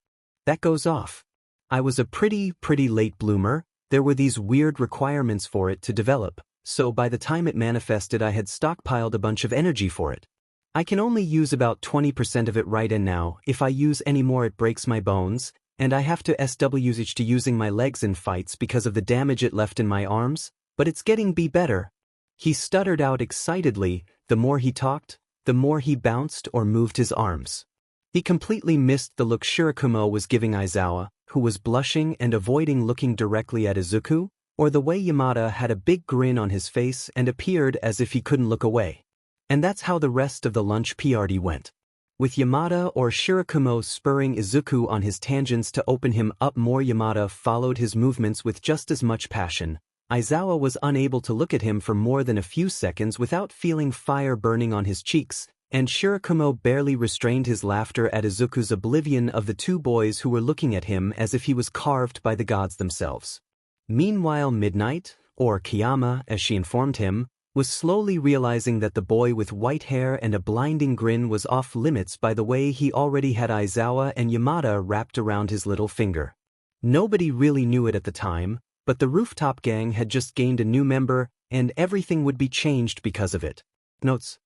That goes off. I was a pretty late bloomer. There were these weird requirements for it to develop, so by the time it manifested I had stockpiled a bunch of energy for it. I can only use about 20% of it right now. If I use any more it breaks my bones, and I have to switch to using my legs in fights because of the damage it left in my arms, but it's getting better." He stuttered out excitedly. The more he talked, the more he bounced or moved his arms. He completely missed the look Shirakumo was giving Aizawa, who was blushing and avoiding looking directly at Izuku, or the way Yamada had a big grin on his face and appeared as if he couldn't look away. And that's how the rest of the lunch party went. With Yamada or Shirakumo spurring Izuku on his tangents to open him up more, Yamada followed his movements with just as much passion. Aizawa was unable to look at him for more than a few seconds without feeling fire burning on his cheeks, and Shirakumo barely restrained his laughter at Izuku's oblivion of the two boys who were looking at him as if he was carved by the gods themselves. Meanwhile, Midnight, or Kiyama as she informed him, was slowly realizing that the boy with white hair and a blinding grin was off limits by the way he already had Aizawa and Yamada wrapped around his little finger. Nobody really knew it at the time, but the rooftop gang had just gained a new member, and everything would be changed because of it. Notes.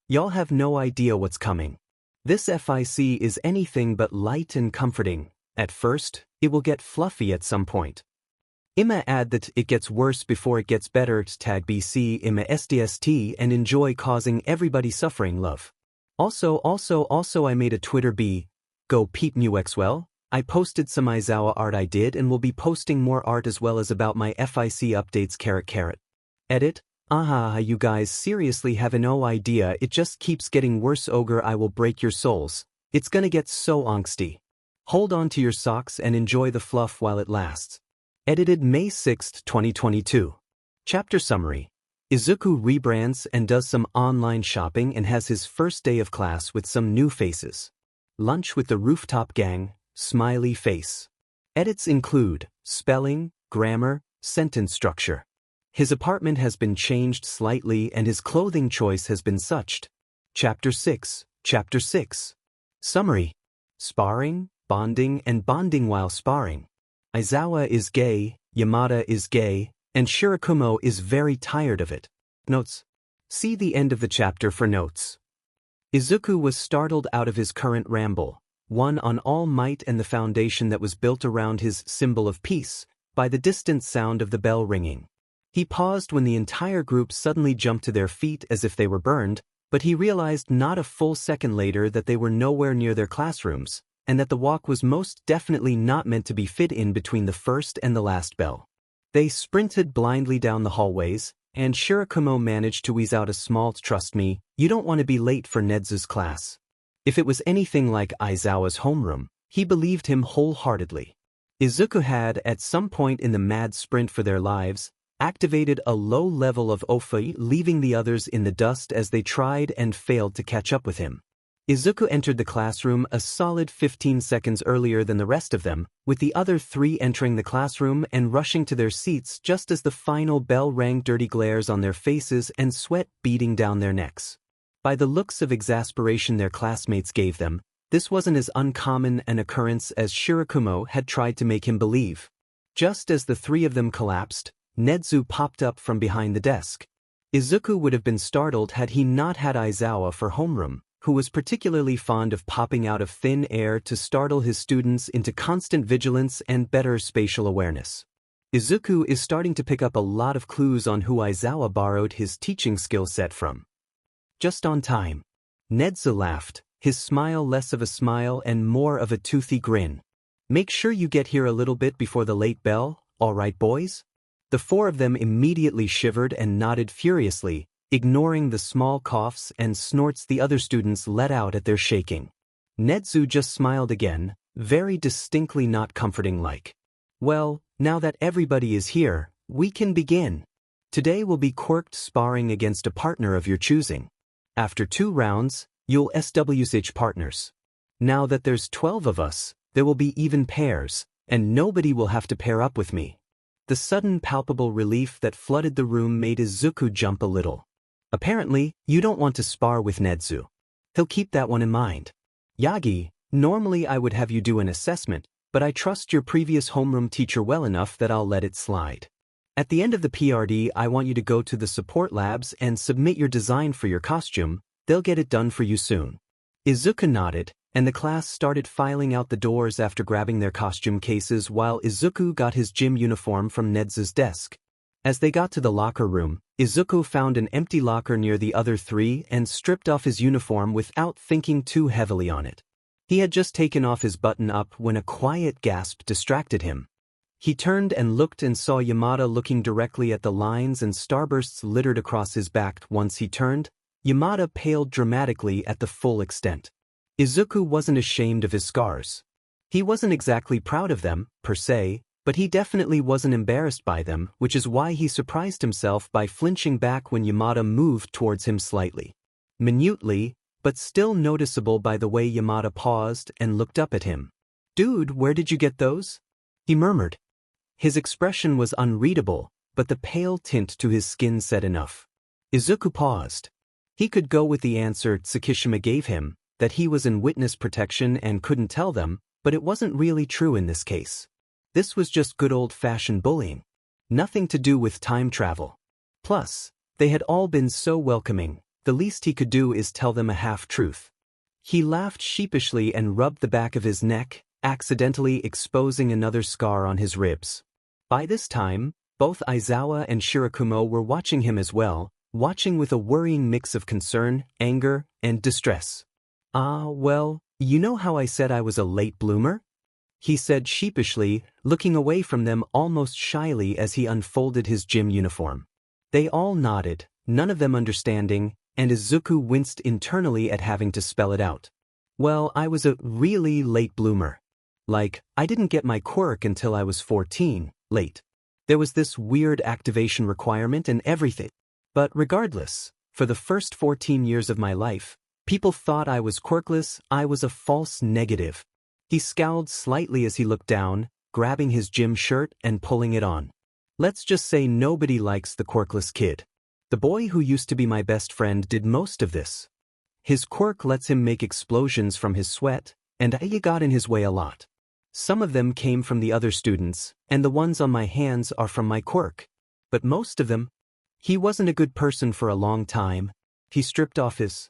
Y'all have no idea what's coming. This FIC is anything but light and comforting. At first, it will get fluffy at some point. Ima add that it gets worse before it gets better. Tag BC Ima SDST and enjoy causing everybody suffering love. Also I made a Twitter go peep Well. I posted some Aizawa art I did and will be posting more art as well as about my FIC updates. Edit. You guys seriously have no idea, it just keeps getting worse. Ogre, I will break your souls. It's gonna get so angsty. Hold on to your socks and enjoy the fluff while it lasts. Edited May 6, 2022. Chapter Summary. Izuku rebrands and does some online shopping and has his first day of class with some new faces. Lunch with the rooftop gang, smiley face. Edits include spelling, grammar, sentence structure. His apartment has been changed slightly and his clothing choice has been suched. Chapter 6. Summary. Sparring, bonding and bonding while sparring. Aizawa is gay, Yamada is gay, and Shirakumo is very tired of it. Notes. See the end of the chapter for notes. Izuku was startled out of his current ramble, one on All Might and the foundation that was built around his symbol of peace, by the distant sound of the bell ringing. He paused when the entire group suddenly jumped to their feet as if they were burned, but he realized not a full second later that they were nowhere near their classrooms, and that the walk was most definitely not meant to be fit in between the first and the last bell. They sprinted blindly down the hallways, and Shirakumo managed to wheeze out a small "Trust me, you don't want to be late for Nedzu's class." If it was anything like Aizawa's homeroom, he believed him wholeheartedly. Izuku had, at some point in the mad sprint for their lives, activated a low level of Ofei, leaving the others in the dust as they tried and failed to catch up with him. Izuku entered the classroom a solid 15 seconds earlier than the rest of them, with the other three entering the classroom and rushing to their seats just as the final bell rang. Dirty glares on their faces and sweat beading down their necks. By the looks of exasperation their classmates gave them, this wasn't as uncommon an occurrence as Shirakumo had tried to make him believe. Just as the three of them collapsed, Nedzu popped up from behind the desk. Izuku would have been startled had he not had Aizawa for homeroom, who was particularly fond of popping out of thin air to startle his students into constant vigilance and better spatial awareness. Izuku is starting to pick up a lot of clues on who Aizawa borrowed his teaching skill set from. Just on time. Nedzu laughed, his smile less of a smile and more of a toothy grin. Make sure you get here a little bit before the late bell, all right boys? The four of them immediately shivered and nodded furiously, ignoring the small coughs and snorts the other students let out at their shaking. Nedzu just smiled again, very distinctly not comforting like. Well, now that everybody is here, we can begin. Today will be quirked sparring against a partner of your choosing. After 2 rounds, you'll switch partners. Now that there's 12 of us, there will be even pairs, and nobody will have to pair up with me. The sudden palpable relief that flooded the room made Izuku jump a little. Apparently, you don't want to spar with Nedzu. He'll keep that one in mind. Yagi, normally I would have you do an assessment, but I trust your previous homeroom teacher well enough that I'll let it slide. At the end of the PRD, I want you to go to the support labs and submit your design for your costume. They'll get it done for you soon. Izuku nodded, and the class started filing out the doors after grabbing their costume cases while Izuku got his gym uniform from Nedzu's desk. As they got to the locker room, Izuku found an empty locker near the other three and stripped off his uniform without thinking too heavily on it. He had just taken off his button-up when a quiet gasp distracted him. He turned and looked and saw Yamada looking directly at the lines and starbursts littered across his back. Once he turned, Yamada paled dramatically at the full extent. Izuku wasn't ashamed of his scars. He wasn't exactly proud of them, per se, but he definitely wasn't embarrassed by them, which is why he surprised himself by flinching back when Yamada moved towards him slightly. Minutely, but still noticeable by the way Yamada paused and looked up at him. "Dude, where did you get those?" he murmured. His expression was unreadable, but the pale tint to his skin said enough. Izuku paused. He could go with the answer Tsukishima gave him, that he was in witness protection and couldn't tell them, but it wasn't really true in this case. This was just good old-fashioned bullying. Nothing to do with time travel. Plus, they had all been so welcoming, the least he could do is tell them a half-truth. He laughed sheepishly and rubbed the back of his neck, accidentally exposing another scar on his ribs. By this time, both Aizawa and Shirakumo were watching him as well, watching with a worrying mix of concern, anger, and distress. Well, you know how I said I was a late bloomer? He said sheepishly, looking away from them almost shyly as he unfolded his gym uniform. They all nodded, none of them understanding, and Izuku winced internally at having to spell it out. Well, I was a really late bloomer. Like, I didn't get my quirk until I was 14, late. There was this weird activation requirement and everything. But regardless, for the first 14 years of my life, people thought I was quirkless. I was a false negative. He scowled slightly as he looked down, grabbing his gym shirt and pulling it on. Let's just say nobody likes the quirkless kid. The boy who used to be my best friend did most of this. His quirk lets him make explosions from his sweat, and I got in his way a lot. Some of them came from the other students, and the ones on my hands are from my quirk. But most of them, he wasn't a good person for a long time. He stripped off his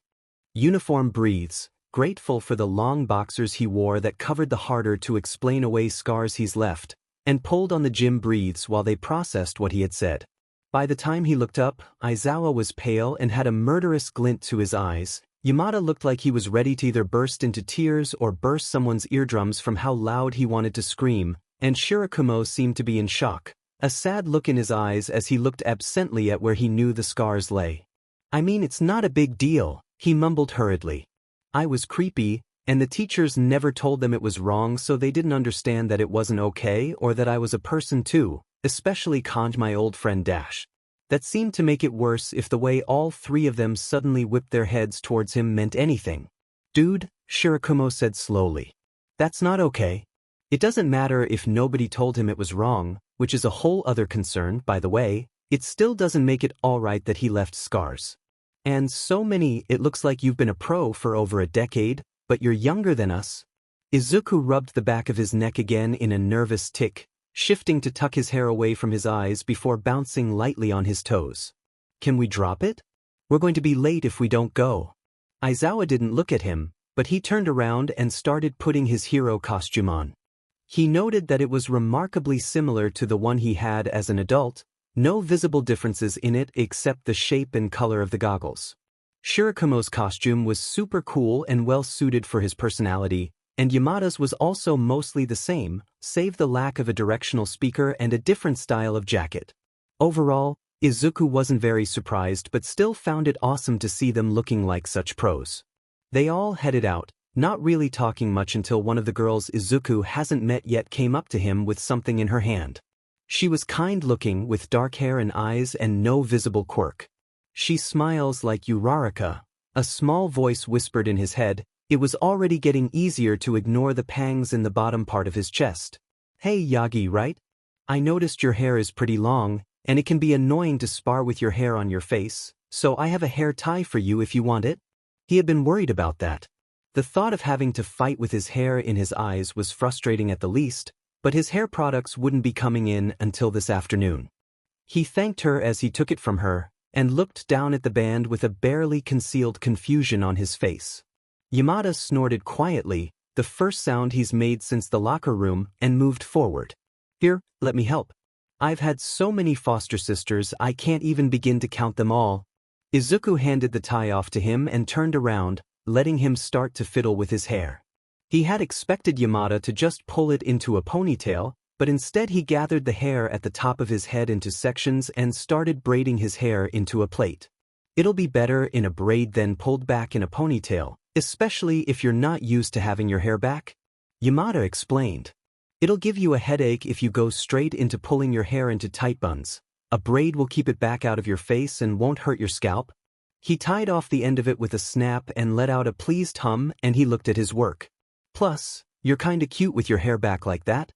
uniform, breathes, grateful for the long boxers he wore that covered the harder to explain away scars he's left, and pulled on the gym breathes while they processed what he had said. By the time he looked up, Aizawa was pale and had a murderous glint to his eyes. Yamada looked like he was ready to either burst into tears or burst someone's eardrums from how loud he wanted to scream, and Shirakumo seemed to be in shock, a sad look in his eyes as he looked absently at where he knew the scars lay. I mean, it's not a big deal, he mumbled hurriedly. I was creepy, and the teachers never told them it was wrong, so they didn't understand that it wasn't okay or that I was a person too, especially Kanj, my old friend Dash. That seemed to make it worse if the way all three of them suddenly whipped their heads towards him meant anything. Dude, Shirakumo said slowly. That's not okay. It doesn't matter if nobody told him it was wrong, which is a whole other concern, by the way, it still doesn't make it alright that he left scars. And so many. It looks like you've been a pro for over a decade, but you're younger than us. Izuku rubbed the back of his neck again in a nervous tick, shifting to tuck his hair away from his eyes before bouncing lightly on his toes. Can we drop it? We're going to be late if we don't go. Aizawa didn't look at him, but he turned around and started putting his hero costume on. He noted that it was remarkably similar to the one he had as an adult, no visible differences in it except the shape and color of the goggles. Shirakumo's costume was super cool and well suited for his personality, and Yamada's was also mostly the same, save the lack of a directional speaker and a different style of jacket. Overall, Izuku wasn't very surprised but still found it awesome to see them looking like such pros. They all headed out, not really talking much until one of the girls Izuku hasn't met yet came up to him with something in her hand. She was kind-looking with dark hair and eyes and no visible quirk. She smiles like Uraraka, a small voice whispered in his head. It was already getting easier to ignore the pangs in the bottom part of his chest. Hey Yagi, right? I noticed your hair is pretty long, and it can be annoying to spar with your hair on your face, so I have a hair tie for you if you want it. He had been worried about that. The thought of having to fight with his hair in his eyes was frustrating at the least, but his hair products wouldn't be coming in until this afternoon. He thanked her as he took it from her, and looked down at the band with a barely concealed confusion on his face. Yamada snorted quietly, the first sound he's made since the locker room, and moved forward. Here, let me help. I've had so many foster sisters I can't even begin to count them all. Izuku handed the tie off to him and turned around, letting him start to fiddle with his hair. He had expected Yamada to just pull it into a ponytail, but instead he gathered the hair at the top of his head into sections and started braiding his hair into a plait. It'll be better in a braid than pulled back in a ponytail, especially if you're not used to having your hair back, Yamada explained. It'll give you a headache if you go straight into pulling your hair into tight buns. A braid will keep it back out of your face and won't hurt your scalp. He tied off the end of it with a snap and let out a pleased hum, and he looked at his work. Plus, you're kinda cute with your hair back like that.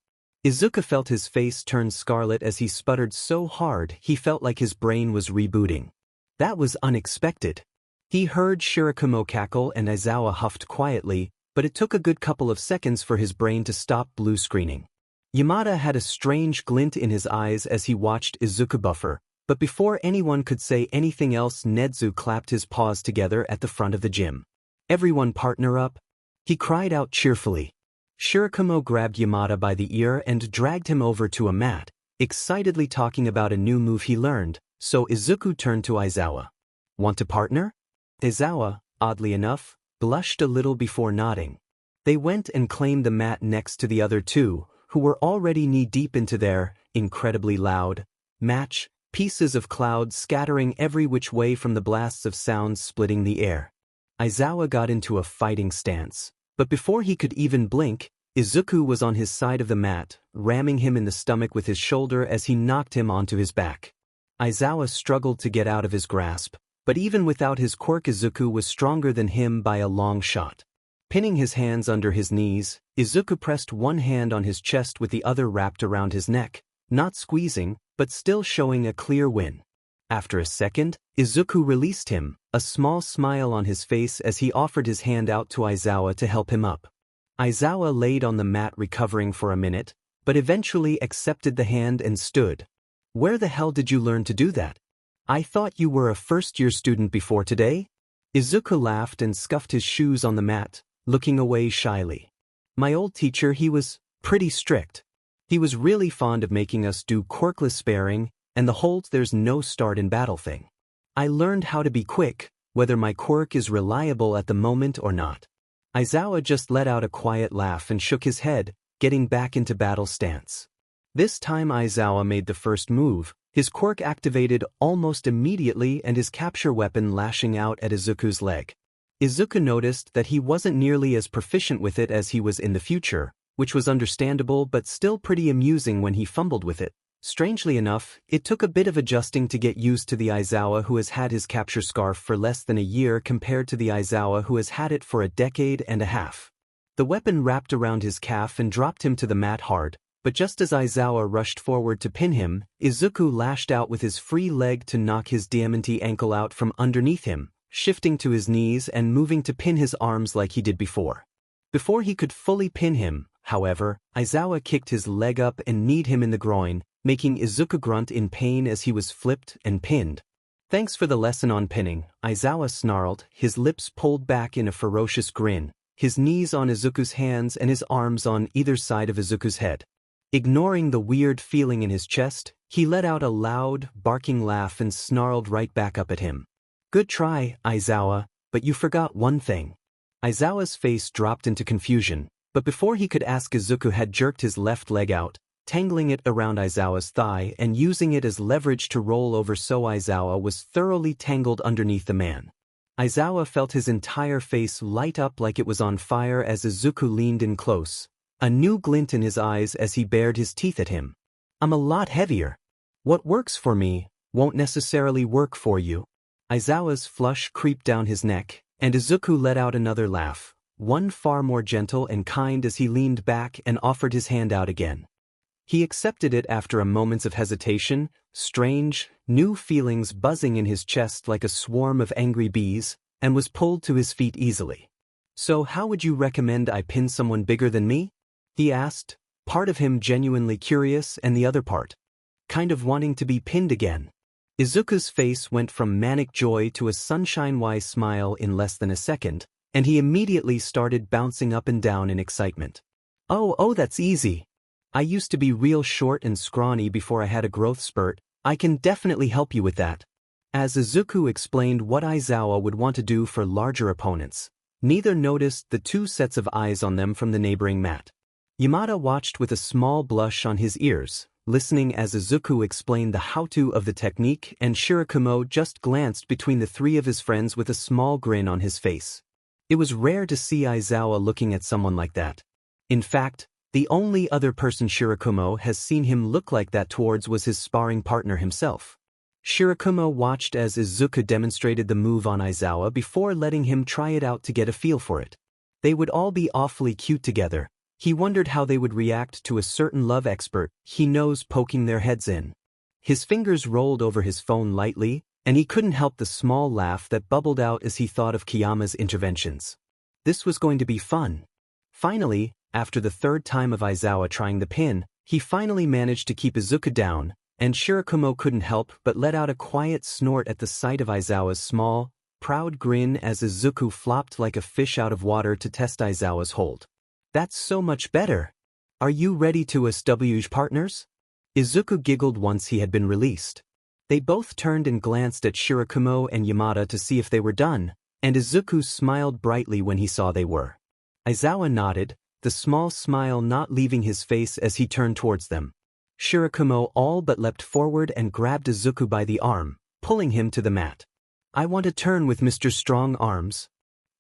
Izuku felt his face turn scarlet as he sputtered so hard he felt like his brain was rebooting. That was unexpected. He heard Shirakumo cackle and Aizawa huffed quietly, but it took a good couple of seconds for his brain to stop blue screening. Yamada had a strange glint in his eyes as he watched Izuku buffer, but before anyone could say anything else, Nedzu clapped his paws together at the front of the gym. Everyone partner up? He cried out cheerfully. Shirakumo grabbed Yamada by the ear and dragged him over to a mat, excitedly talking about a new move he learned, so Izuku turned to Aizawa. Want to partner? Aizawa, oddly enough, blushed a little before nodding. They went and claimed the mat next to the other two, who were already knee-deep into their, incredibly loud, match, pieces of cloud scattering every which way from the blasts of sounds splitting the air. Aizawa got into a fighting stance, but before he could even blink, Izuku was on his side of the mat, ramming him in the stomach with his shoulder as he knocked him onto his back. Aizawa struggled to get out of his grasp, but even without his quirk Izuku was stronger than him by a long shot. Pinning his hands under his knees, Izuku pressed one hand on his chest with the other wrapped around his neck, not squeezing, but still showing a clear win. After a second, Izuku released him, a small smile on his face as he offered his hand out to Aizawa to help him up. Aizawa laid on the mat recovering for a minute, but eventually accepted the hand and stood. Where the hell did you learn to do that? I thought you were a first-year student before today? Izuku laughed and scuffed his shoes on the mat, looking away shyly. My old teacher, he was pretty strict. He was really fond of making us do quirkless sparring, and the whole there's no start in battle thing. I learned how to be quick, whether my quirk is reliable at the moment or not. Aizawa just let out a quiet laugh and shook his head, getting back into battle stance. This time Aizawa made the first move, his quirk activated almost immediately and his capture weapon lashing out at Izuku's leg. Izuku noticed that he wasn't nearly as proficient with it as he was in the future, which was understandable but still pretty amusing when he fumbled with it. Strangely enough, it took a bit of adjusting to get used to the Aizawa who has had his capture scarf for less than a year compared to the Aizawa who has had it for a decade and a half. The weapon wrapped around his calf and dropped him to the mat hard, but just as Aizawa rushed forward to pin him, Izuku lashed out with his free leg to knock his diamante ankle out from underneath him, shifting to his knees and moving to pin his arms like he did before. Before he could fully pin him, however, Aizawa kicked his leg up and kneed him in the groin, making Izuku grunt in pain as he was flipped and pinned. Thanks for the lesson on pinning, Aizawa snarled, his lips pulled back in a ferocious grin, his knees on Izuku's hands and his arms on either side of Izuku's head. Ignoring the weird feeling in his chest, he let out a loud, barking laugh and snarled right back up at him. Good try, Aizawa, but you forgot one thing. Aizawa's face dropped into confusion, but before he could ask, Izuku had jerked his left leg out, tangling it around Aizawa's thigh and using it as leverage to roll over so Aizawa was thoroughly tangled underneath the man. Aizawa felt his entire face light up like it was on fire as Izuku leaned in close, a new glint in his eyes as he bared his teeth at him. I'm a lot heavier. What works for me won't necessarily work for you. Aizawa's flush creeped down his neck, and Izuku let out another laugh, one far more gentle and kind as he leaned back and offered his hand out again. He accepted it after a moment of hesitation, strange, new feelings buzzing in his chest like a swarm of angry bees, and was pulled to his feet easily. So how would you recommend I pin someone bigger than me? He asked, part of him genuinely curious and the other part kind of wanting to be pinned again. Izuku's face went from manic joy to a sunshine-wise smile in less than a second, and he immediately started bouncing up and down in excitement. Oh, that's easy. I used to be real short and scrawny before I had a growth spurt. I can definitely help you with that. As Izuku explained what Aizawa would want to do for larger opponents, neither noticed the two sets of eyes on them from the neighboring mat. Yamada watched with a small blush on his ears, listening as Izuku explained the how-to of the technique, and Shirakumo just glanced between the three of his friends with a small grin on his face. It was rare to see Aizawa looking at someone like that. In fact, the only other person Shirakumo has seen him look like that towards was his sparring partner himself. Shirakumo watched as Izuku demonstrated the move on Aizawa before letting him try it out to get a feel for it. They would all be awfully cute together. He wondered how they would react to a certain love expert he knows poking their heads in. His fingers rolled over his phone lightly, and he couldn't help the small laugh that bubbled out as he thought of Kiyama's interventions. This was going to be fun. Finally, after the third time of Aizawa trying the pin, he finally managed to keep Izuku down, and Shirakumo couldn't help but let out a quiet snort at the sight of Aizawa's small, proud grin as Izuku flopped like a fish out of water to test Aizawa's hold. "That's so much better. Are you ready to establish partners?" Izuku giggled once he had been released. They both turned and glanced at Shirakumo and Yamada to see if they were done, and Izuku smiled brightly when he saw they were. Aizawa nodded, the small smile not leaving his face as he turned towards them. Shirakumo all but leapt forward and grabbed Izuku by the arm, pulling him to the mat. "I want to turn with Mr. Strong Arms,"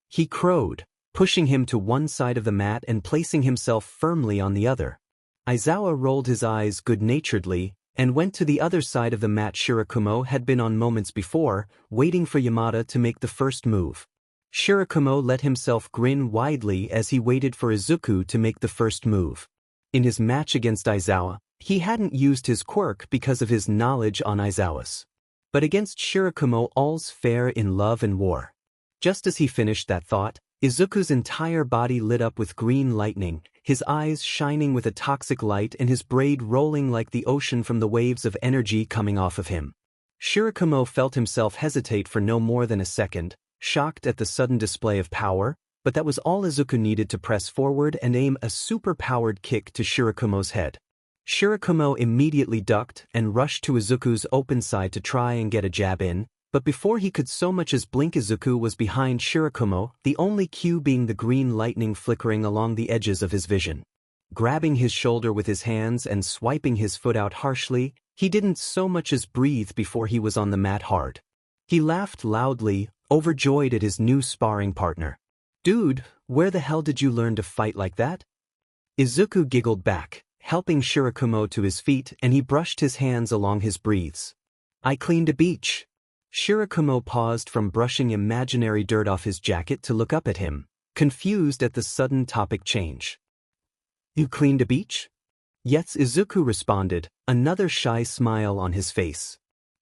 he crowed, pushing him to one side of the mat and placing himself firmly on the other. Aizawa rolled his eyes good-naturedly and went to the other side of the mat Shirakumo had been on moments before, waiting for Yamada to make the first move. Shirakumo let himself grin widely as he waited for Izuku to make the first move. In his match against Aizawa, he hadn't used his quirk because of his knowledge on Aizawa's. But against Shirakumo all's fair in love and war. Just as he finished that thought, Izuku's entire body lit up with green lightning, his eyes shining with a toxic light and his braid rolling like the ocean from the waves of energy coming off of him. Shirakumo felt himself hesitate for no more than a second, shocked at the sudden display of power, but that was all Izuku needed to press forward and aim a super-powered kick to Shirakumo's head. Shirakumo immediately ducked and rushed to Izuku's open side to try and get a jab in, but before he could so much as blink, Izuku was behind Shirakumo, the only cue being the green lightning flickering along the edges of his vision. Grabbing his shoulder with his hands and swiping his foot out harshly, he didn't so much as breathe before he was on the mat hard. He laughed loudly, overjoyed at his new sparring partner. "Dude, where the hell did you learn to fight like that?" Izuku giggled back, helping Shirakumo to his feet, and he brushed his hands along his breathes. "I cleaned a beach." Shirakumo paused from brushing imaginary dirt off his jacket to look up at him, confused at the sudden topic change. "You cleaned a beach?" "Yes," Izuku responded, another shy smile on his face.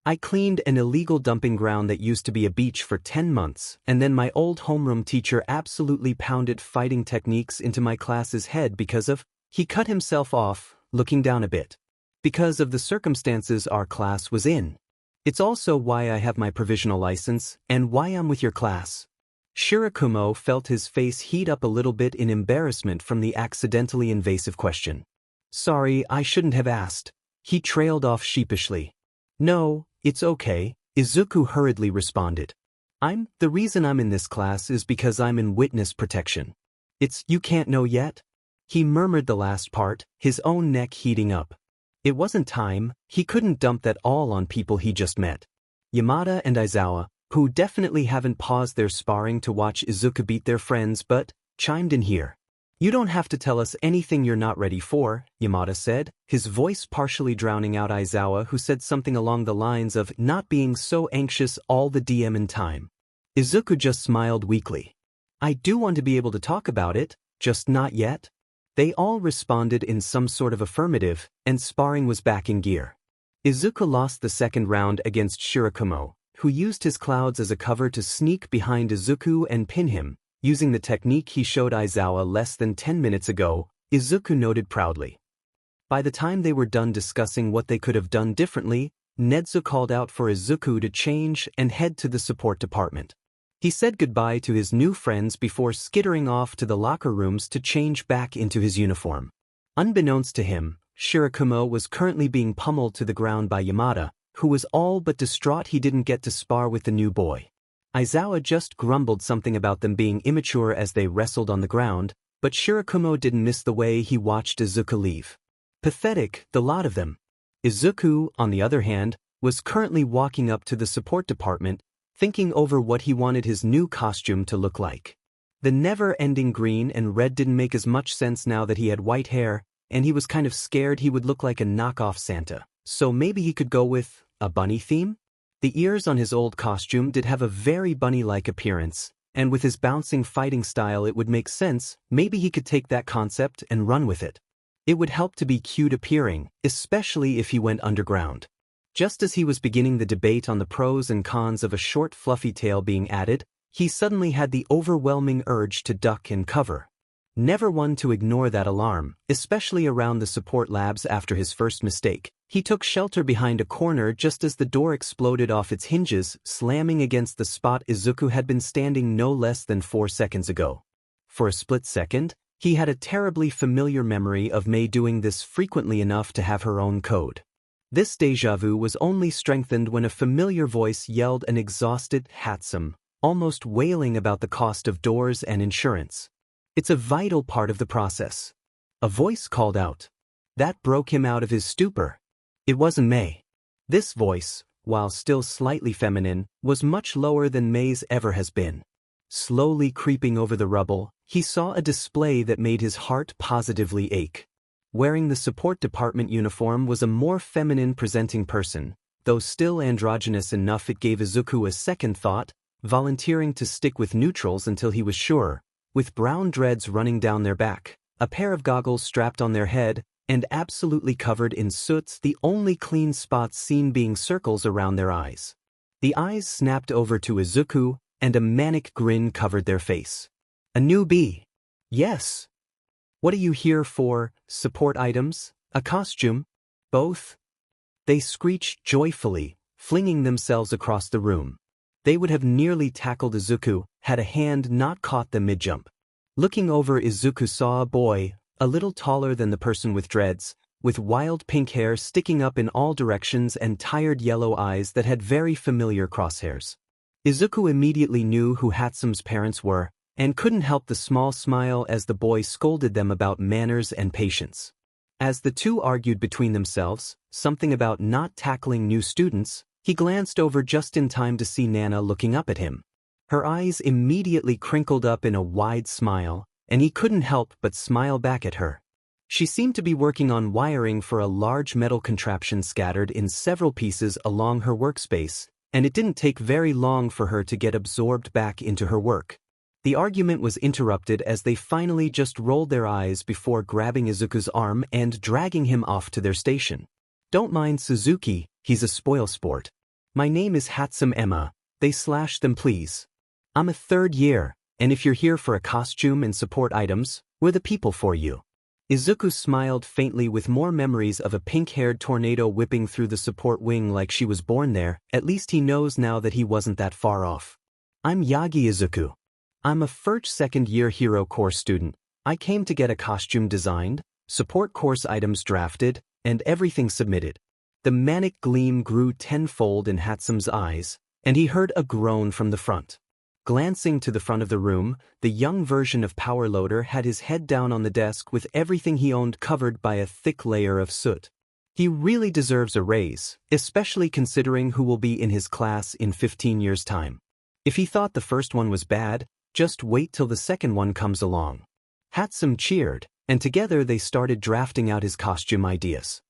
"I cleaned an illegal dumping ground that used to be a beach for 10 months, and then my old homeroom teacher absolutely pounded fighting techniques into my class's head because of—" He cut himself off, looking down a bit. "Because of the circumstances our class was in. It's also why I have my provisional license, and why I'm with your class." Shirakumo felt his face heat up a little bit in embarrassment from the accidentally invasive question. "Sorry, I shouldn't have asked." He trailed off sheepishly. "No, it's okay," Izuku hurriedly responded. The reason I'm in this class is because I'm in witness protection." You can't know yet?" He murmured the last part, his own neck heating up. It wasn't time, he couldn't dump that all on people he just met. Yamada and Aizawa, who definitely haven't paused their sparring to watch Izuku beat their friends but, chimed in here. "You don't have to tell us anything you're not ready for," Yamada said, his voice partially drowning out Aizawa, who said something along the lines of not being so anxious all the DM in time. Izuku just smiled weakly. "I do want to be able to talk about it, just not yet." They all responded in some sort of affirmative, and sparring was back in gear. Izuku lost the second round against Shirakumo, who used his clouds as a cover to sneak behind Izuku and pin him, using the technique he showed Aizawa less than 10 minutes ago, Izuku noted proudly. By the time they were done discussing what they could have done differently, Netsu called out for Izuku to change and head to the support department. He said goodbye to his new friends before skittering off to the locker rooms to change back into his uniform. Unbeknownst to him, Shirakumo was currently being pummeled to the ground by Yamada, who was all but distraught he didn't get to spar with the new boy. Aizawa just grumbled something about them being immature as they wrestled on the ground, but Shirakumo didn't miss the way he watched Izuku leave. Pathetic, the lot of them. Izuku, on the other hand, was currently walking up to the support department, thinking over what he wanted his new costume to look like. The never-ending green and red didn't make as much sense now that he had white hair, and he was kind of scared he would look like a knockoff Santa, so maybe he could go with a bunny theme? The ears on his old costume did have a very bunny-like appearance, and with his bouncing fighting style it would make sense, maybe he could take that concept and run with it. It would help to be cute appearing, especially if he went underground. Just as he was beginning the debate on the pros and cons of a short fluffy tail being added, he suddenly had the overwhelming urge to duck and cover. Never one to ignore that alarm, especially around the support labs after his first mistake. He took shelter behind a corner just as the door exploded off its hinges, slamming against the spot Izuku had been standing no less than 4 seconds ago. For a split second, he had a terribly familiar memory of Mei doing this frequently enough to have her own code. This déjà vu was only strengthened when a familiar voice yelled an exhausted "Hatsum," almost wailing about the cost of doors and insurance. It's a vital part of the process. A voice called out. That broke him out of his stupor. It wasn't Mei. This voice, while still slightly feminine, was much lower than Mei's ever has been. Slowly creeping over the rubble, he saw a display that made his heart positively ache. Wearing the support department uniform was a more feminine-presenting person, though still androgynous enough it gave Izuku a second thought, volunteering to stick with neutrals until he was sure, with brown dreads running down their back, a pair of goggles strapped on their head, and absolutely covered in soots, the only clean spots seen being circles around their eyes. The eyes snapped over to Izuku, and a manic grin covered their face. A newbie. Yes. What are you here for? Support items? A costume? Both? They screeched joyfully, flinging themselves across the room. They would have nearly tackled Izuku had a hand not caught them mid-jump. Looking over, Izuku saw a boy, a little taller than the person with dreads, with wild pink hair sticking up in all directions and tired yellow eyes that had very familiar crosshairs. Izuku immediately knew who Hatsum's parents were, and couldn't help the small smile as the boy scolded them about manners and patience. As the two argued between themselves, something about not tackling new students, he glanced over just in time to see Nana looking up at him. Her eyes immediately crinkled up in a wide smile, and he couldn't help but smile back at her. She seemed to be working on wiring for a large metal contraption scattered in several pieces along her workspace, and it didn't take very long for her to get absorbed back into her work. The argument was interrupted as they finally just rolled their eyes before grabbing Izuku's arm and dragging him off to their station. Don't mind Suzuki, he's a spoilsport. My name is Hatsum Emma, they slashed them please. I'm a third year, and if you're here for a costume and support items, we're the people for you. Izuku smiled faintly with more memories of a pink-haired tornado whipping through the support wing like she was born there. At least he knows now that he wasn't that far off. I'm Yagi Izuku. I'm a first second-year hero course student. I came to get a costume designed, support course items drafted, and everything submitted. The manic gleam grew tenfold in Hatsum's eyes, and he heard a groan from the front. Glancing to the front of the room, the young version of Power Loader had his head down on the desk with everything he owned covered by a thick layer of soot. He really deserves a raise, especially considering who will be in his class in 15 years' time. If he thought the first one was bad, just wait till the second one comes along. Hatsum cheered, and together they started drafting out his costume ideas.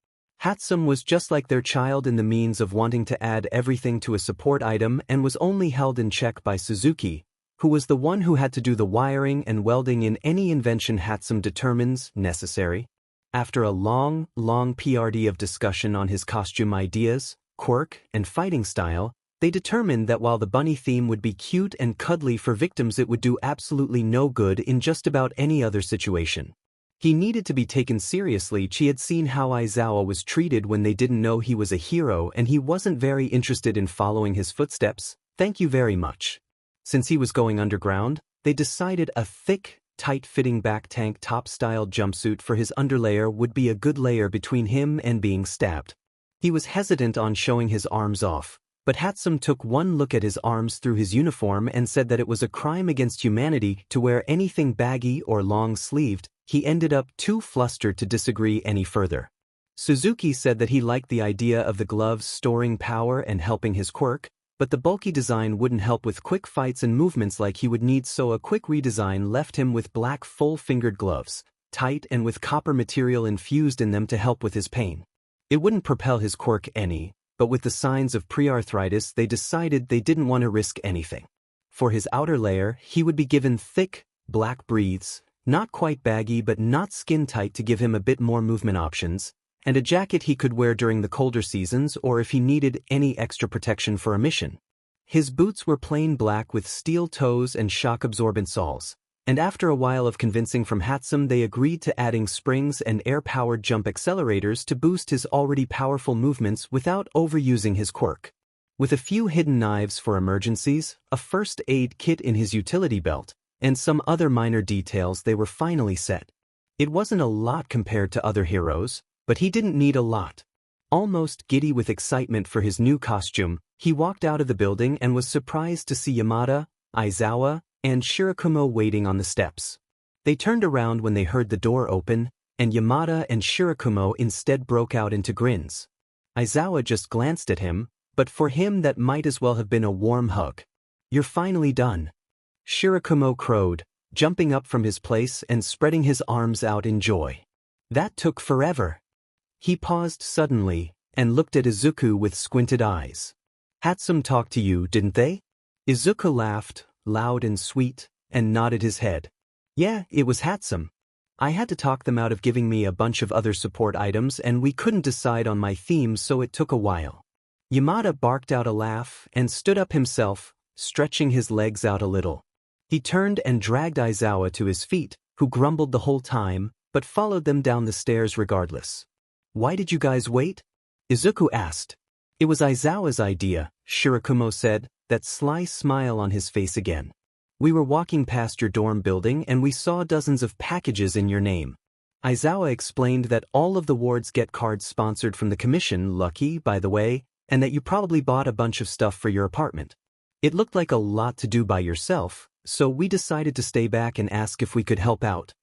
Hatsum was just like their child in the means of wanting to add everything to a support item and was only held in check by Suzuki, who was the one who had to do the wiring and welding in any invention Hatsum determines necessary. After a long PRD of discussion on his costume ideas, quirk, and fighting style, they determined that while the bunny theme would be cute and cuddly for victims, it would do absolutely no good in just about any other situation. He needed to be taken seriously. She had seen how Aizawa was treated when they didn't know he was a hero, and he wasn't very interested in following his footsteps. Thank you very much. Since he was going underground, they decided a thick, tight-fitting back tank top-style jumpsuit for his underlayer would be a good layer between him and being stabbed. He was hesitant on showing his arms off, but Hatsum took one look at his arms through his uniform and said that it was a crime against humanity to wear anything baggy or long-sleeved. He ended up too flustered to disagree any further. Suzuki said that he liked the idea of the gloves storing power and helping his quirk, but the bulky design wouldn't help with quick fights and movements like he would need, so a quick redesign left him with black full-fingered gloves, tight and with copper material infused in them to help with his pain. It wouldn't propel his quirk any, but with the signs of pre-arthritis they decided they didn't want to risk anything. For his outer layer, he would be given thick, black breathes, not quite baggy but not skin-tight to give him a bit more movement options, and a jacket he could wear during the colder seasons or if he needed any extra protection for a mission. His boots were plain black with steel toes and shock-absorbent soles, And after a while of convincing from Hatsum, they agreed to adding springs and air-powered jump accelerators to boost his already powerful movements without overusing his quirk. With a few hidden knives for emergencies, a first aid kit in his utility belt, and some other minor details, they were finally set. It wasn't a lot compared to other heroes, but he didn't need a lot. Almost giddy with excitement for his new costume, he walked out of the building and was surprised to see Yamada, Aizawa, and Shirakumo waiting on the steps. They turned around when they heard the door open, and Yamada and Shirakumo instead broke out into grins. Aizawa just glanced at him, but for him that might as well have been a warm hug. "You're finally done," Shirakumo crowed, jumping up from his place and spreading his arms out in joy. "That took forever." He paused suddenly, and looked at Izuku with squinted eyes. "Hatsum talked to you, didn't they?" Izuku laughed, loud and sweet, and nodded his head. "Yeah, it was Hatsum. I had to talk them out of giving me a bunch of other support items, and we couldn't decide on my theme, so it took a while." Yamada barked out a laugh and stood up himself, stretching his legs out a little. He turned and dragged Aizawa to his feet, who grumbled the whole time, but followed them down the stairs regardless. "Why did you guys wait?" Izuku asked. "It was Aizawa's idea," Shirakumo said, that sly smile on his face again. "We were walking past your dorm building and we saw dozens of packages in your name." Aizawa explained that all of the wards get cards sponsored from the commission, lucky, by the way, and that you probably bought a bunch of stuff for your apartment. It looked like a lot to do by yourself, so we decided to stay back and ask if we could help out.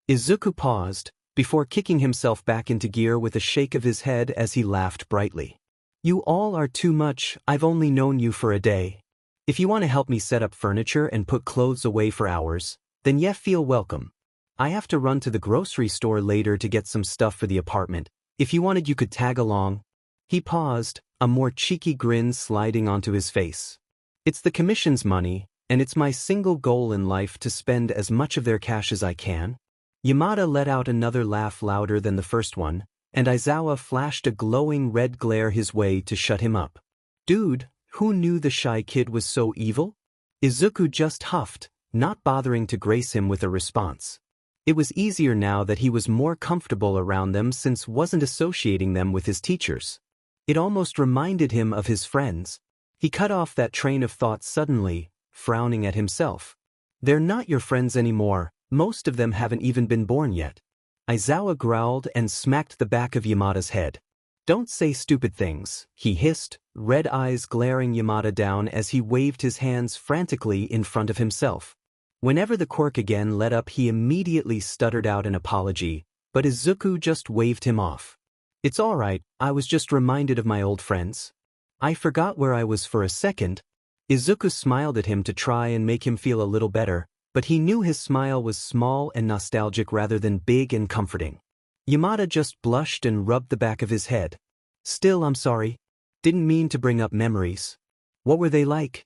Izuku paused, before kicking himself back into gear with a shake of his head as he laughed brightly. "You all are too much. I've only known you for a day. If you want to help me set up furniture and put clothes away for hours, then yeah, feel welcome. I have to run to the grocery store later to get some stuff for the apartment. If you wanted, you could tag along." He paused, a more cheeky grin sliding onto his face. "It's the commission's money, and it's my single goal in life to spend as much of their cash as I can." Yamada let out another laugh louder than the first one, and Aizawa flashed a glowing red glare his way to shut him up. "Dude, who knew the shy kid was so evil?" Izuku just huffed, not bothering to grace him with a response. It was easier now that he was more comfortable around them since wasn't associating them with his teachers. It almost reminded him of his friends. He cut off that train of thought suddenly, frowning at himself. "They're not your friends anymore. Most of them haven't even been born yet." Aizawa growled and smacked the back of Yamada's head. "Don't say stupid things," he hissed, red eyes glaring Yamada down as he waved his hands frantically in front of himself. Whenever the quirk again let up, he immediately stuttered out an apology, but Izuku just waved him off. "It's all right, I was just reminded of my old friends. I forgot where I was for a second." Izuku smiled at him to try and make him feel a little better, but he knew his smile was small and nostalgic rather than big and comforting. Yamada just blushed and rubbed the back of his head. "Still, I'm sorry. Didn't mean to bring up memories." "What were they like?"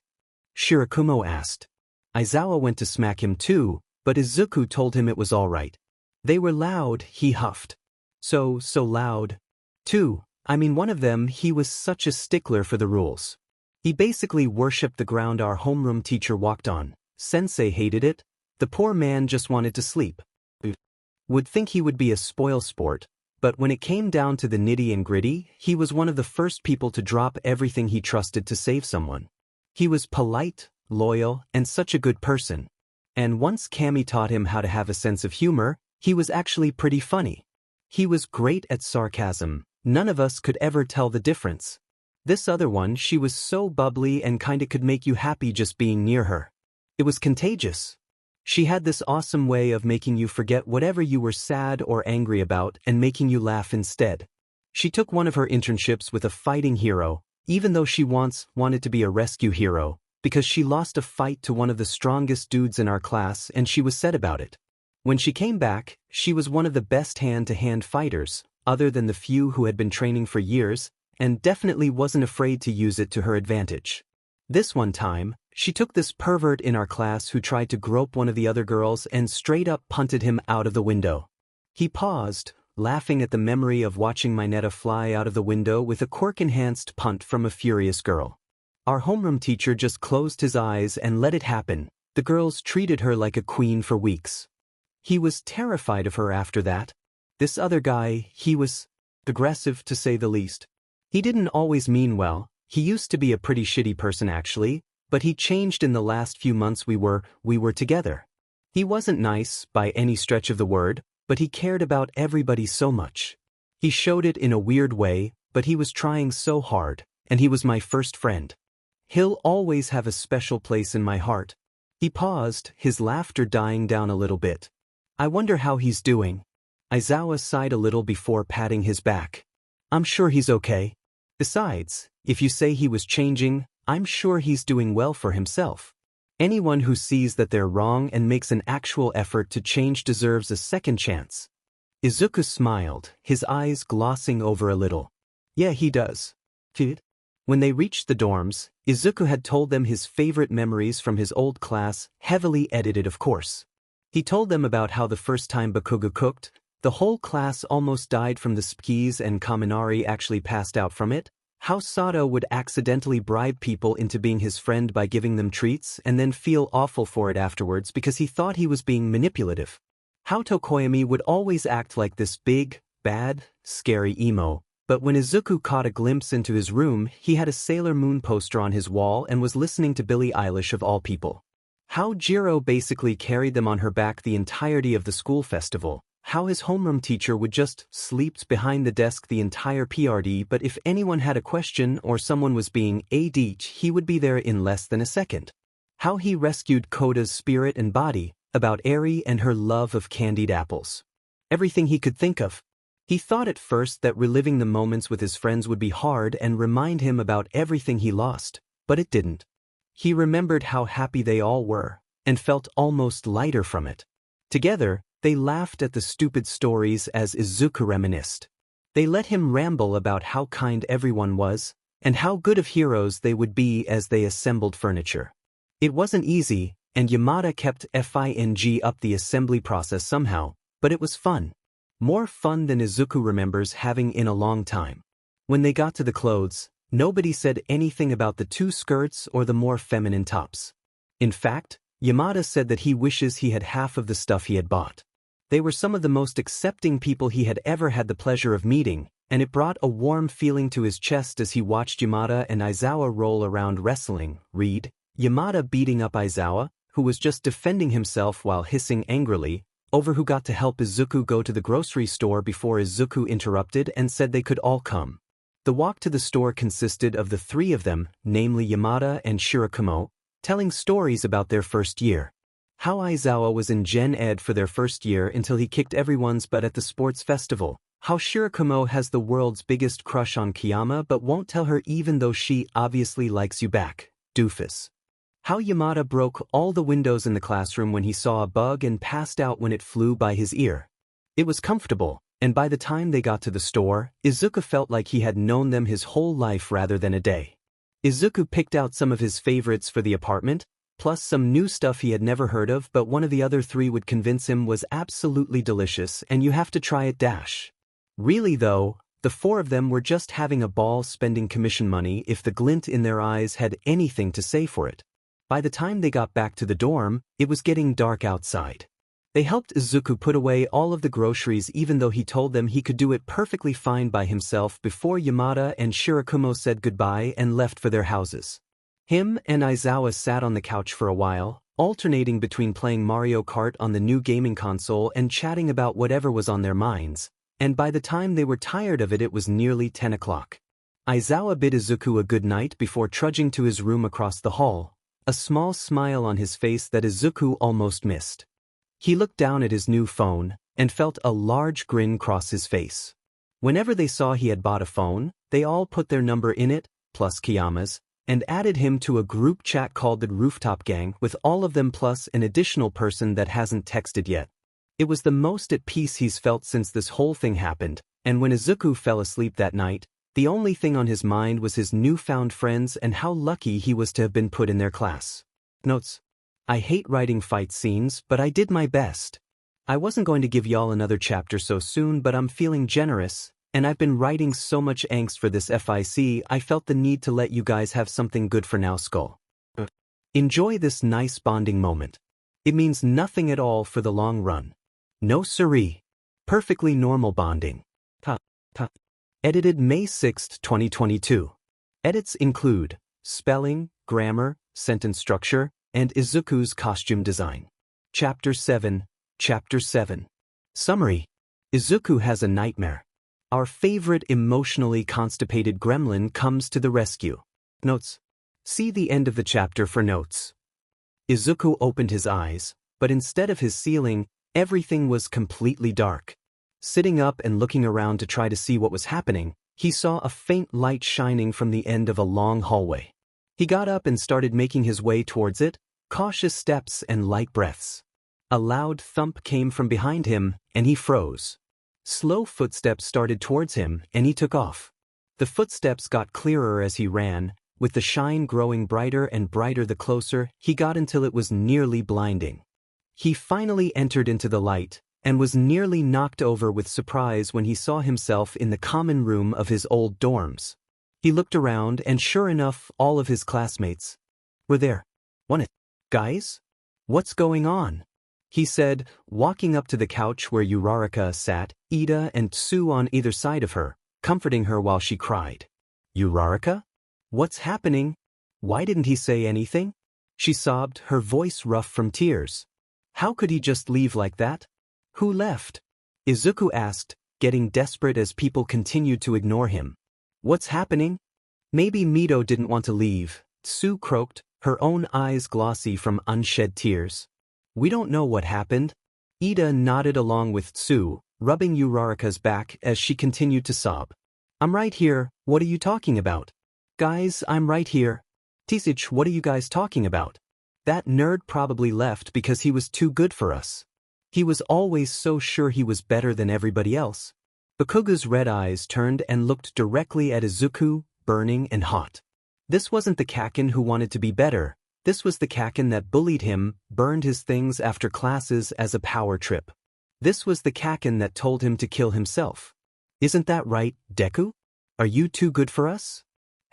Shirakumo asked. Aizawa went to smack him too, but Izuku told him it was all right. "They were loud," he huffed. So loud. Too. I mean, one of them, he was such a stickler for the rules. He basically worshipped the ground our homeroom teacher walked on. Sensei hated it. The poor man just wanted to sleep. Would think he would be a spoilsport, but when it came down to the nitty and gritty, he was one of the first people to drop everything he trusted to save someone. He was polite, loyal, and such a good person. And once Cammy taught him how to have a sense of humor, he was actually pretty funny. He was great at sarcasm. None of us could ever tell the difference. This other one, she was so bubbly and kinda could make you happy just being near her. It was contagious. She had this awesome way of making you forget whatever you were sad or angry about and making you laugh instead. She took one of her internships with a fighting hero, even though she once wanted to be a rescue hero, because she lost a fight to one of the strongest dudes in our class and she was sad about it. When she came back, she was one of the best hand-to-hand fighters, other than the few who had been training for years, and definitely wasn't afraid to use it to her advantage. This one time, she took this pervert in our class who tried to grope one of the other girls and straight up punted him out of the window. He paused, laughing at the memory of watching Mineta fly out of the window with a quirk-enhanced punt from a furious girl. Our homeroom teacher just closed his eyes and let it happen. The girls treated her like a queen for weeks. He was terrified of her after that. This other guy, he was aggressive to say the least. He didn't always mean well, he used to be a pretty shitty person actually, but he changed in the last few months we were together. He wasn't nice, by any stretch of the word, but he cared about everybody so much. He showed it in a weird way, but he was trying so hard, and he was my first friend. He'll always have a special place in my heart. He paused, his laughter dying down a little bit. I wonder how he's doing. Aizawa sighed a little before patting his back. I'm sure he's okay. Besides, if you say he was changing, I'm sure he's doing well for himself. Anyone who sees that they're wrong and makes an actual effort to change deserves a second chance. Izuku smiled, his eyes glossing over a little. Yeah, he does. Kid? When they reached the dorms, Izuku had told them his favorite memories from his old class, heavily edited of course. He told them about how the first time Bakugo cooked, the whole class almost died from the skis and Kaminari actually passed out from it, how Sato would accidentally bribe people into being his friend by giving them treats and then feel awful for it afterwards because he thought he was being manipulative. How Tokoyami would always act like this big, bad, scary emo, but when Izuku caught a glimpse into his room, he had a Sailor Moon poster on his wall and was listening to Billie Eilish of all people. How Jiro basically carried them on her back the entirety of the school festival. How his homeroom teacher would just sleep behind the desk the entire PRD, but if anyone had a question or someone was being AD'd, he would be there in less than a second. How he rescued Koda's spirit and body, about Eri and her love of candied apples. Everything he could think of. He thought at first that reliving the moments with his friends would be hard and remind him about everything he lost, but it didn't. He remembered how happy they all were, and felt almost lighter from it. Together, they laughed at the stupid stories as Izuku reminisced. They let him ramble about how kind everyone was, and how good of heroes they would be as they assembled furniture. It wasn't easy, and Yamada kept FING up the assembly process somehow, but it was fun. More fun than Izuku remembers having in a long time. When they got to the clothes, nobody said anything about the two skirts or the more feminine tops. In fact, Yamada said that he wishes he had half of the stuff he had bought. They were some of the most accepting people he had ever had the pleasure of meeting, and it brought a warm feeling to his chest as he watched Yamada and Aizawa roll around wrestling. Read, Yamada beating up Aizawa, who was just defending himself while hissing angrily, over who got to help Izuku go to the grocery store before Izuku interrupted and said they could all come. The walk to the store consisted of the three of them, namely Yamada and Shirakumo, telling stories about their first year. How Aizawa was in Gen Ed for their first year until he kicked everyone's butt at the sports festival. How Shirakumo has the world's biggest crush on Kiyama but won't tell her even though she obviously likes you back, doofus. How Yamada broke all the windows in the classroom when he saw a bug and passed out when it flew by his ear. It was comfortable, and by the time they got to the store, Izuku felt like he had known them his whole life rather than a day. Izuku picked out some of his favorites for the apartment, plus some new stuff he had never heard of, but one of the other three would convince him was absolutely delicious and you have to try it dash. Really though, the four of them were just having a ball spending commission money if the glint in their eyes had anything to say for it. By the time they got back to the dorm, it was getting dark outside. They helped Izuku put away all of the groceries even though he told them he could do it perfectly fine by himself before Yamada and Shirakumo said goodbye and left for their houses. Him and Aizawa sat on the couch for a while, alternating between playing Mario Kart on the new gaming console and chatting about whatever was on their minds, and by the time they were tired of it, it was nearly 10 o'clock. Aizawa bid Izuku a good night before trudging to his room across the hall, a small smile on his face that Izuku almost missed. He looked down at his new phone and felt a large grin cross his face. Whenever they saw he had bought a phone, they all put their number in it, plus Kiyama's, and added him to a group chat called the Rooftop Gang with all of them plus an additional person that hasn't texted yet. It was the most at peace he's felt since this whole thing happened, and when Izuku fell asleep that night, the only thing on his mind was his newfound friends and how lucky he was to have been put in their class. Notes: I hate writing fight scenes, but I did my best. I wasn't going to give y'all another chapter so soon, but I'm feeling generous, and I've been writing so much angst for this FIC, I felt the need to let you guys have something good for now, Skull. Enjoy this nice bonding moment. It means nothing at all for the long run. No siree. Perfectly normal bonding. Ta. Edited May 6, 2022. Edits include spelling, grammar, sentence structure, and Izuku's costume design. Chapter 7. Chapter 7. Summary. Izuku has a nightmare. Our favorite emotionally constipated gremlin comes to the rescue. Notes. See the end of the chapter for notes. Izuku opened his eyes, but instead of his ceiling, everything was completely dark. Sitting up and looking around to try to see what was happening, he saw a faint light shining from the end of a long hallway. He got up and started making his way towards it, cautious steps and light breaths. A loud thump came from behind him, and he froze. Slow footsteps started towards him, and he took off. The footsteps got clearer as he ran, with the shine growing brighter and brighter the closer he got until it was nearly blinding. He finally entered into the light, and was nearly knocked over with surprise when he saw himself in the common room of his old dorms. He looked around, and sure enough, all of his classmates were there. Guys? What's going on? He said, walking up to the couch where Uraraka sat, Ida and Tsu on either side of her, comforting her while she cried. Uraraka? What's happening? Why didn't he say anything? She sobbed, her voice rough from tears. How could he just leave like that? Who left? Izuku asked, getting desperate as people continued to ignore him. What's happening? Maybe Mito didn't want to leave, Tsu croaked, her own eyes glossy from unshed tears. We don't know what happened. Ida nodded along with Tsu, rubbing Uraraka's back as she continued to sob. I'm right here, what are you talking about? Guys, I'm right here. Tisich, what are you guys talking about? That nerd probably left because he was too good for us. He was always so sure he was better than everybody else. Bakuga's red eyes turned and looked directly at Izuku, burning and hot. This wasn't the Kacchan who wanted to be better. This was the Kacchan that bullied him, burned his things after classes as a power trip. This was the Kacchan that told him to kill himself. Isn't that right, Deku? Are you too good for us?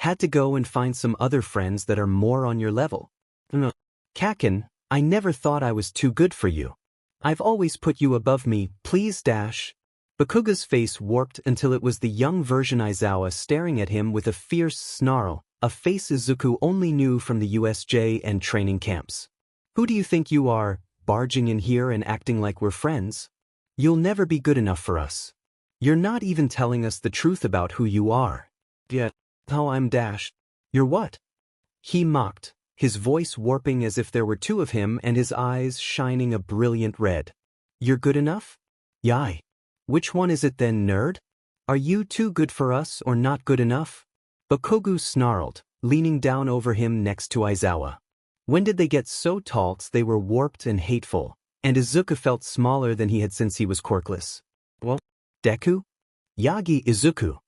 Had to go and find some other friends that are more on your level. No. Kacchan, I never thought I was too good for you. I've always put you above me, please dash. Bakuga's face warped until it was the young version Aizawa staring at him with a fierce snarl, a face Izuku only knew from the USJ and training camps. Who do you think you are, barging in here and acting like we're friends? You'll never be good enough for us. You're not even telling us the truth about who you are. Yet, how I'm dashed. You're what? He mocked, his voice warping as if there were two of him and his eyes shining a brilliant red. You're good enough? Yai. Which one is it then, nerd? Are you too good for us or not good enough? Bakugo snarled, leaning down over him next to Aizawa. When did they get so tall they were warped and hateful, and Izuku felt smaller than he had since he was quirkless. Well, Deku? Yagi Izuku.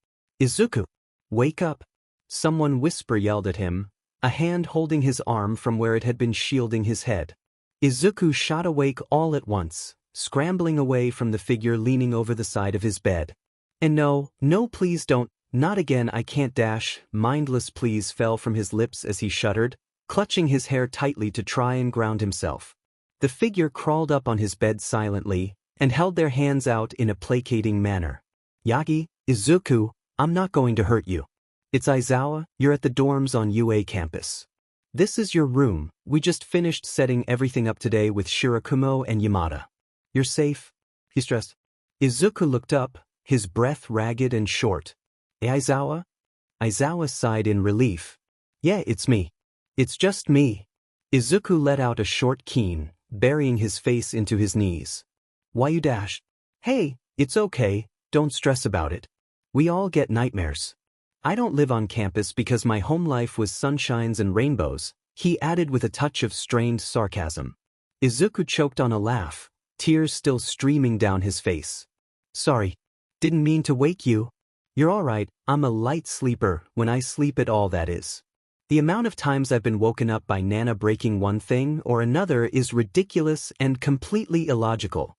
Izuku, wake up. Someone whisper yelled at him, a hand holding his arm from where it had been shielding his head. Izuku shot awake all at once, scrambling away from the figure leaning over the side of his bed. And no, please don't, not again, I can't dash. Mindless please fell from his lips as he shuddered, clutching his hair tightly to try and ground himself. The figure crawled up on his bed silently, and held their hands out in a placating manner. Yagi, Izuku, I'm not going to hurt you. It's Aizawa, you're at the dorms on UA campus. This is your room, we just finished setting everything up today with Shirakumo and Yamada. You're safe? He stressed. Izuku looked up, his breath ragged and short. Aizawa? Aizawa sighed in relief. Yeah, it's me. It's just me. Izuku let out a short keen, burying his face into his knees. Why you dash? Hey, it's okay, don't stress about it. We all get nightmares. I don't live on campus because my home life was sunshines and rainbows, he added with a touch of strained sarcasm. Izuku choked on a laugh, tears still streaming down his face. Sorry. Didn't mean to wake you. You're alright, I'm a light sleeper, when I sleep at all that is. The amount of times I've been woken up by Nana breaking one thing or another is ridiculous and completely illogical.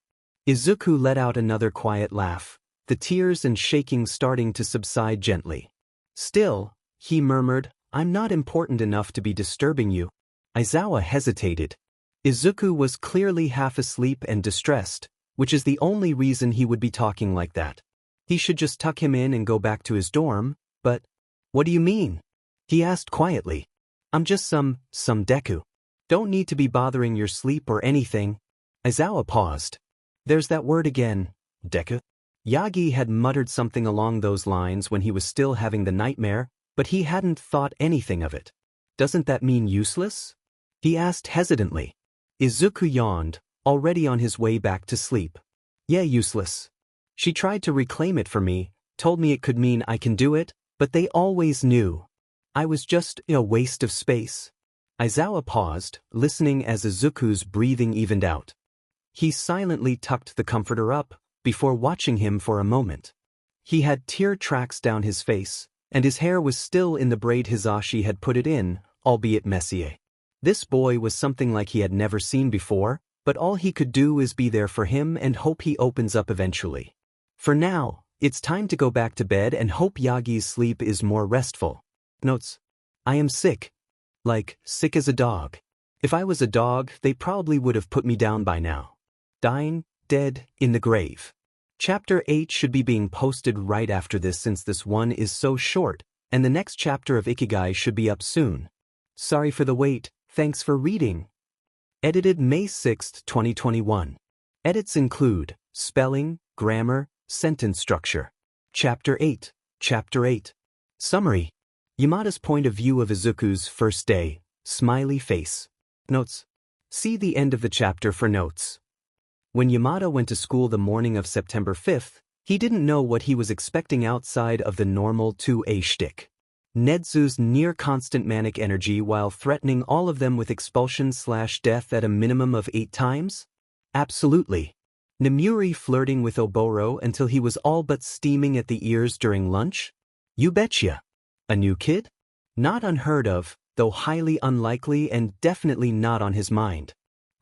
Izuku let out another quiet laugh, the tears and shaking starting to subside gently. Still, he murmured, I'm not important enough to be disturbing you. Aizawa hesitated. Izuku was clearly half asleep and distressed, which is the only reason he would be talking like that. He should just tuck him in and go back to his dorm, but… What do you mean? He asked quietly. I'm just some Deku. Don't need to be bothering your sleep or anything. Aizawa paused. There's that word again, Deku. Yagi had muttered something along those lines when he was still having the nightmare, but he hadn't thought anything of it. Doesn't that mean useless? He asked hesitantly. Izuku yawned, already on his way back to sleep. Yeah, useless. She tried to reclaim it for me, told me it could mean I can do it, but they always knew. I was just a waste of space. Aizawa paused, listening as Izuku's breathing evened out. He silently tucked the comforter up, before watching him for a moment. He had tear tracks down his face, and his hair was still in the braid Hisashi had put it in, albeit messier. This boy was something like he had never seen before, but all he could do is be there for him and hope he opens up eventually. For now, it's time to go back to bed and hope Yagi's sleep is more restful. Notes. I am sick. Like, sick as a dog. If I was a dog, they probably would have put me down by now. Dying, dead, in the grave. Chapter 8 should be being posted right after this since this one is so short, and the next chapter of Ikigai should be up soon. Sorry for the wait, thanks for reading. Edited May 6, 2021. Edits include spelling, grammar, sentence structure. Chapter 8. Chapter 8. Summary. Yamada's point of view of Izuku's first day, smiley face. Notes. See the end of the chapter for notes. When Yamada went to school the morning of September 5th, he didn't know what he was expecting outside of the normal 2A shtick. Netsu's near-constant manic energy while threatening all of them with expulsion/death at a minimum of 8 times? Absolutely. Nemuri flirting with Oboro until he was all but steaming at the ears during lunch? You betcha. A new kid? Not unheard of, though highly unlikely and definitely not on his mind.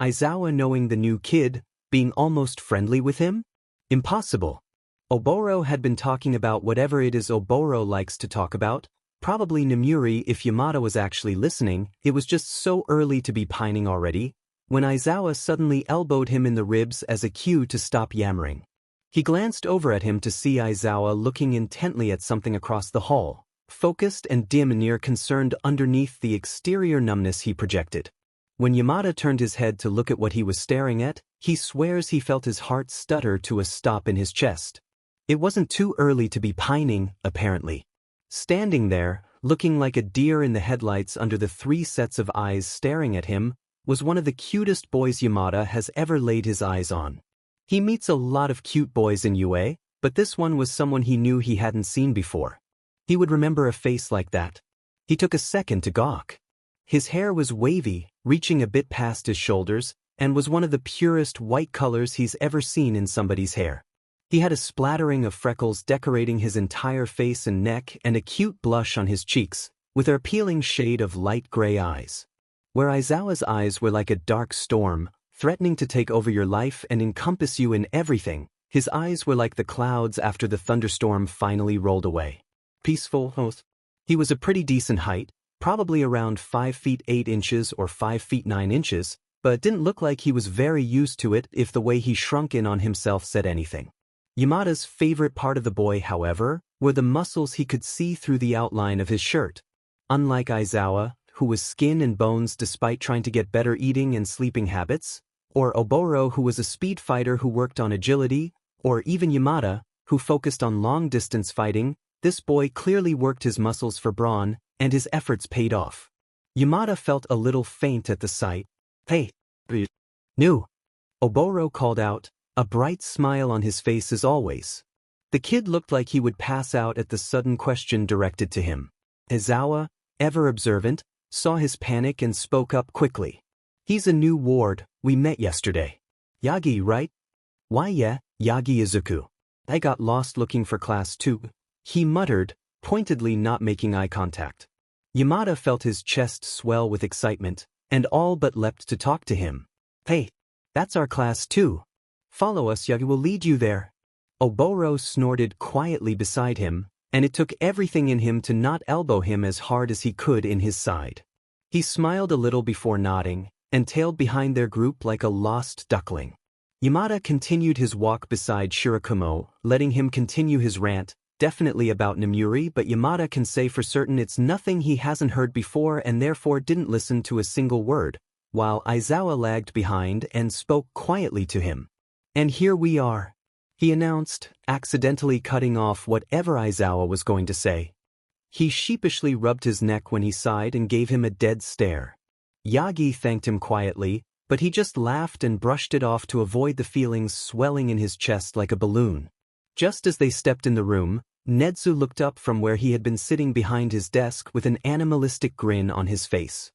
Aizawa knowing the new kid, being almost friendly with him? Impossible. Oboro had been talking about whatever it is Oboro likes to talk about, probably Nemuri if Yamada was actually listening. It was just so early to be pining already, when Aizawa suddenly elbowed him in the ribs as a cue to stop yammering. He glanced over at him to see Aizawa looking intently at something across the hall, focused and dim and near concerned underneath the exterior numbness he projected. When Yamada turned his head to look at what he was staring at, he swears he felt his heart stutter to a stop in his chest. It wasn't too early to be pining, apparently. Standing there, looking like a deer in the headlights under the 3 sets of eyes staring at him, was one of the cutest boys Yamada has ever laid his eyes on. He meets a lot of cute boys in UA, but this one was someone he knew he hadn't seen before. He would remember a face like that. He took a second to gawk. His hair was wavy, reaching a bit past his shoulders, and was one of the purest white colors he's ever seen in somebody's hair. He had a splattering of freckles decorating his entire face and neck and a cute blush on his cheeks, with an appealing shade of light gray eyes. Where Aizawa's eyes were like a dark storm, threatening to take over your life and encompass you in everything, his eyes were like the clouds after the thunderstorm finally rolled away. Peaceful. He was a pretty decent height, probably around 5 feet 8 inches or 5 feet 9 inches, but it didn't look like he was very used to it if the way he shrunk in on himself said anything. Yamada's favorite part of the boy, however, were the muscles he could see through the outline of his shirt. Unlike Aizawa, who was skin and bones despite trying to get better eating and sleeping habits, or Oboro, who was a speed fighter who worked on agility, or even Yamada, who focused on long-distance fighting, this boy clearly worked his muscles for brawn, and his efforts paid off. Yamada felt a little faint at the sight. Hey, new. Oboro called out, a bright smile on his face as always. The kid looked like he would pass out at the sudden question directed to him. Aizawa, ever observant, saw his panic and spoke up quickly. He's a new ward, we met yesterday. Yagi, right? Why yeah, Yagi Izuku. I got lost looking for class 2. He muttered, pointedly not making eye contact. Yamada felt his chest swell with excitement, and all but leapt to talk to him. Hey, that's our class 2. Follow us, Yagi will lead you there. Oboro snorted quietly beside him, and it took everything in him to not elbow him as hard as he could in his side. He smiled a little before nodding, and tailed behind their group like a lost duckling. Yamada continued his walk beside Shirakumo, letting him continue his rant, definitely about Nemuri, but Yamada can say for certain it's nothing he hasn't heard before and therefore didn't listen to a single word, while Aizawa lagged behind and spoke quietly to him. "And here we are," he announced, accidentally cutting off whatever Aizawa was going to say. He sheepishly rubbed his neck when he sighed and gave him a dead stare. Yagi thanked him quietly, but he just laughed and brushed it off to avoid the feelings swelling in his chest like a balloon. Just as they stepped in the room, Nedzu looked up from where he had been sitting behind his desk with an animalistic grin on his face.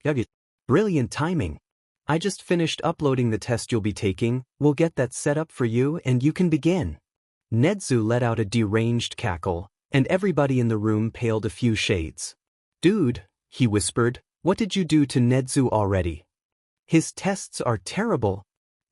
Yagi, brilliant timing. I just finished uploading the test you'll be taking, we'll get that set up for you and you can begin." Nedzu let out a deranged cackle, and everybody in the room paled a few shades. "Dude," he whispered, "what did you do to Nedzu already? His tests are terrible."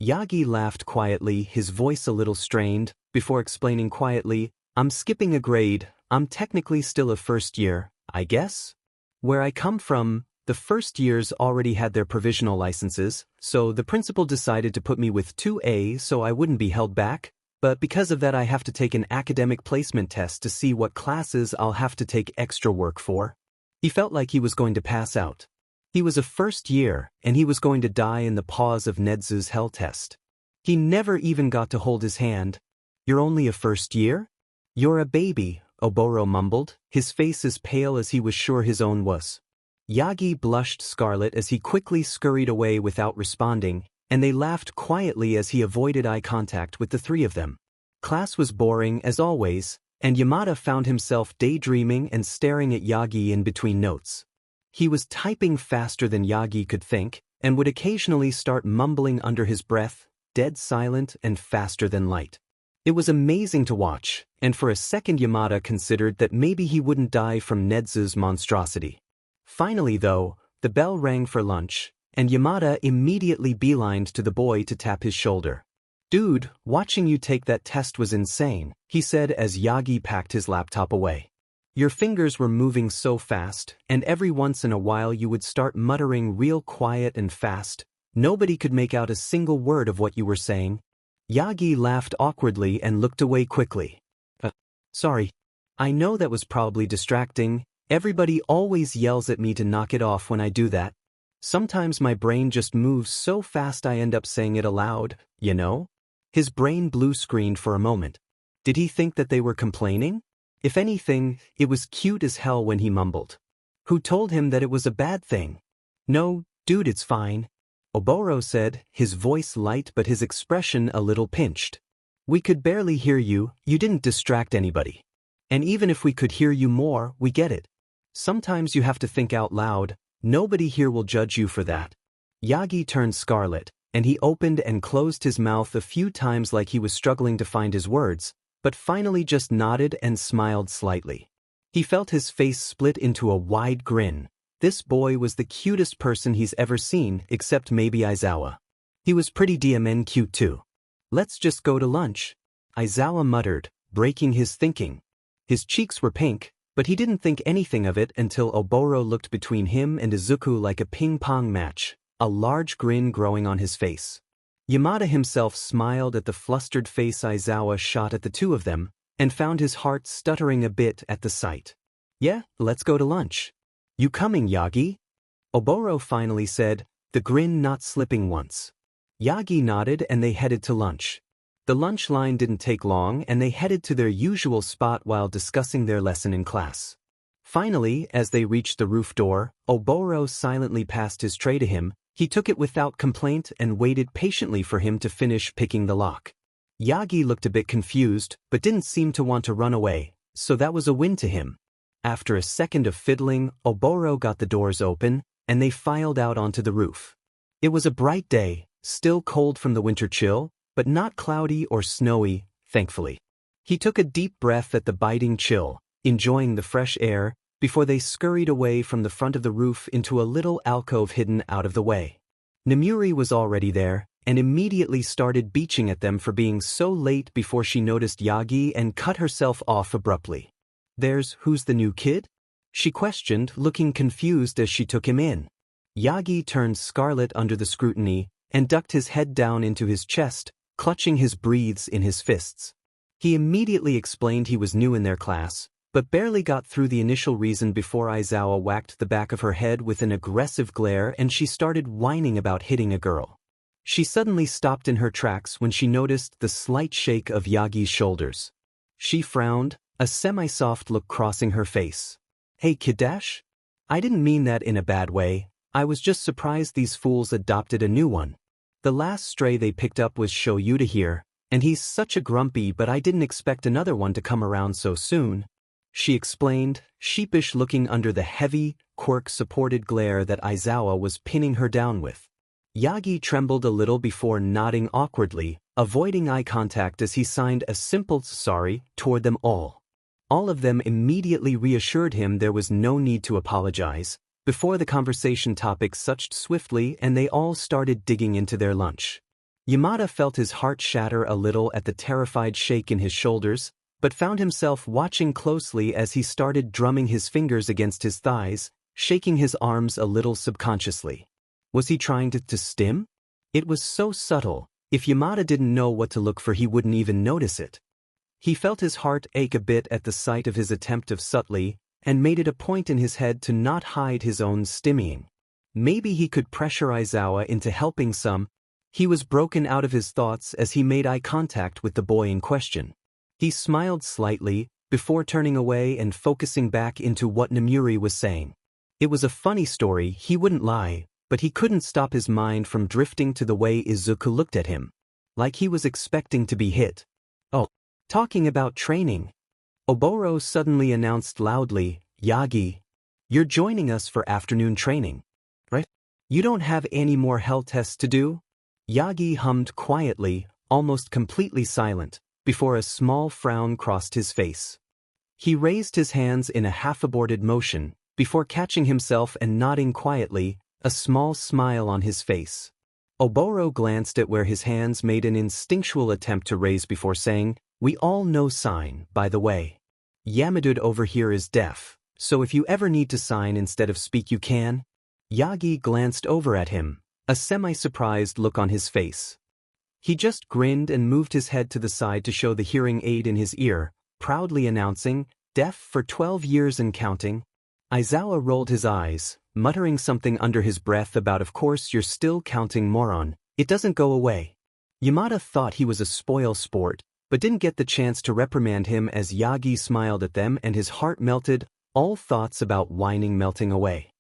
Yagi laughed quietly, his voice a little strained, before explaining quietly, "I'm skipping a grade, I'm technically still a first year, I guess? Where I come from, the first years already had their provisional licenses, so the principal decided to put me with 2A so I wouldn't be held back, but because of that I have to take an academic placement test to see what classes I'll have to take extra work for." He felt like he was going to pass out. He was a first year, and he was going to die in the paws of Nedzu's hell test. He never even got to hold his hand. "You're only a first year? You're a baby," Oboro mumbled, his face as pale as he was sure his own was. Yagi blushed scarlet as he quickly scurried away without responding, and they laughed quietly as he avoided eye contact with the three of them. Class was boring as always, and Yamada found himself daydreaming and staring at Yagi in between notes. He was typing faster than Yagi could think, and would occasionally start mumbling under his breath, dead silent and faster than light. It was amazing to watch, and for a second Yamada considered that maybe he wouldn't die from Nedzu's monstrosity. Finally though, the bell rang for lunch, and Yamada immediately beelined to the boy to tap his shoulder. "Dude, watching you take that test was insane," he said as Yagi packed his laptop away. "Your fingers were moving so fast, and every once in a while you would start muttering real quiet and fast. Nobody could make out a single word of what you were saying." Yagi laughed awkwardly and looked away quickly. Sorry. I know that was probably distracting. Everybody always yells at me to knock it off when I do that. Sometimes my brain just moves so fast I end up saying it aloud, you know?" His brain blue-screened for a moment. Did he think that they were complaining? If anything, it was cute as hell when he mumbled. Who told him that it was a bad thing? "No, dude, it's fine," Oboro said, his voice light but his expression a little pinched. "We could barely hear you, you didn't distract anybody. And even if we could hear you more, we get it. Sometimes you have to think out loud, nobody here will judge you for that." Yagi turned scarlet, and he opened and closed his mouth a few times like he was struggling to find his words, but finally just nodded and smiled slightly. He felt his face split into a wide grin. This boy was the cutest person he's ever seen, except maybe Aizawa. He was pretty damn cute too. "Let's just go to lunch," Aizawa muttered, breaking his thinking. His cheeks were pink, but he didn't think anything of it until Oboro looked between him and Izuku like a ping-pong match, a large grin growing on his face. Yamada himself smiled at the flustered face Aizawa shot at the two of them, and found his heart stuttering a bit at the sight. "Yeah, let's go to lunch." "You coming, Yagi?" Oboro finally said, the grin not slipping once. Yagi nodded and they headed to lunch. The lunch line didn't take long and they headed to their usual spot while discussing their lesson in class. Finally, as they reached the roof door, Oboro silently passed his tray to him. He took it without complaint and waited patiently for him to finish picking the lock. Yagi looked a bit confused, but didn't seem to want to run away, so that was a win to him. After a second of fiddling, Oboro got the doors open, and they filed out onto the roof. It was a bright day, still cold from the winter chill, but not cloudy or snowy, thankfully. He took a deep breath at the biting chill, enjoying the fresh air, before they scurried away from the front of the roof into a little alcove hidden out of the way. Nemuri was already there, and immediately started beaching at them for being so late before she noticed Yagi and cut herself off abruptly. "There's who's the new kid?" she questioned, looking confused as she took him in. Yagi turned scarlet under the scrutiny and ducked his head down into his chest, clutching his breaths in his fists. He immediately explained he was new in their class, but barely got through the initial reason before Aizawa whacked the back of her head with an aggressive glare and she started whining about hitting a girl. She suddenly stopped in her tracks when she noticed the slight shake of Yagi's shoulders. She frowned, a semi-soft look crossing her face. "Hey kiddash? I didn't mean that in a bad way, I was just surprised these fools adopted a new one. The last stray they picked up was Shoyuta here, and he's such a grumpy but I didn't expect another one to come around so soon," she explained, sheepish looking under the heavy, quirk-supported glare that Aizawa was pinning her down with. Yagi trembled a little before nodding awkwardly, avoiding eye contact as he signed a simple sorry toward them all. All of them immediately reassured him there was no need to apologize, before the conversation topic switched swiftly and they all started digging into their lunch. Yamada felt his heart shatter a little at the terrified shake in his shoulders, but found himself watching closely as he started drumming his fingers against his thighs, shaking his arms a little subconsciously. Was he trying to stim? It was so subtle, if Yamada didn't know what to look for he wouldn't even notice it. He felt his heart ache a bit at the sight of his attempt of subtly, and made it a point in his head to not hide his own stimmying. Maybe he could pressure Aizawa into helping some. He was broken out of his thoughts as he made eye contact with the boy in question. He smiled slightly, before turning away and focusing back into what Namuri was saying. It was a funny story, he wouldn't lie, but he couldn't stop his mind from drifting to the way Izuku looked at him. Like he was expecting to be hit. "Oh, talking about training." Oboro suddenly announced loudly, "Yagi, you're joining us for afternoon training, right? You don't have any more hell tests to do?" Yagi hummed quietly, almost completely silent, before a small frown crossed his face. He raised his hands in a half-aborted motion, before catching himself and nodding quietly, a small smile on his face. Oboro glanced at where his hands made an instinctual attempt to raise before saying, "We all know sign, by the way. Yamada over here is deaf, so if you ever need to sign instead of speak you can." Yagi glanced over at him, a semi-surprised look on his face. He just grinned and moved his head to the side to show the hearing aid in his ear, proudly announcing, "Deaf for 12 years and counting." Aizawa rolled his eyes, muttering something under his breath about "Of course you're still counting, moron, it doesn't go away." Yamada thought he was a spoil sport, but didn't get the chance to reprimand him as Yagi smiled at them and his heart melted, all thoughts about whining melting away.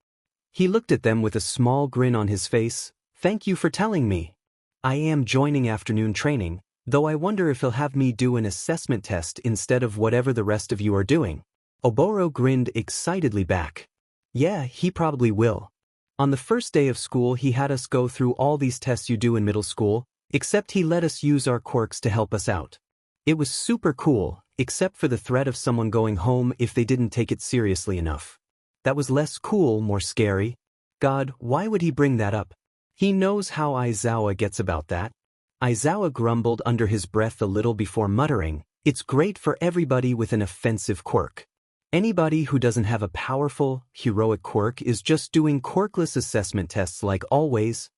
He looked at them with a small grin on his face. "Thank you for telling me. I am joining afternoon training, though I wonder if he'll have me do an assessment test instead of whatever the rest of you are doing." Oboro grinned excitedly back. "Yeah, he probably will. On the first day of school he had us go through all these tests you do in middle school, except he let us use our quirks to help us out. It was super cool, except for the threat of someone going home if they didn't take it seriously enough. That was less cool, more scary. God, why would he bring that up? He knows how Aizawa gets about that." Aizawa grumbled under his breath a little before muttering, "It's great for everybody with an offensive quirk. Anybody who doesn't have a powerful, heroic quirk is just doing quirkless assessment tests like always."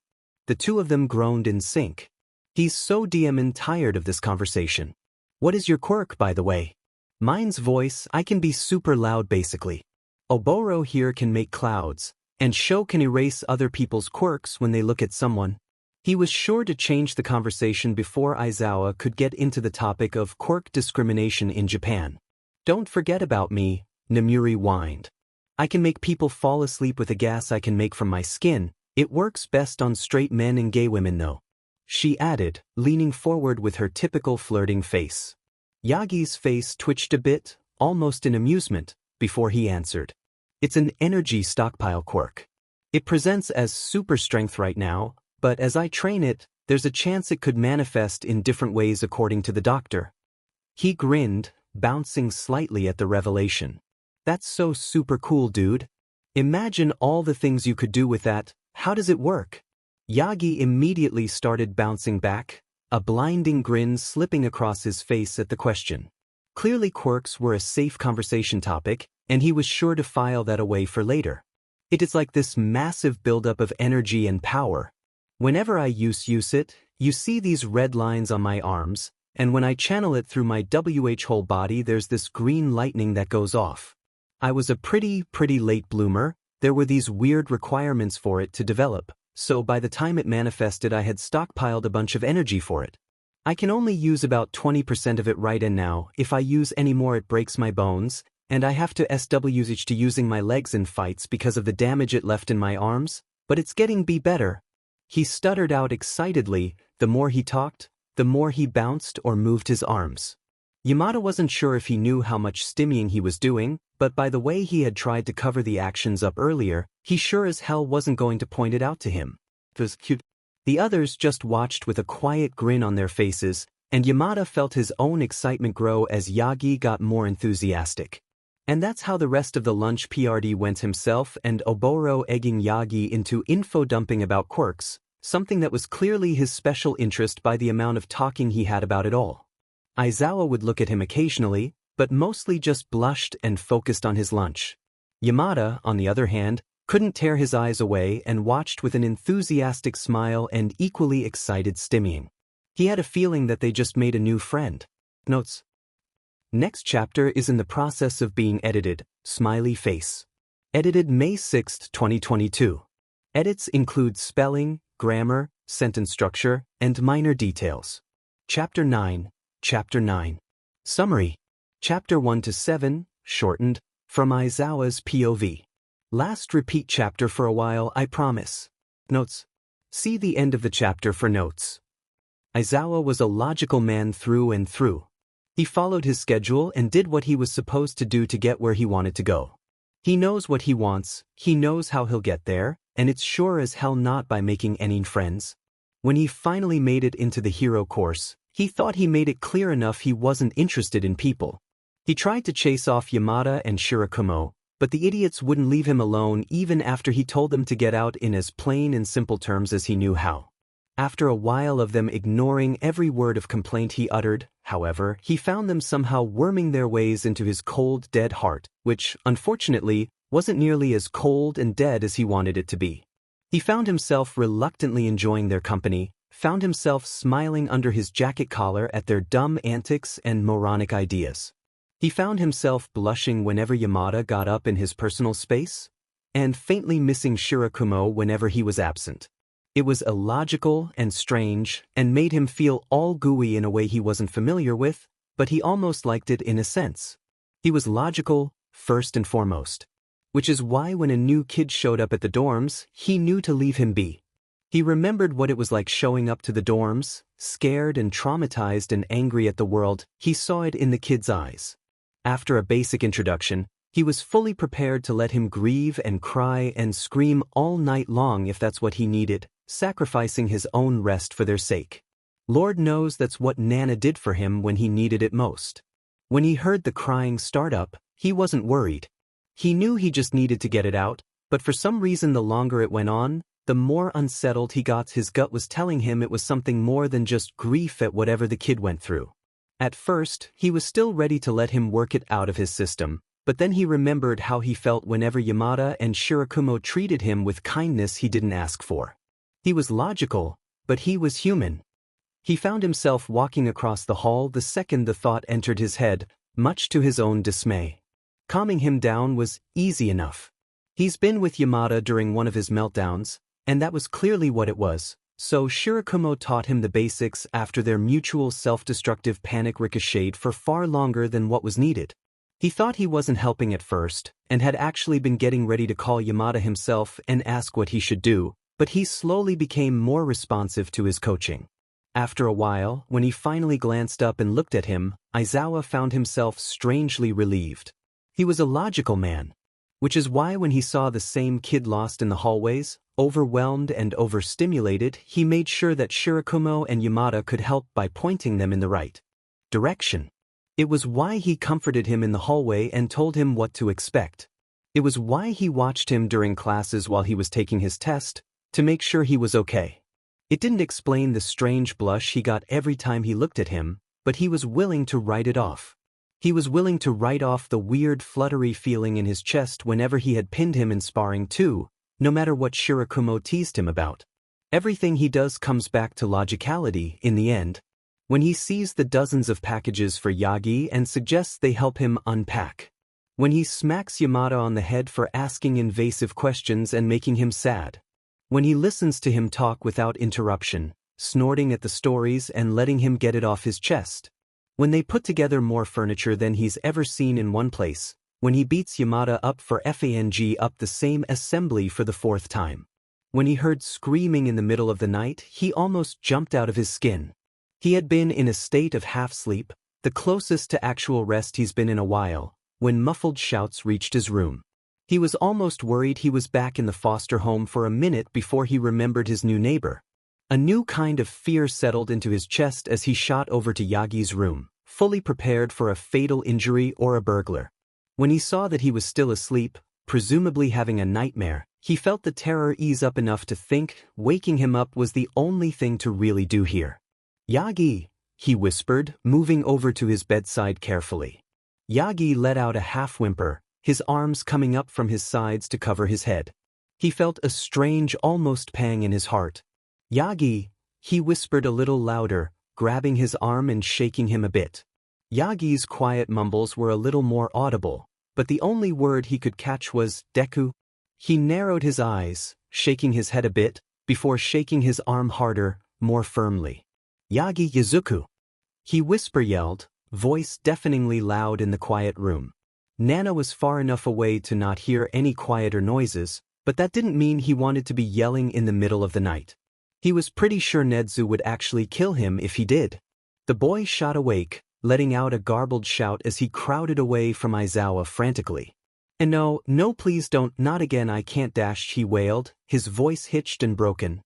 The two of them groaned in sync. He's so damn tired of this conversation. "What is your quirk, by the way?" "Mine's voice, I can be super loud basically. Oboro here can make clouds, and Sho can erase other people's quirks when they look at someone." He was sure to change the conversation before Aizawa could get into the topic of quirk discrimination in Japan. "Don't forget about me," Namuri whined. "I can make people fall asleep with a gas I can make from my skin. It works best on straight men and gay women though," she added, leaning forward with her typical flirting face. Yagi's face twitched a bit, almost in amusement, before he answered. "It's an energy stockpile quirk. It presents as super strength right now, but as I train it, there's a chance it could manifest in different ways according to the doctor." He grinned, bouncing slightly at the revelation. "That's so super cool, dude. Imagine all the things you could do with that. How does it work?" Yagi immediately started bouncing back, a blinding grin slipping across his face at the question. Clearly quirks were a safe conversation topic, and he was sure to file that away for later. It is like this massive buildup of energy and power. Whenever I use it, you see these red lines on my arms, and when I channel it through my whole body there's this green lightning that goes off. I was a pretty late bloomer. There were these weird requirements for it to develop, so by the time it manifested I had stockpiled a bunch of energy for it. I can only use about 20% of it right now. If I use any more it breaks my bones, and I have to switch to using my legs in fights because of the damage it left in my arms, but it's getting better. He stuttered out excitedly. The more he talked, the more he bounced or moved his arms. Yamada wasn't sure if he knew how much stimming he was doing, but by the way he had tried to cover the actions up earlier, he sure as hell wasn't going to point it out to him. It was cute. The others just watched with a quiet grin on their faces, and Yamada felt his own excitement grow as Yagi got more enthusiastic. And that's how the rest of the lunch PRD went, himself and Oboro egging Yagi into info-dumping about quirks, something that was clearly his special interest by the amount of talking he had about it all. Aizawa would look at him occasionally, but mostly just blushed and focused on his lunch. Yamada, on the other hand, couldn't tear his eyes away and watched with an enthusiastic smile and equally excited stimming. He had a feeling that they just made a new friend. Notes. Next chapter is in the process of being edited. Smiley face. Edited May 6, 2022. Edits include spelling, grammar, sentence structure, and minor details. Chapter 9. Chapter 9. Summary. Chapter 1 to 7, shortened, from Aizawa's POV. Last repeat chapter for a while, I promise. Notes. See the end of the chapter for notes. Aizawa was a logical man through and through. He followed his schedule and did what he was supposed to do to get where he wanted to go. He knows what he wants, he knows how he'll get there, and it's sure as hell not by making any friends. When he finally made it into the hero course, he thought he made it clear enough he wasn't interested in people. He tried to chase off Yamada and Shirakumo, but the idiots wouldn't leave him alone even after he told them to get out in as plain and simple terms as he knew how. After a while of them ignoring every word of complaint he uttered, however, he found them somehow worming their ways into his cold, dead heart, which, unfortunately, wasn't nearly as cold and dead as he wanted it to be. He found himself reluctantly enjoying their company, found himself smiling under his jacket collar at their dumb antics and moronic ideas. He found himself blushing whenever Yamada got up in his personal space, and faintly missing Shirakumo whenever he was absent. It was illogical and strange, and made him feel all gooey in a way he wasn't familiar with, but he almost liked it in a sense. He was logical, first and foremost. Which is why when a new kid showed up at the dorms, he knew to leave him be. He remembered what it was like showing up to the dorms, scared and traumatized and angry at the world. He saw it in the kid's eyes. After a basic introduction, he was fully prepared to let him grieve and cry and scream all night long if that's what he needed, sacrificing his own rest for their sake. Lord knows that's what Nana did for him when he needed it most. When he heard the crying start up, he wasn't worried. He knew he just needed to get it out, but for some reason the longer it went on, the more unsettled he got. His gut was telling him it was something more than just grief at whatever the kid went through. At first, he was still ready to let him work it out of his system, but then he remembered how he felt whenever Yamada and Shirakumo treated him with kindness he didn't ask for. He was logical, but he was human. He found himself walking across the hall the second the thought entered his head, much to his own dismay. Calming him down was easy enough. He's been with Yamada during one of his meltdowns, and that was clearly what it was. So Shirakumo taught him the basics after their mutual self-destructive panic ricocheted for far longer than what was needed. He thought he wasn't helping at first, and had actually been getting ready to call Yamada himself and ask what he should do, but he slowly became more responsive to his coaching. After a while, when he finally glanced up and looked at him, Aizawa found himself strangely relieved. He was a logical man. Which is why when he saw the same kid lost in the hallways, overwhelmed and overstimulated, he made sure that Shirakumo and Yamada could help by pointing them in the right direction. It was why he comforted him in the hallway and told him what to expect. It was why he watched him during classes while he was taking his test, to make sure he was okay. It didn't explain the strange blush he got every time he looked at him, but he was willing to write it off. He was willing to write off the weird fluttery feeling in his chest whenever he had pinned him in sparring too, no matter what Shirakumo teased him about. Everything he does comes back to logicality in the end. When he sees the dozens of packages for Yagi and suggests they help him unpack. When he smacks Yamada on the head for asking invasive questions and making him sad. When he listens to him talk without interruption, snorting at the stories and letting him get it off his chest. When they put together more furniture than he's ever seen in one place. When he beats Yamada up for FANG up the same assembly for the 4th time. When he heard screaming in the middle of the night, he almost jumped out of his skin. He had been in a state of half-sleep, the closest to actual rest he's been in a while, when muffled shouts reached his room. He was almost worried he was back in the foster home for a minute before he remembered his new neighbor. A new kind of fear settled into his chest as he shot over to Yagi's room, fully prepared for a fatal injury or a burglar. When he saw that he was still asleep, presumably having a nightmare, he felt the terror ease up enough to think waking him up was the only thing to really do here. "Yagi," he whispered, moving over to his bedside carefully. Yagi let out a half-whimper, his arms coming up from his sides to cover his head. He felt a strange, almost pang in his heart. "Yagi," he whispered a little louder, grabbing his arm and shaking him a bit. Yagi's quiet mumbles were a little more audible, but the only word he could catch was, "Deku." He narrowed his eyes, shaking his head a bit, before shaking his arm harder, more firmly. "Yagi Yuzuku," he whisper-yelled, voice deafeningly loud in the quiet room. Nana was far enough away to not hear any quieter noises, but that didn't mean he wanted to be yelling in the middle of the night. He was pretty sure Nedzu would actually kill him if he did. The boy shot awake, letting out a garbled shout as he crowded away from Aizawa frantically. "And no, please don't, not again, I can't dash," he wailed, his voice hitched and broken.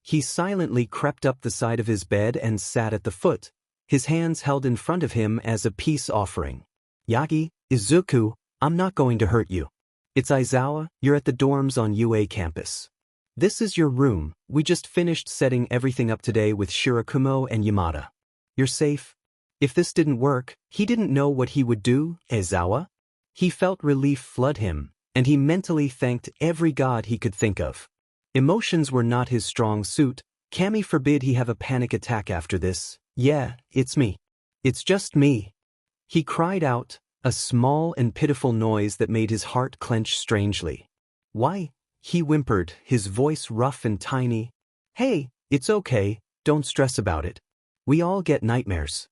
He silently crept up the side of his bed and sat at the foot, his hands held in front of him as a peace offering. "Yagi, Izuku, I'm not going to hurt you. It's Aizawa, you're at the dorms on UA campus. This is your room, we just finished setting everything up today with Shirakumo and Yamada. You're safe." If this didn't work, he didn't know what he would do, Aizawa. He felt relief flood him, and he mentally thanked every god he could think of. Emotions were not his strong suit, Kami forbid he have a panic attack after this. "Yeah, it's me. It's just me." He cried out, a small and pitiful noise that made his heart clench strangely. "Why?" he whimpered, his voice rough and tiny. "Hey, it's okay, don't stress about it. We all get nightmares.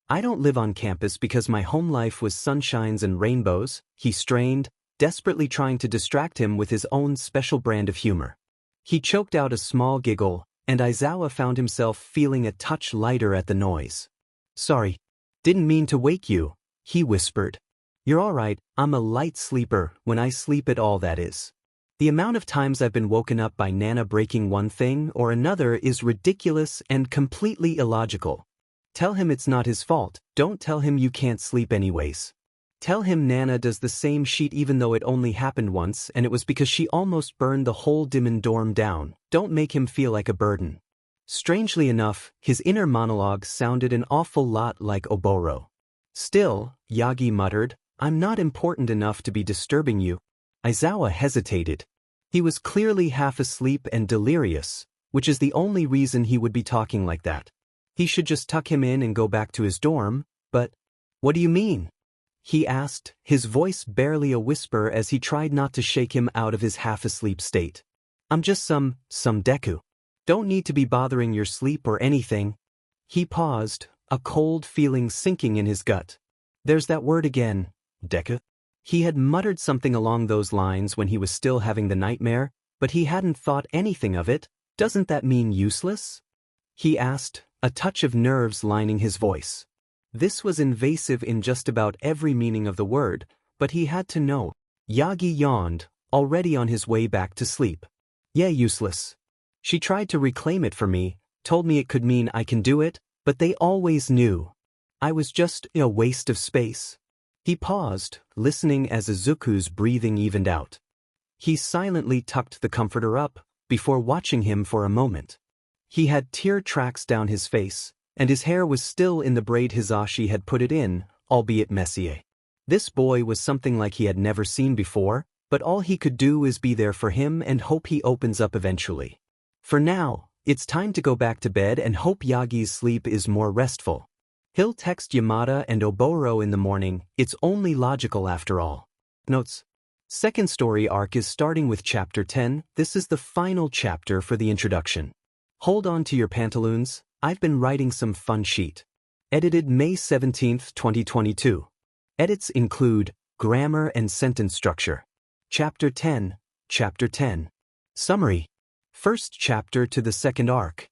I don't live on campus because my home life was sunshines and rainbows," he strained, desperately trying to distract him with his own special brand of humor. He choked out a small giggle, and Aizawa found himself feeling a touch lighter at the noise. "Sorry. Didn't mean to wake you," he whispered. "You're all right, I'm a light sleeper, when I sleep at all, that is. The amount of times I've been woken up by Nana breaking one thing or another is ridiculous and completely illogical. Tell him it's not his fault, don't tell him you can't sleep anyways. Tell him Nana does the same shit even though it only happened once and it was because she almost burned the whole Dimon dorm down, don't make him feel like a burden." Strangely enough, his inner monologue sounded an awful lot like Oboro. "Still," Yagi muttered, "I'm not important enough to be disturbing you." Aizawa hesitated. He was clearly half asleep and delirious, which is the only reason he would be talking like that. He should just tuck him in and go back to his dorm, but... "What do you mean?" he asked, his voice barely a whisper as he tried not to shake him out of his half-asleep state. "I'm just some Deku. Don't need to be bothering your sleep or anything." He paused, a cold feeling sinking in his gut. There's that word again, Deku. He had muttered something along those lines when he was still having the nightmare, but he hadn't thought anything of it. "Doesn't that mean useless?" he asked, a touch of nerves lining his voice. This was invasive in just about every meaning of the word, but he had to know. Yagi yawned, already on his way back to sleep. "Yeah, useless. She tried to reclaim it for me, told me it could mean I can do it, but they always knew. I was just a waste of space." He paused, listening as Izuku's breathing evened out. He silently tucked the comforter up, before watching him for a moment. He had tear tracks down his face, and his hair was still in the braid Hisashi had put it in, albeit messier. This boy was something like he had never seen before, but all he could do is be there for him and hope he opens up eventually. For now, it's time to go back to bed and hope Yagi's sleep is more restful. He'll text Yamada and Oboro in the morning, it's only logical after all. Notes. Second story arc is starting with chapter 10, this is the final chapter for the introduction. Hold on to your pantaloons, I've been writing some fun sheet. Edited May 17, 2022. Edits include grammar and sentence structure. Chapter 10. Summary. First chapter to the second arc.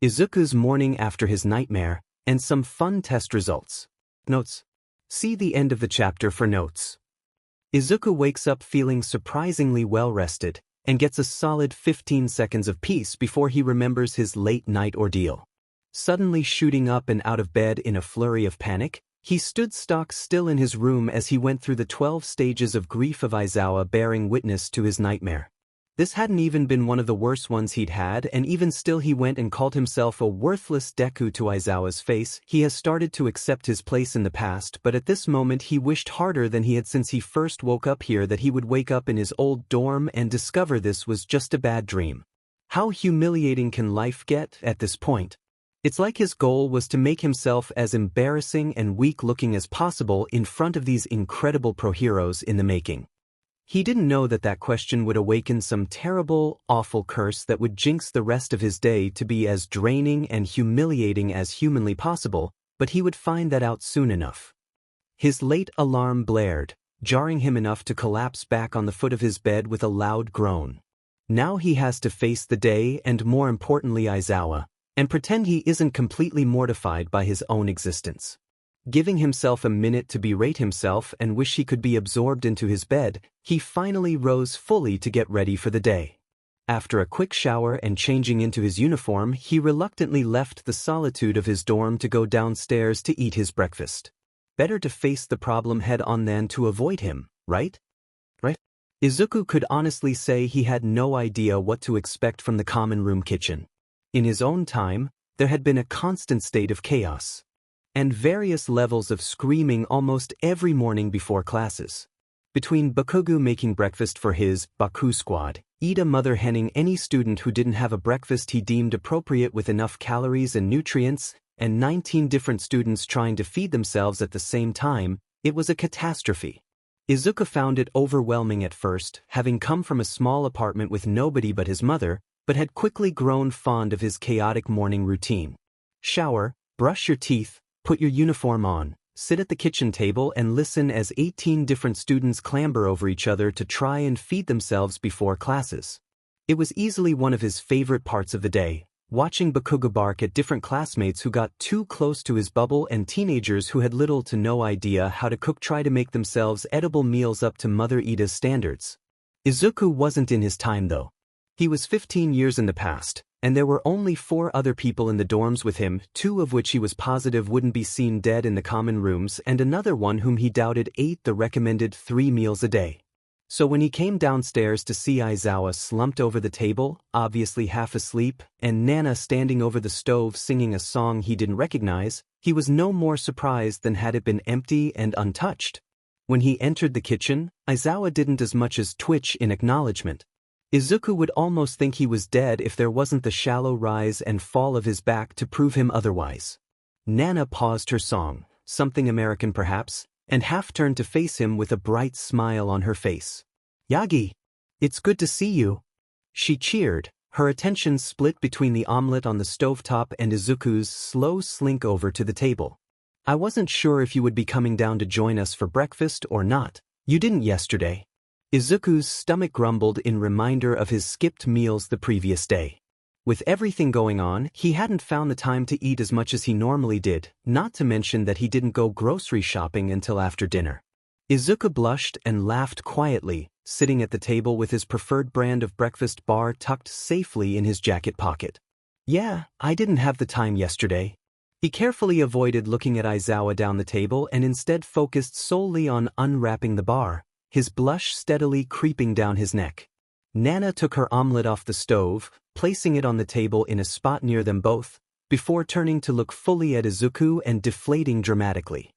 Izuku's morning after his nightmare, and some fun test results. Notes. See the end of the chapter for notes. Izuku wakes up feeling surprisingly well-rested, and gets a solid 15 seconds of peace before he remembers his late-night ordeal. Suddenly shooting up and out of bed in a flurry of panic, he stood stock still in his room as he went through the 12 stages of grief of Aizawa bearing witness to his nightmare. This hadn't even been one of the worst ones he'd had, and even still he went and called himself a worthless Deku to Aizawa's face. He has started to accept his place in the past, but at this moment he wished harder than he had since he first woke up here that he would wake up in his old dorm and discover this was just a bad dream. How humiliating can life get at this point? It's like his goal was to make himself as embarrassing and weak-looking as possible in front of these incredible pro-heroes in the making. He didn't know that that question would awaken some terrible, awful curse that would jinx the rest of his day to be as draining and humiliating as humanly possible, but he would find that out soon enough. His late alarm blared, jarring him enough to collapse back on the foot of his bed with a loud groan. Now he has to face the day and, more importantly, Aizawa, and pretend he isn't completely mortified by his own existence. Giving himself a minute to berate himself and wish he could be absorbed into his bed, he finally rose fully to get ready for the day. After a quick shower and changing into his uniform, he reluctantly left the solitude of his dorm to go downstairs to eat his breakfast. Better to face the problem head-on than to avoid him, right? Izuku could honestly say he had no idea what to expect from the common room kitchen. In his own time, there had been a constant state of chaos, and various levels of screaming almost every morning before classes. Between Bakugo making breakfast for his Baku squad, Ida mother henning any student who didn't have a breakfast he deemed appropriate with enough calories and nutrients, and 19 different students trying to feed themselves at the same time, it was a catastrophe. Izuku found it overwhelming at first, having come from a small apartment with nobody but his mother, but had quickly grown fond of his chaotic morning routine. Shower, brush your teeth, put your uniform on, sit at the kitchen table and listen as 18 different students clamber over each other to try and feed themselves before classes. It was easily one of his favorite parts of the day, watching Bakugo bark at different classmates who got too close to his bubble and teenagers who had little to no idea how to cook try to make themselves edible meals up to Mother Ida's standards. Izuku wasn't in his time though. He was 15 years in the past, and there were only 4 other people in the dorms with him, 2 of which he was positive wouldn't be seen dead in the common rooms and another one whom he doubted ate the recommended 3 meals a day. So when he came downstairs to see Aizawa slumped over the table, obviously half asleep, and Nana standing over the stove singing a song he didn't recognize, he was no more surprised than had it been empty and untouched. When he entered the kitchen, Aizawa didn't as much as twitch in acknowledgement. Izuku would almost think he was dead if there wasn't the shallow rise and fall of his back to prove him otherwise. Nana paused her song, something American perhaps, and half-turned to face him with a bright smile on her face. "Yagi! It's good to see you!" She cheered, her attention split between the omelet on the stovetop and Izuku's slow slink over to the table. "I wasn't sure if you would be coming down to join us for breakfast or not. You didn't yesterday." Izuku's stomach grumbled in reminder of his skipped meals the previous day. With everything going on, he hadn't found the time to eat as much as he normally did, not to mention that he didn't go grocery shopping until after dinner. Izuku blushed and laughed quietly, sitting at the table with his preferred brand of breakfast bar tucked safely in his jacket pocket. "Yeah, I didn't have the time yesterday." He carefully avoided looking at Aizawa down the table and instead focused solely on unwrapping the bar, his blush steadily creeping down his neck. Nana took her omelet off the stove, placing it on the table in a spot near them both, before turning to look fully at Izuku and deflating dramatically.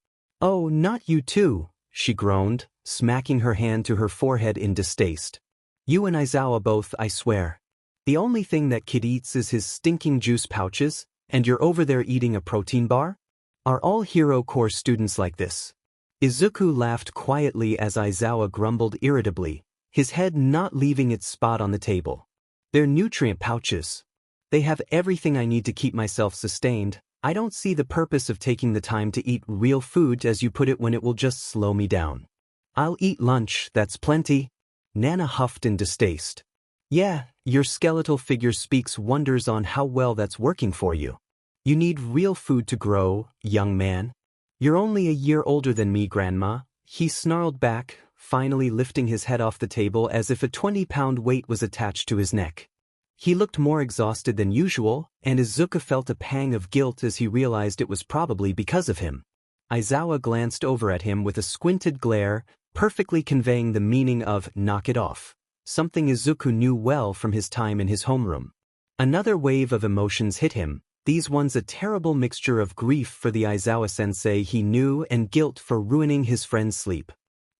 "Oh, not you too," she groaned, smacking her hand to her forehead in distaste. "You and Aizawa both, I swear. The only thing that kid eats is his stinking juice pouches, and you're over there eating a protein bar? Are all Hero Corps students like this?" Izuku laughed quietly as Aizawa grumbled irritably, his head not leaving its spot on the table. "They're nutrient pouches. They have everything I need to keep myself sustained. I don't see the purpose of taking the time to eat real food as you put it when it will just slow me down. I'll eat lunch, that's plenty." Nana huffed in distaste. "Yeah, your skeletal figure speaks wonders on how well that's working for you. You need real food to grow, young man." "You're only a year older than me, Grandma," he snarled back, finally lifting his head off the table as if a 20-pound weight was attached to his neck. He looked more exhausted than usual, and Izuku felt a pang of guilt as he realized it was probably because of him. Aizawa glanced over at him with a squinted glare, perfectly conveying the meaning of "knock it off," something Izuku knew well from his time in his homeroom. Another wave of emotions hit him, these ones a terrible mixture of grief for the Aizawa-sensei he knew and guilt for ruining his friend's sleep.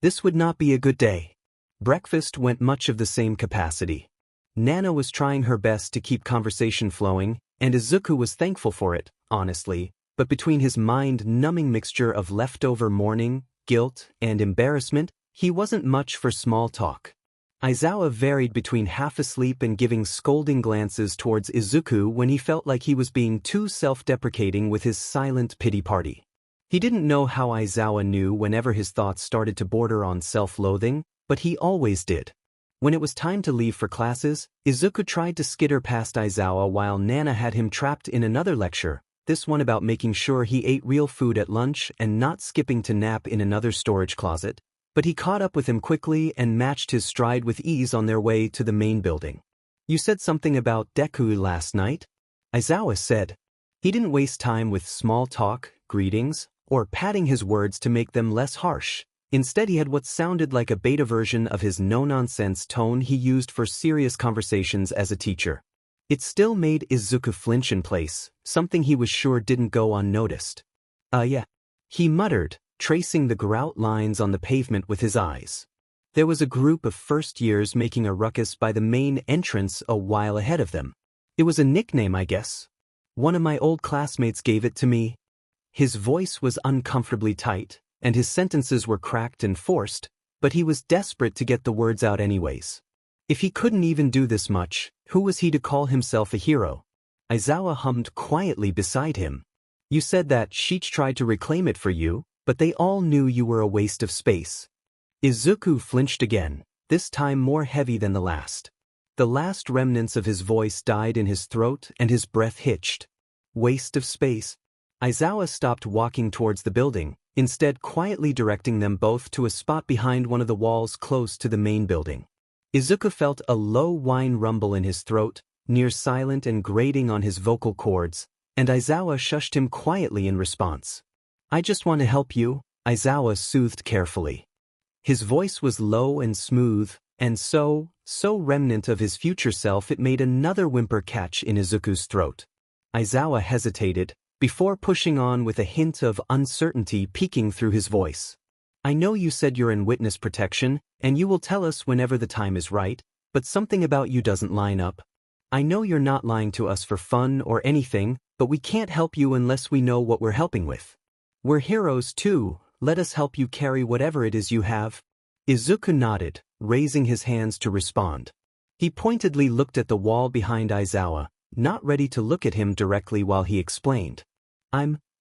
This would not be a good day. Breakfast went much of the same capacity. Nana was trying her best to keep conversation flowing, and Izuku was thankful for it, honestly, but between his mind-numbing mixture of leftover mourning, guilt, and embarrassment, he wasn't much for small talk. Aizawa varied between half asleep and giving scolding glances towards Izuku when he felt like he was being too self-deprecating with his silent pity party. He didn't know how Aizawa knew whenever his thoughts started to border on self-loathing, but he always did. When it was time to leave for classes, Izuku tried to skitter past Aizawa while Nana had him trapped in another lecture, this one about making sure he ate real food at lunch and not skipping to nap in another storage closet, but he caught up with him quickly and matched his stride with ease on their way to the main building. "You said something about Deku last night?" Aizawa said. He didn't waste time with small talk, greetings, or padding his words to make them less harsh. Instead, he had what sounded like a beta version of his no-nonsense tone he used for serious conversations as a teacher. It still made Izuku flinch in place, something he was sure didn't go unnoticed. Yeah," he muttered, tracing the grout lines on the pavement with his eyes. There was a group of first-years making a ruckus by the main entrance a while ahead of them. "It was a nickname, I guess. One of my old classmates gave it to me." His voice was uncomfortably tight, and his sentences were cracked and forced, but he was desperate to get the words out anyways. If he couldn't even do this much, who was he to call himself a hero? Aizawa hummed quietly beside him. "You said that Sheich tried to reclaim it for you, but they all knew you were a waste of space." Izuku flinched again, this time more heavy than the last. The last remnants of his voice died in his throat and his breath hitched. Waste of space? Aizawa stopped walking towards the building, instead quietly directing them both to a spot behind one of the walls close to the main building. Izuku felt a low whine rumble in his throat, near silent and grating on his vocal cords, and Aizawa shushed him quietly in response. "I just want to help you," Aizawa soothed carefully. His voice was low and smooth, and so remnant of his future self it made another whimper catch in Izuku's throat. Aizawa hesitated, before pushing on with a hint of uncertainty peeking through his voice. "I know you said you're in witness protection, and you will tell us whenever the time is right, but something about you doesn't line up. I know you're not lying to us for fun or anything, but we can't help you unless we know what we're helping with. We're heroes too, let us help you carry whatever it is you have." Izuku nodded, raising his hands to respond. He pointedly looked at the wall behind Aizawa, not ready to look at him directly while he explained.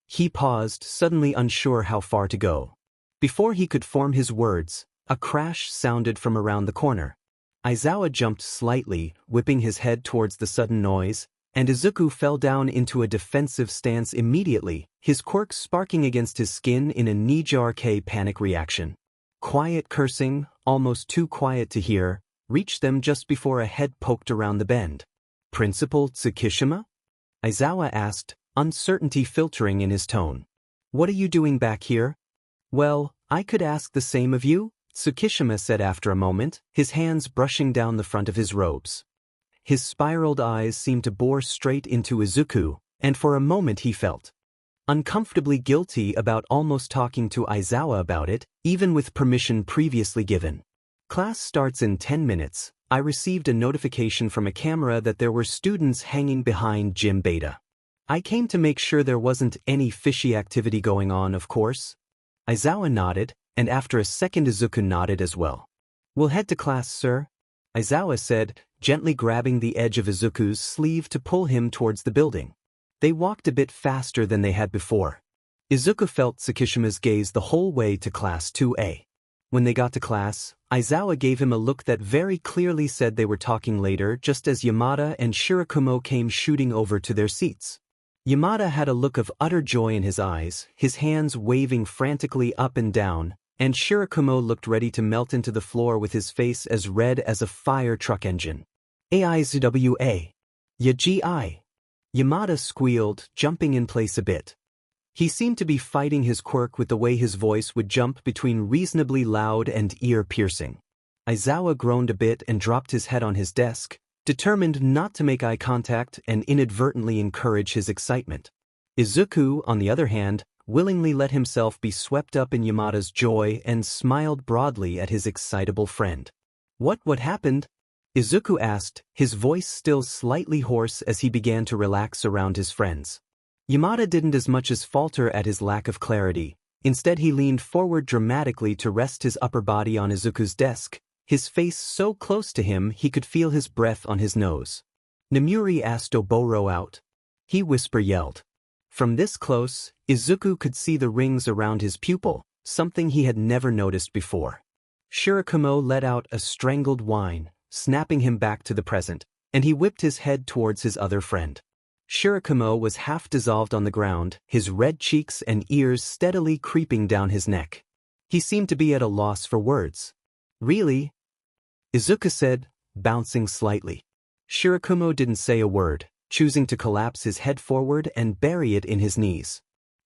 He paused, suddenly unsure how far to go. Before he could form his words, a crash sounded from around the corner. Aizawa jumped slightly, whipping his head towards the sudden noise, and Izuku fell down into a defensive stance immediately, his quirks sparking against his skin in a knee-jerk panic reaction. Quiet cursing, almost too quiet to hear, reached them just before a head poked around the bend. "Principal Tsukishima?" Aizawa asked, uncertainty filtering in his tone. "What are you doing back here?" "Well, I could ask the same of you," Tsukishima said after a moment, his hands brushing down the front of his robes. His spiraled eyes seemed to bore straight into Izuku, and for a moment he felt uncomfortably guilty about almost talking to Aizawa about it, even with permission previously given. Class starts in 10 minutes. I received a notification from a camera that there were students hanging behind Gym Beta. I came to make sure there wasn't any fishy activity going on, of course. Aizawa nodded, and after a second Izuku nodded as well. "We'll head to class, sir," Aizawa said, gently grabbing the edge of Izuku's sleeve to pull him towards the building. They walked a bit faster than they had before. Izuku felt Tsukishima's gaze the whole way to Class 2A. When they got to class, Aizawa gave him a look that very clearly said they were talking later, just as Yamada and Shirakumo came shooting over to their seats. Yamada had a look of utter joy in his eyes, his hands waving frantically up and down, and Shirakumo looked ready to melt into the floor with his face as red as a fire truck engine. Aizawa. Yaji. Yamada squealed, jumping in place a bit. He seemed to be fighting his quirk with the way his voice would jump between reasonably loud and ear-piercing. Aizawa groaned a bit and dropped his head on his desk, determined not to make eye contact and inadvertently encourage his excitement. Izuku, on the other hand, willingly let himself be swept up in Yamada's joy and smiled broadly at his excitable friend. What happened?" Izuku asked, his voice still slightly hoarse as he began to relax around his friends. Yamada didn't as much as falter at his lack of clarity. Instead, he leaned forward dramatically to rest his upper body on Izuku's desk, his face so close to him he could feel his breath on his nose. "Namuri asked Oboro out," he yelled. From this close, Izuku could see the rings around his pupil, something he had never noticed before. Shirakumo let out a strangled whine, snapping him back to the present, and he whipped his head towards his other friend. Shirakumo was half dissolved on the ground, his red cheeks and ears steadily creeping down his neck. He seemed to be at a loss for words. "Really?" Izuku said, bouncing slightly. Shirakumo didn't say a word, choosing to collapse his head forward and bury it in his knees.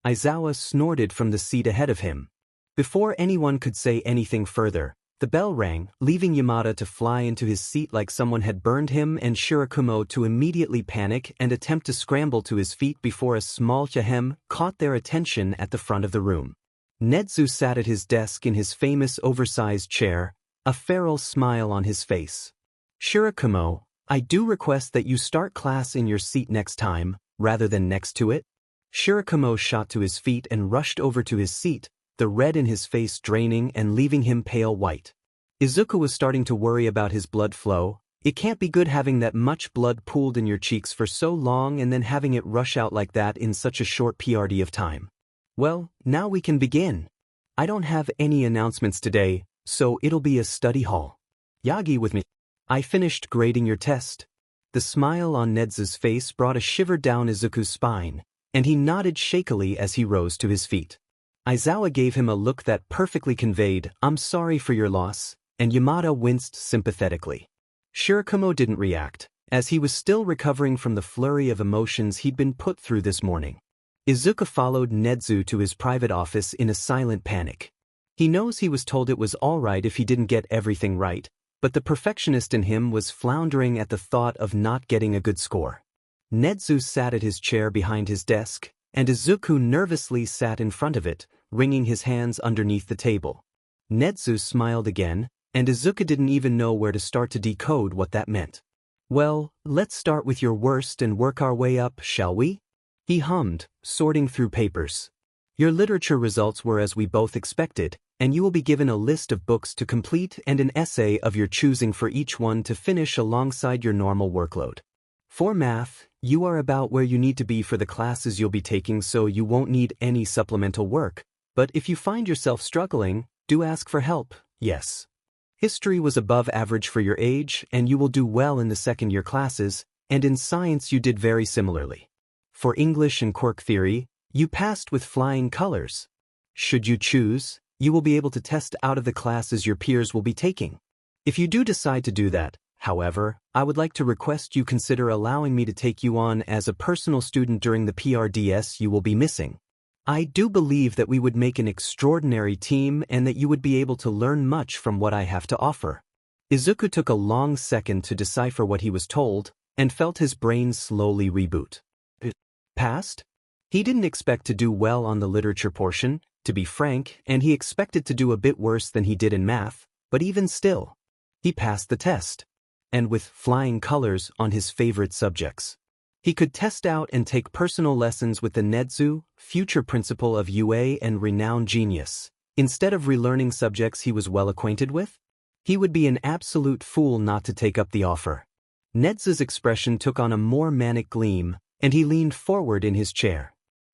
Aizawa snorted from the seat ahead of him. Before anyone could say anything further, the bell rang, leaving Yamada to fly into his seat like someone had burned him and Shirakumo to immediately panic and attempt to scramble to his feet before a small Chahem caught their attention at the front of the room. Nedzu sat at his desk in his famous oversized chair, a feral smile on his face. "Shirakumo, I do request that you start class in your seat next time, rather than next to it." Shirakumo shot to his feet and rushed over to his seat, the red in his face draining and leaving him pale white. Izuku was starting to worry about his blood flow. It can't be good having that much blood pooled in your cheeks for so long and then having it rush out like that in such a short period of time. "Well, now we can begin. I don't have any announcements today, so it'll be a study hall. Yagi with me." "I finished grading your test." The smile on Nedzu's face brought a shiver down Izuku's spine, and he nodded shakily as he rose to his feet. Aizawa gave him a look that perfectly conveyed, "I'm sorry for your loss," and Yamada winced sympathetically. Shirakumo didn't react, as he was still recovering from the flurry of emotions he'd been put through this morning. Izuku followed Nedzu to his private office in a silent panic. He knows he was told it was all right if he didn't get everything right, but the perfectionist in him was floundering at the thought of not getting a good score. Nedzu sat at his chair behind his desk, and Izuku nervously sat in front of it, wringing his hands underneath the table. Nedzu smiled again, and Izuku didn't even know where to start to decode what that meant. "Well, let's start with your worst and work our way up, shall we?" he hummed, sorting through papers. "Your literature results were as we both expected, and you will be given a list of books to complete and an essay of your choosing for each one to finish alongside your normal workload. For math, you are about where you need to be for the classes you'll be taking, so you won't need any supplemental work, but if you find yourself struggling, do ask for help, yes. History was above average for your age, and you will do well in the second-year classes, and in science you did very similarly. For English and quirk theory, you passed with flying colors. Should you choose, you will be able to test out of the classes your peers will be taking. If you do decide to do that, however, I would like to request you consider allowing me to take you on as a personal student during the PRDS you will be missing. I do believe that we would make an extraordinary team and that you would be able to learn much from what I have to offer." Izuku took a long second to decipher what he was told, and felt his brain slowly reboot. "Passed? He didn't expect to do well on the literature portion, to be frank, and he expected to do a bit worse than he did in math, but even still, he passed the test. And with flying colors on his favorite subjects. He could test out and take personal lessons with the Nedzu, future principal of UA and renowned genius. Instead of relearning subjects he was well acquainted with, he would be an absolute fool not to take up the offer. Nedzu's expression took on a more manic gleam, and he leaned forward in his chair.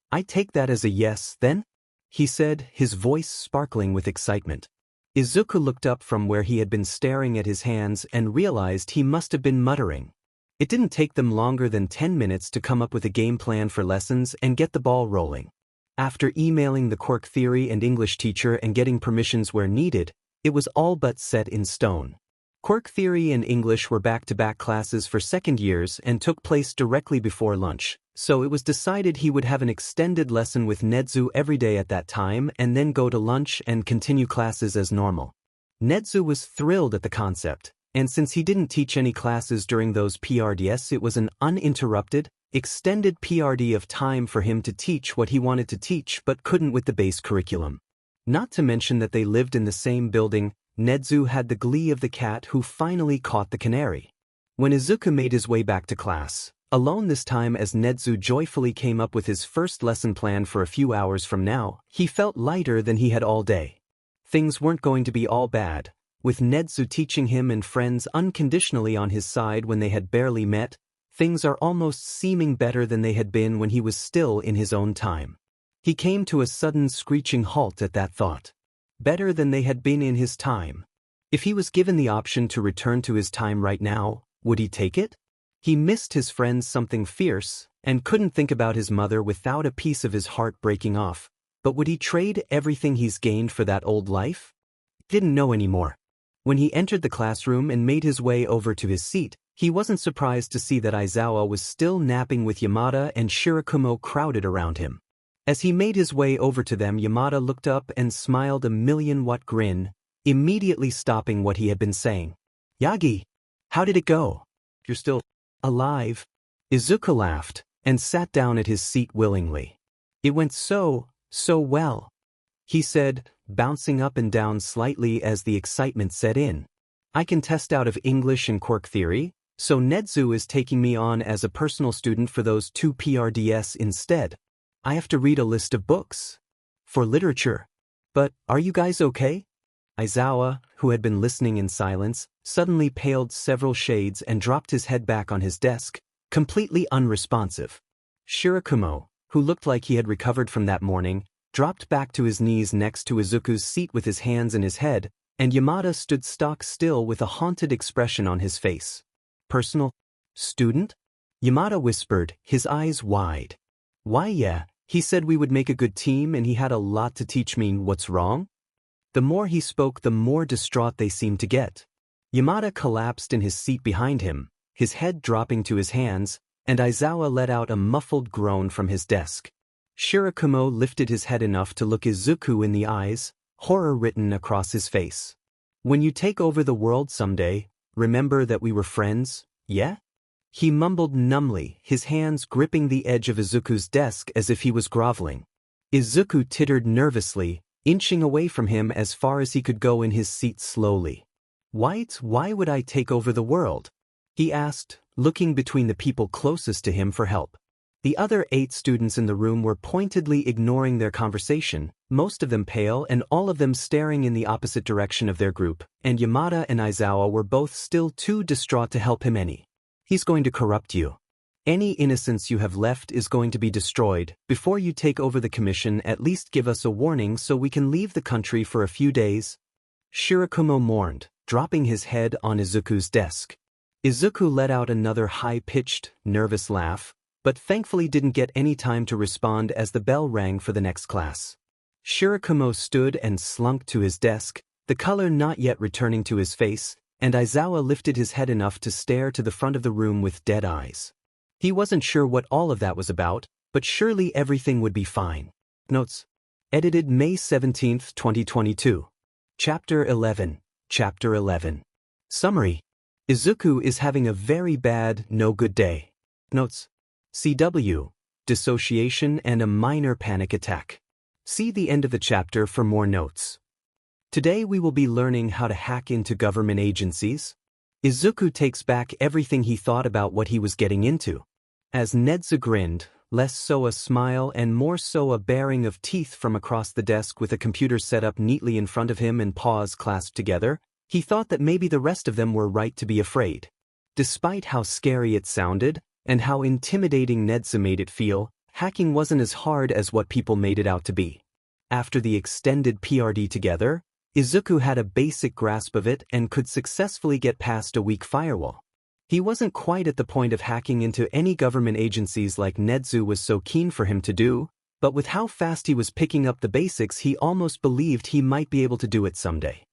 "I take that as a yes, then?" he said, his voice sparkling with excitement. Izuku looked up from where he had been staring at his hands and realized he must have been muttering. It didn't take them longer than 10 minutes to come up with a game plan for lessons and get the ball rolling. After emailing the quirk theory and English teacher and getting permissions where needed, it was all but set in stone. Quirk theory and English were back-to-back classes for second years and took place directly before lunch, so it was decided he would have an extended lesson with Nedzu every day at that time and then go to lunch and continue classes as normal. Nedzu was thrilled at the concept, and since he didn't teach any classes during those PRDs, it was an uninterrupted, extended PRD of time for him to teach what he wanted to teach but couldn't with the base curriculum. Not to mention that they lived in the same building, Nedzu had the glee of the cat who finally caught the canary. When Izuku made his way back to class, alone this time as Nedzu joyfully came up with his first lesson plan for a few hours from now, he felt lighter than he had all day. Things weren't going to be all bad, with Nedzu teaching him and friends unconditionally on his side when they had barely met. Things are almost seeming better than they had been when he was still in his own time. He came to a sudden screeching halt at that thought. Better than they had been in his time. If he was given the option to return to his time right now, would he take it? He missed his friends something fierce, and couldn't think about his mother without a piece of his heart breaking off, but would he trade everything he's gained for that old life? He didn't know anymore. When he entered the classroom and made his way over to his seat, he wasn't surprised to see that Aizawa was still napping with Yamada and Shirakumo crowded around him. As he made his way over to them, Yamada looked up and smiled a million-watt grin, immediately stopping what he had been saying. "Yagi, how did it go? You're still alive?" Izuku laughed and sat down at his seat willingly. "It went so well," he said, bouncing up and down slightly as the excitement set in. "I can test out of English and quirk theory, so Nedzu is taking me on as a personal student for those 2 PRDS instead. I have to read a list of books for literature. But are you guys okay?" Aizawa, who had been listening in silence, suddenly paled several shades and dropped his head back on his desk, completely unresponsive. Shirakumo, who looked like he had recovered from that morning, dropped back to his knees next to Izuku's seat with his hands in his head, and Yamada stood stock still with a haunted expression on his face. "Personal student?" Yamada whispered, his eyes wide. "Why yeah, he said we would make a good team and he had a lot to teach me. What's wrong?" The more he spoke, the more distraught they seemed to get. Yamada collapsed in his seat behind him, his head dropping to his hands, and Aizawa let out a muffled groan from his desk. Shirakumo lifted his head enough to look Izuku in the eyes, horror written across his face. "When you take over the world someday, remember that we were friends, yeah?" He mumbled numbly, his hands gripping the edge of Izuku's desk as if he was groveling. Izuku tittered nervously, inching away from him as far as he could go in his seat slowly. Why would I take over the world?" he asked, looking between the people closest to him for help. The other 8 students in the room were pointedly ignoring their conversation, most of them pale and all of them staring in the opposite direction of their group, and Yamada and Aizawa were both still too distraught to help him any. "He's going to corrupt you. Any innocence you have left is going to be destroyed. Before you take over the commission, at least give us a warning so we can leave the country for a few days." Shirakumo mourned, dropping his head on Izuku's desk. Izuku let out another high-pitched, nervous laugh, but thankfully didn't get any time to respond as the bell rang for the next class. Shirakumo stood and slunk to his desk, the color not yet returning to his face, and Aizawa lifted his head enough to stare to the front of the room with dead eyes. He wasn't sure what all of that was about, but surely everything would be fine. Notes. Edited May 17, 2022. Chapter 11. Chapter 11. Summary. Izuku is having a very bad, no good day. Notes. CW. dissociation, and a minor panic attack. See the end of the chapter for more notes. Today we will be learning how to hack into government agencies. Izuku takes back everything he thought about what he was getting into. As Nedza grinned, less so a smile and more so a baring of teeth from across the desk with a computer set up neatly in front of him and paws clasped together, he thought that maybe the rest of them were right to be afraid. Despite how scary it sounded, and how intimidating Nedza made it feel, hacking wasn't as hard as what people made it out to be. After the extended PRD together, Izuku had a basic grasp of it and could successfully get past a weak firewall. He wasn't quite at the point of hacking into any government agencies like Nedzu was so keen for him to do, but with how fast he was picking up the basics, he almost believed he might be able to do it someday.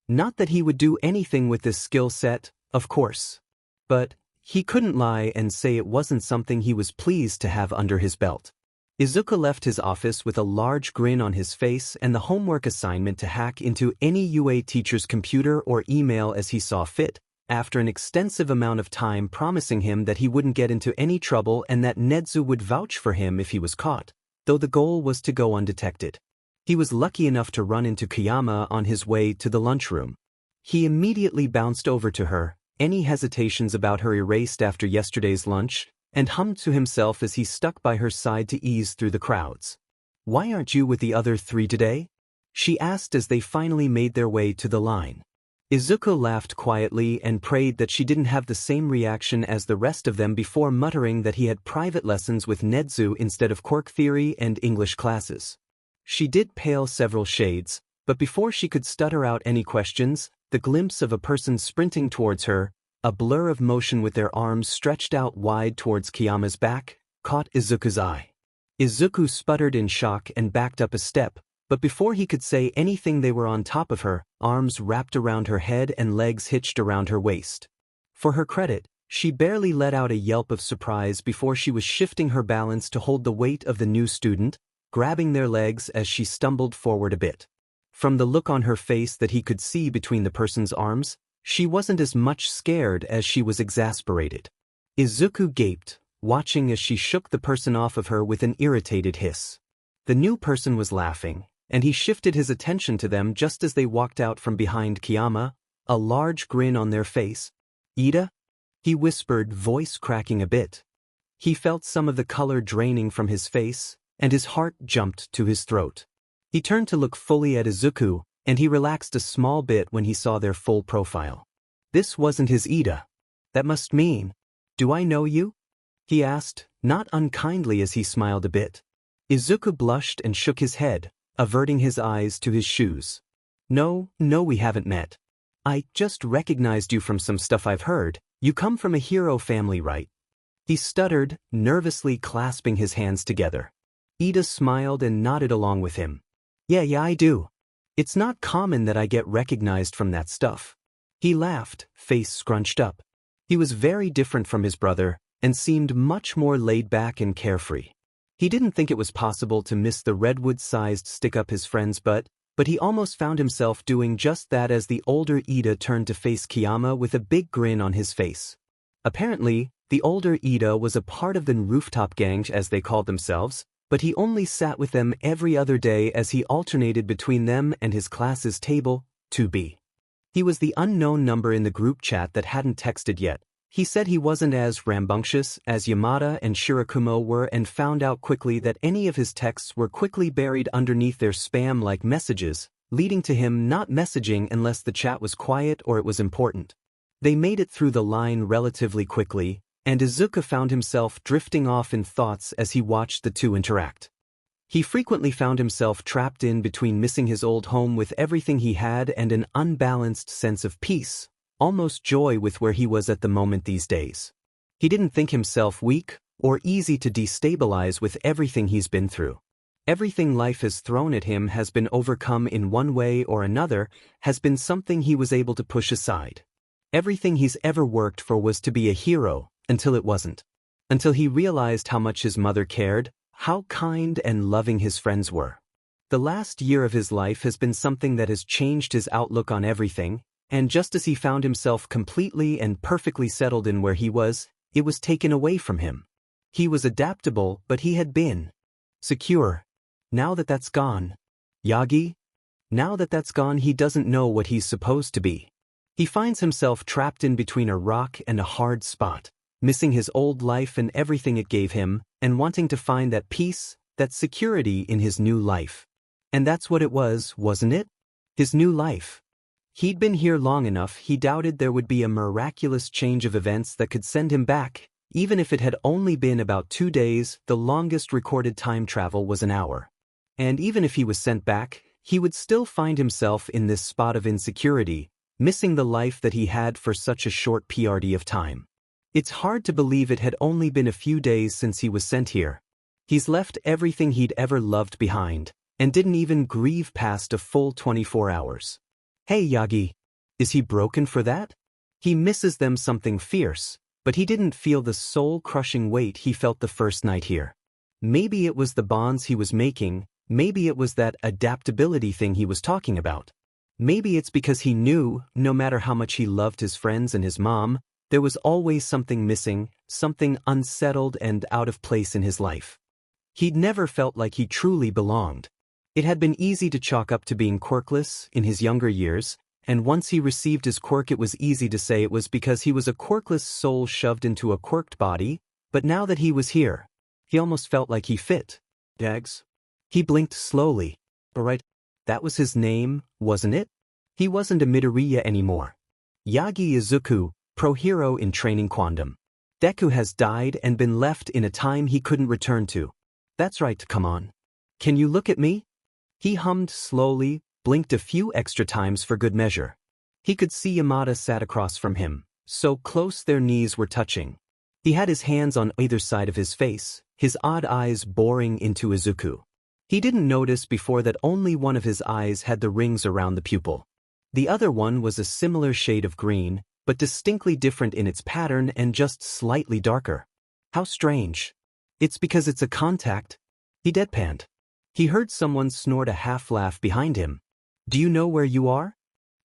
Not that he would do anything with this skill set, of course. But he couldn't lie and say it wasn't something he was pleased to have under his belt. Izuku left his office with a large grin on his face and the homework assignment to hack into any UA teacher's computer or email as he saw fit, after an extensive amount of time promising him that he wouldn't get into any trouble and that Nedzu would vouch for him if he was caught, though the goal was to go undetected. He was lucky enough to run into Kayama on his way to the lunchroom. He immediately bounced over to her, any hesitations about her erased after yesterday's lunch, and hummed to himself as he stuck by her side to ease through the crowds. "Why aren't you with the other three today?" she asked as they finally made their way to the line. Izuku laughed quietly and prayed that she didn't have the same reaction as the rest of them before muttering that he had private lessons with Nedzu instead of quirk theory and English classes. She did pale several shades, but before she could stutter out any questions, the glimpse of a person sprinting towards her, a blur of motion with their arms stretched out wide towards Kiyama's back, caught Izuku's eye. Izuku sputtered in shock and backed up a step, but before he could say anything they were on top of her, arms wrapped around her head and legs hitched around her waist. For her credit, she barely let out a yelp of surprise before she was shifting her balance to hold the weight of the new student, grabbing their legs as she stumbled forward a bit. From the look on her face that he could see between the person's arms, she wasn't as much scared as she was exasperated. Izuku gaped, watching as she shook the person off of her with an irritated hiss. The new person was laughing, and he shifted his attention to them just as they walked out from behind Kiyama, a large grin on their face. "Ida?" he whispered, voice cracking a bit. He felt some of the color draining from his face, and his heart jumped to his throat. He turned to look fully at Izuku, and he relaxed a small bit when he saw their full profile. This wasn't his Ida. That must mean, "Do I know you?" he asked, not unkindly as he smiled a bit. Izuku blushed and shook his head, averting his eyes to his shoes. No, we haven't met. I just recognized you from some stuff I've heard. You come from a hero family, right?" He stuttered, nervously clasping his hands together. Ida smiled and nodded along with him. Yeah, I do. It's not common that I get recognized from that stuff." He laughed, face scrunched up. He was very different from his brother, and seemed much more laid back and carefree. He didn't think it was possible to miss the redwood-sized stick up his friend's butt, but he almost found himself doing just that as the older Ida turned to face Kiyama with a big grin on his face. Apparently, the older Ida was a part of the rooftop gang as they called themselves, but he only sat with them every other day as he alternated between them and his class's table, 2B. He was the unknown number in the group chat that hadn't texted yet. He said he wasn't as rambunctious as Yamada and Shirakumo were and found out quickly that any of his texts were quickly buried underneath their spam-like messages, leading to him not messaging unless the chat was quiet or it was important. They made it through the line relatively quickly, and Izuku found himself drifting off in thoughts as he watched the two interact. He frequently found himself trapped in between missing his old home with everything he had and an unbalanced sense of peace, almost joy with where he was at the moment these days. He didn't think himself weak or easy to destabilize with everything he's been through. Everything life has thrown at him has been overcome in one way or another, has been something he was able to push aside. Everything he's ever worked for was to be a hero, until it wasn't. Until he realized how much his mother cared, how kind and loving his friends were. The last year of his life has been something that has changed his outlook on everything, and just as he found himself completely and perfectly settled in where he was, it was taken away from him. He was adaptable, but he had been secure. Now that that's gone. Yagi? Now that that's gone, he doesn't know what he's supposed to be. He finds himself trapped in between a rock and a hard spot, missing his old life and everything it gave him, and wanting to find that peace, that security in his new life. And that's what it was, wasn't it? His new life. He'd been here long enough, he doubted there would be a miraculous change of events that could send him back. Even if it had only been about 2 days, the longest recorded time travel was an hour. And even if he was sent back, he would still find himself in this spot of insecurity, missing the life that he had for such a short period of time. It's hard to believe it had only been a few days since he was sent here. He's left everything he'd ever loved behind, and didn't even grieve past a full 24 hours. Hey Yagi. Is he broken for that? He misses them something fierce, but he didn't feel the soul-crushing weight he felt the first night here. Maybe it was the bonds he was making, maybe it was that adaptability thing he was talking about. Maybe it's because he knew, no matter how much he loved his friends and his mom, there was always something missing, something unsettled and out of place in his life. He'd never felt like he truly belonged. It had been easy to chalk up to being quirkless in his younger years, and once he received his quirk it was easy to say it was because he was a quirkless soul shoved into a quirked body, but now that he was here, he almost felt like he fit. Dags? He blinked slowly. Alright, that was his name, wasn't it? He wasn't a Midoriya anymore. Yagi Izuku, pro-hero in training Quandom. Deku has died and been left in a time he couldn't return to. That's right, come on. Can you look at me? He hummed slowly, blinked a few extra times for good measure. He could see Yamada sat across from him, so close their knees were touching. He had his hands on either side of his face, his odd eyes boring into Izuku. He didn't notice before that only one of his eyes had the rings around the pupil. The other one was a similar shade of green, but distinctly different in its pattern and just slightly darker. How strange. It's because it's a contact. He deadpanned. He heard someone snort a half-laugh behind him. Do you know where you are?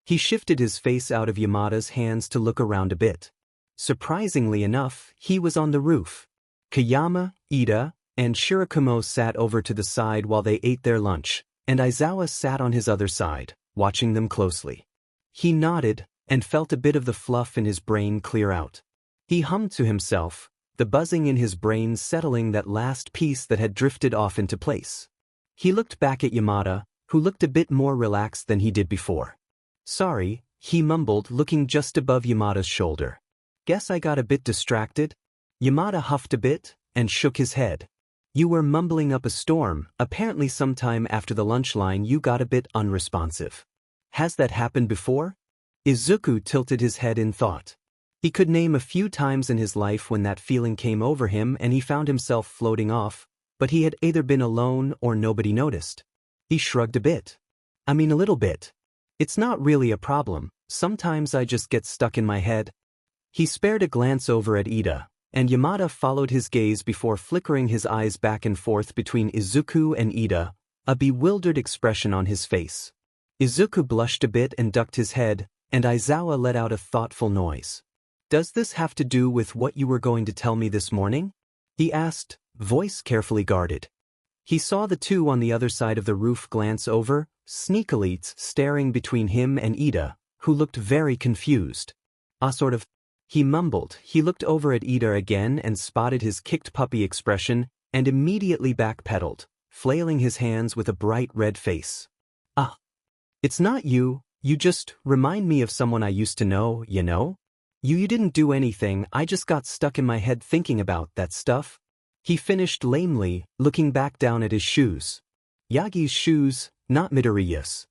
He shifted his face out of Yamada's hands to look around a bit. Surprisingly enough, he was on the roof. Kayama, Ida, and Shirakumo sat over to the side while they ate their lunch, and Aizawa sat on his other side, watching them closely. He nodded, and felt a bit of the fluff in his brain clear out. He hummed to himself, the buzzing in his brain settling that last piece that had drifted off into place. He looked back at Yamada, who looked a bit more relaxed than he did before. Sorry, he mumbled, looking just above Yamada's shoulder. Guess I got a bit distracted? Yamada huffed a bit, and shook his head. You were mumbling up a storm, apparently sometime after the lunch line you got a bit unresponsive. Has that happened before? Izuku tilted his head in thought. He could name a few times in his life when that feeling came over him and he found himself floating off, but he had either been alone or nobody noticed. He shrugged a bit. I mean a little bit. It's not really a problem, sometimes I just get stuck in my head. He spared a glance over at Ida, and Yamada followed his gaze before flickering his eyes back and forth between Izuku and Ida, a bewildered expression on his face. Izuku blushed a bit and ducked his head, and Aizawa let out a thoughtful noise. Does this have to do with what you were going to tell me this morning? He asked, voice carefully guarded. He saw the two on the other side of the roof glance over, sneakily staring between him and Ida, who looked very confused. Sort of. He mumbled. He looked over at Ida again and spotted his kicked puppy expression, and immediately backpedaled, flailing his hands with a bright red face. It's not you, you just remind me of someone I used to know, you know? You didn't do anything, I just got stuck in my head thinking about that stuff. He finished lamely, looking back down at his shoes. Yagi's shoes, not Midoriya's.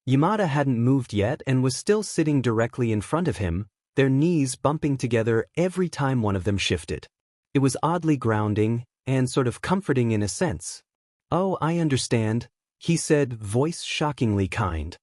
Yamada hadn't moved yet and was still sitting directly in front of him, their knees bumping together every time one of them shifted. It was oddly grounding, and sort of comforting in a sense. Oh, I understand, he said, voice shockingly kind.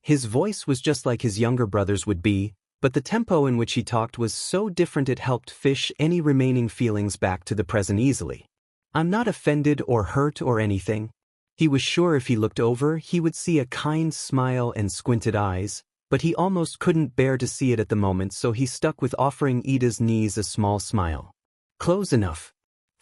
His voice was just like his younger brother's would be, but the tempo in which he talked was so different it helped fish any remaining feelings back to the present easily. I'm not offended or hurt or anything. He was sure if he looked over he would see a kind smile and squinted eyes, but he almost couldn't bear to see it at the moment, so he stuck with offering Ida's knees a small smile. Close enough.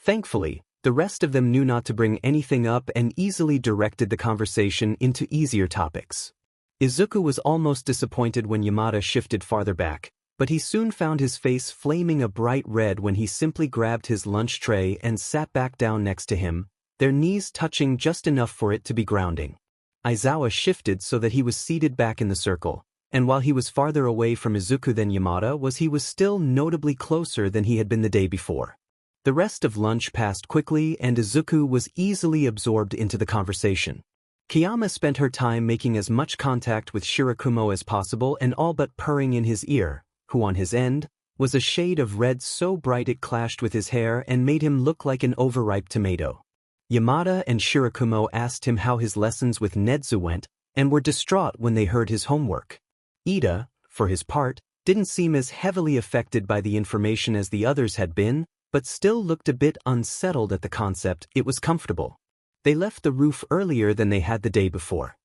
Thankfully, the rest of them knew not to bring anything up and easily directed the conversation into easier topics. Izuku was almost disappointed when Yamada shifted farther back, but he soon found his face flaming a bright red when he simply grabbed his lunch tray and sat back down next to him, their knees touching just enough for it to be grounding. Aizawa shifted so that he was seated back in the circle, and while he was farther away from Izuku than Yamada he was still notably closer than he had been the day before. The rest of lunch passed quickly and Izuku was easily absorbed into the conversation. Kiyama spent her time making as much contact with Shirakumo as possible and all but purring in his ear, who on his end was a shade of red so bright it clashed with his hair and made him look like an overripe tomato. Yamada and Shirakumo asked him how his lessons with Nedzu went and were distraught when they heard his homework. Ida, for his part, didn't seem as heavily affected by the information as the others had been, but still looked a bit unsettled at the concept. It was comfortable. They left the roof earlier than they had the day before.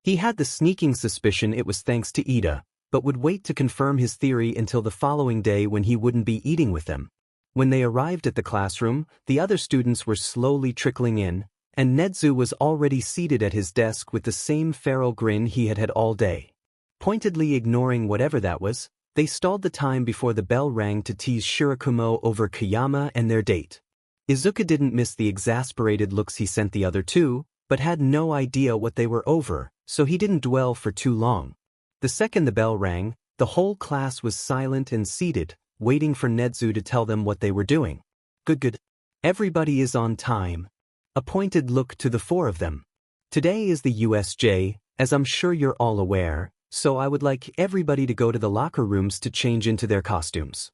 He had the sneaking suspicion it was thanks to Ida, but would wait to confirm his theory until the following day when he wouldn't be eating with them. When they arrived at the classroom, the other students were slowly trickling in, and Nedzu was already seated at his desk with the same feral grin he had had all day. Pointedly ignoring whatever that was, they stalled the time before the bell rang to tease Shirakumo over Kiyama and their date. Izuku didn't miss the exasperated looks he sent the other two, but had no idea what they were over, so he didn't dwell for too long. The second the bell rang, the whole class was silent and seated, waiting for Nedzu to tell them what they were doing. Good. Everybody is on time. A pointed look to the four of them. Today is the USJ, as I'm sure you're all aware, so I would like everybody to go to the locker rooms to change into their costumes.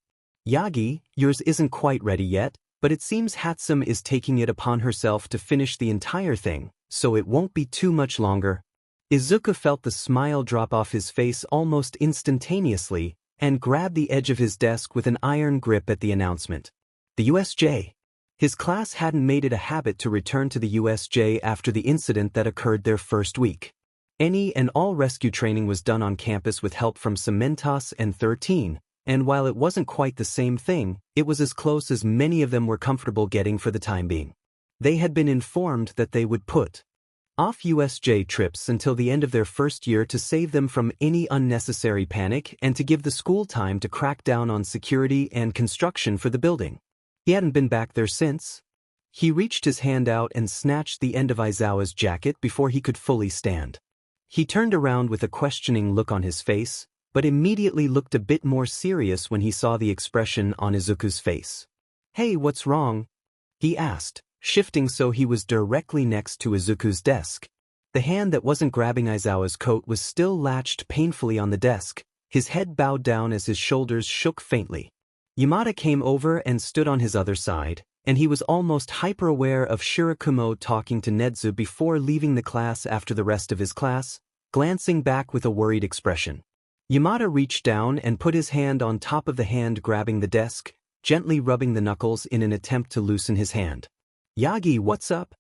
Yagi, yours isn't quite ready yet, but it seems Hatsum is taking it upon herself to finish the entire thing, so it won't be too much longer. Izuku felt the smile drop off his face almost instantaneously, and grabbed the edge of his desk with an iron grip at the announcement. The USJ. His class hadn't made it a habit to return to the USJ after the incident that occurred their first week. Any and all rescue training was done on campus with help from Cementos and 13, and while it wasn't quite the same thing, it was as close as many of them were comfortable getting for the time being. They had been informed that they would put off USJ trips until the end of their first year to save them from any unnecessary panic and to give the school time to crack down on security and construction for the building. He hadn't been back there since. He reached his hand out and snatched the end of Aizawa's jacket before he could fully stand. He turned around with a questioning look on his face, but immediately looked a bit more serious when he saw the expression on Izuku's face. "Hey, what's wrong?" he asked, shifting so he was directly next to Izuku's desk. The hand that wasn't grabbing Aizawa's coat was still latched painfully on the desk, his head bowed down as his shoulders shook faintly. Yamada came over and stood on his other side, and he was almost hyper-aware of Shirakumo talking to Nedzu before leaving the class after the rest of his class, glancing back with a worried expression. Yamada reached down and put his hand on top of the hand grabbing the desk, gently rubbing the knuckles in an attempt to loosen his hand. "Yagi, what's up?"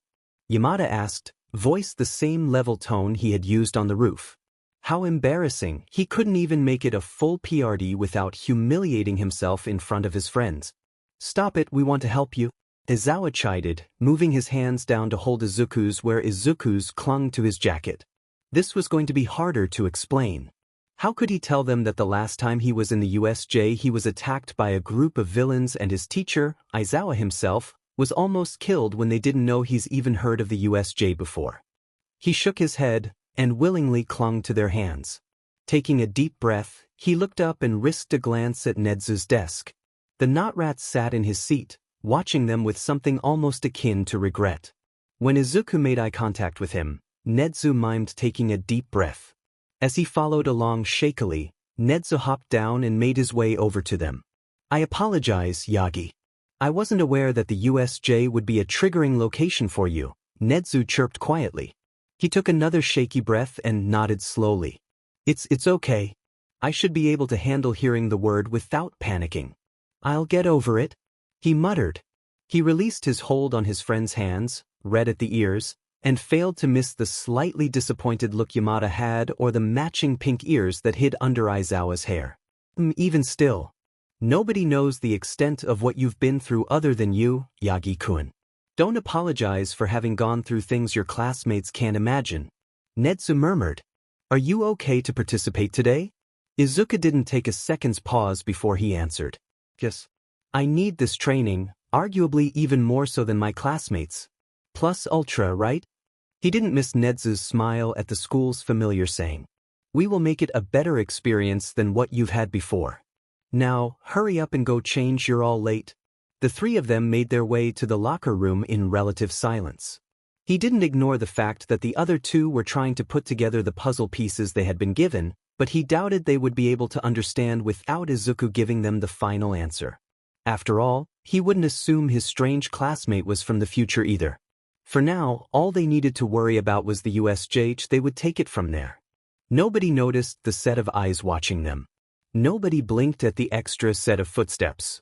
Yamada asked, voiced the same level tone he had used on the roof. How embarrassing, he couldn't even make it a full PRD without humiliating himself in front of his friends. "Stop it, we want to help you," Aizawa chided, moving his hands down to hold Izuku's where Izuku's clung to his jacket. This was going to be harder to explain. How could he tell them that the last time he was in the USJ he was attacked by a group of villains and his teacher, Aizawa himself, was almost killed when they didn't know he's even heard of the USJ before? He shook his head and willingly clung to their hands. Taking a deep breath, he looked up and risked a glance at Nedzu's desk. The knot-rat sat in his seat, watching them with something almost akin to regret. When Izuku made eye contact with him, Nedzu mimed taking a deep breath. As he followed along shakily, Nedzu hopped down and made his way over to them. "I apologize, Yagi. I wasn't aware that the USJ would be a triggering location for you," Nedzu chirped quietly. He took another shaky breath and nodded slowly. It's okay. I should be able to handle hearing the word without panicking. I'll get over it," he muttered. He released his hold on his friend's hands, red at the ears, and failed to miss the slightly disappointed look Yamada had or the matching pink ears that hid under Aizawa's hair. Even still, Nobody knows the extent of what you've been through other than you, Yagi-kun. Don't apologize for having gone through things your classmates can't imagine. Nedzu murmured. Are you okay to participate today? Izuku didn't take a second's pause before he answered. Yes. I need this training, arguably even more so than my classmates. Plus ultra, right? He didn't miss Nedzu's smile at the school's familiar saying. We will make it a better experience than what you've had before. Now, hurry up and go change, you're all late. The three of them made their way to the locker room in relative silence. He didn't ignore the fact that the other two were trying to put together the puzzle pieces they had been given, but he doubted they would be able to understand without Izuku giving them the final answer. After all, he wouldn't assume his strange classmate was from the future either. For now, all they needed to worry about was the USJ. They would take it from there. Nobody noticed the set of eyes watching them. Nobody blinked at the extra set of footsteps.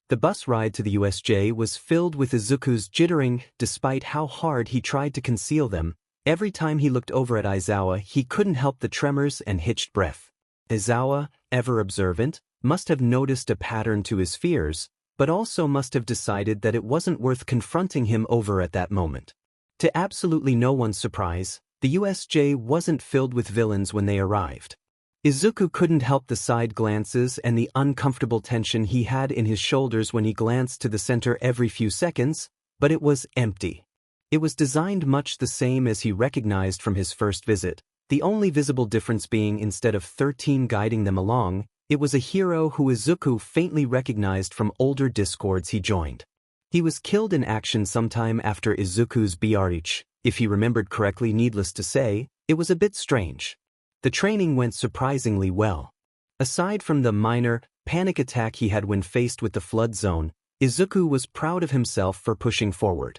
The bus ride to the USJ was filled with Izuku's jittering, despite how hard he tried to conceal them. Every time he looked over at Aizawa, he couldn't help the tremors and hitched breath. Aizawa, ever observant, must have noticed a pattern to his fears, but also must have decided that it wasn't worth confronting him over at that moment. To absolutely no one's surprise, the USJ wasn't filled with villains when they arrived. Izuku couldn't help the side glances and the uncomfortable tension he had in his shoulders when he glanced to the center every few seconds, but it was empty. It was designed much the same as he recognized from his first visit, the only visible difference being instead of 13 guiding them along, it was a hero who Izuku faintly recognized from older discords he joined. He was killed in action sometime after Izuku's BRH. If he remembered correctly, needless to say, it was a bit strange. The training went surprisingly well. Aside from the minor, panic attack he had when faced with the flood zone, Izuku was proud of himself for pushing forward.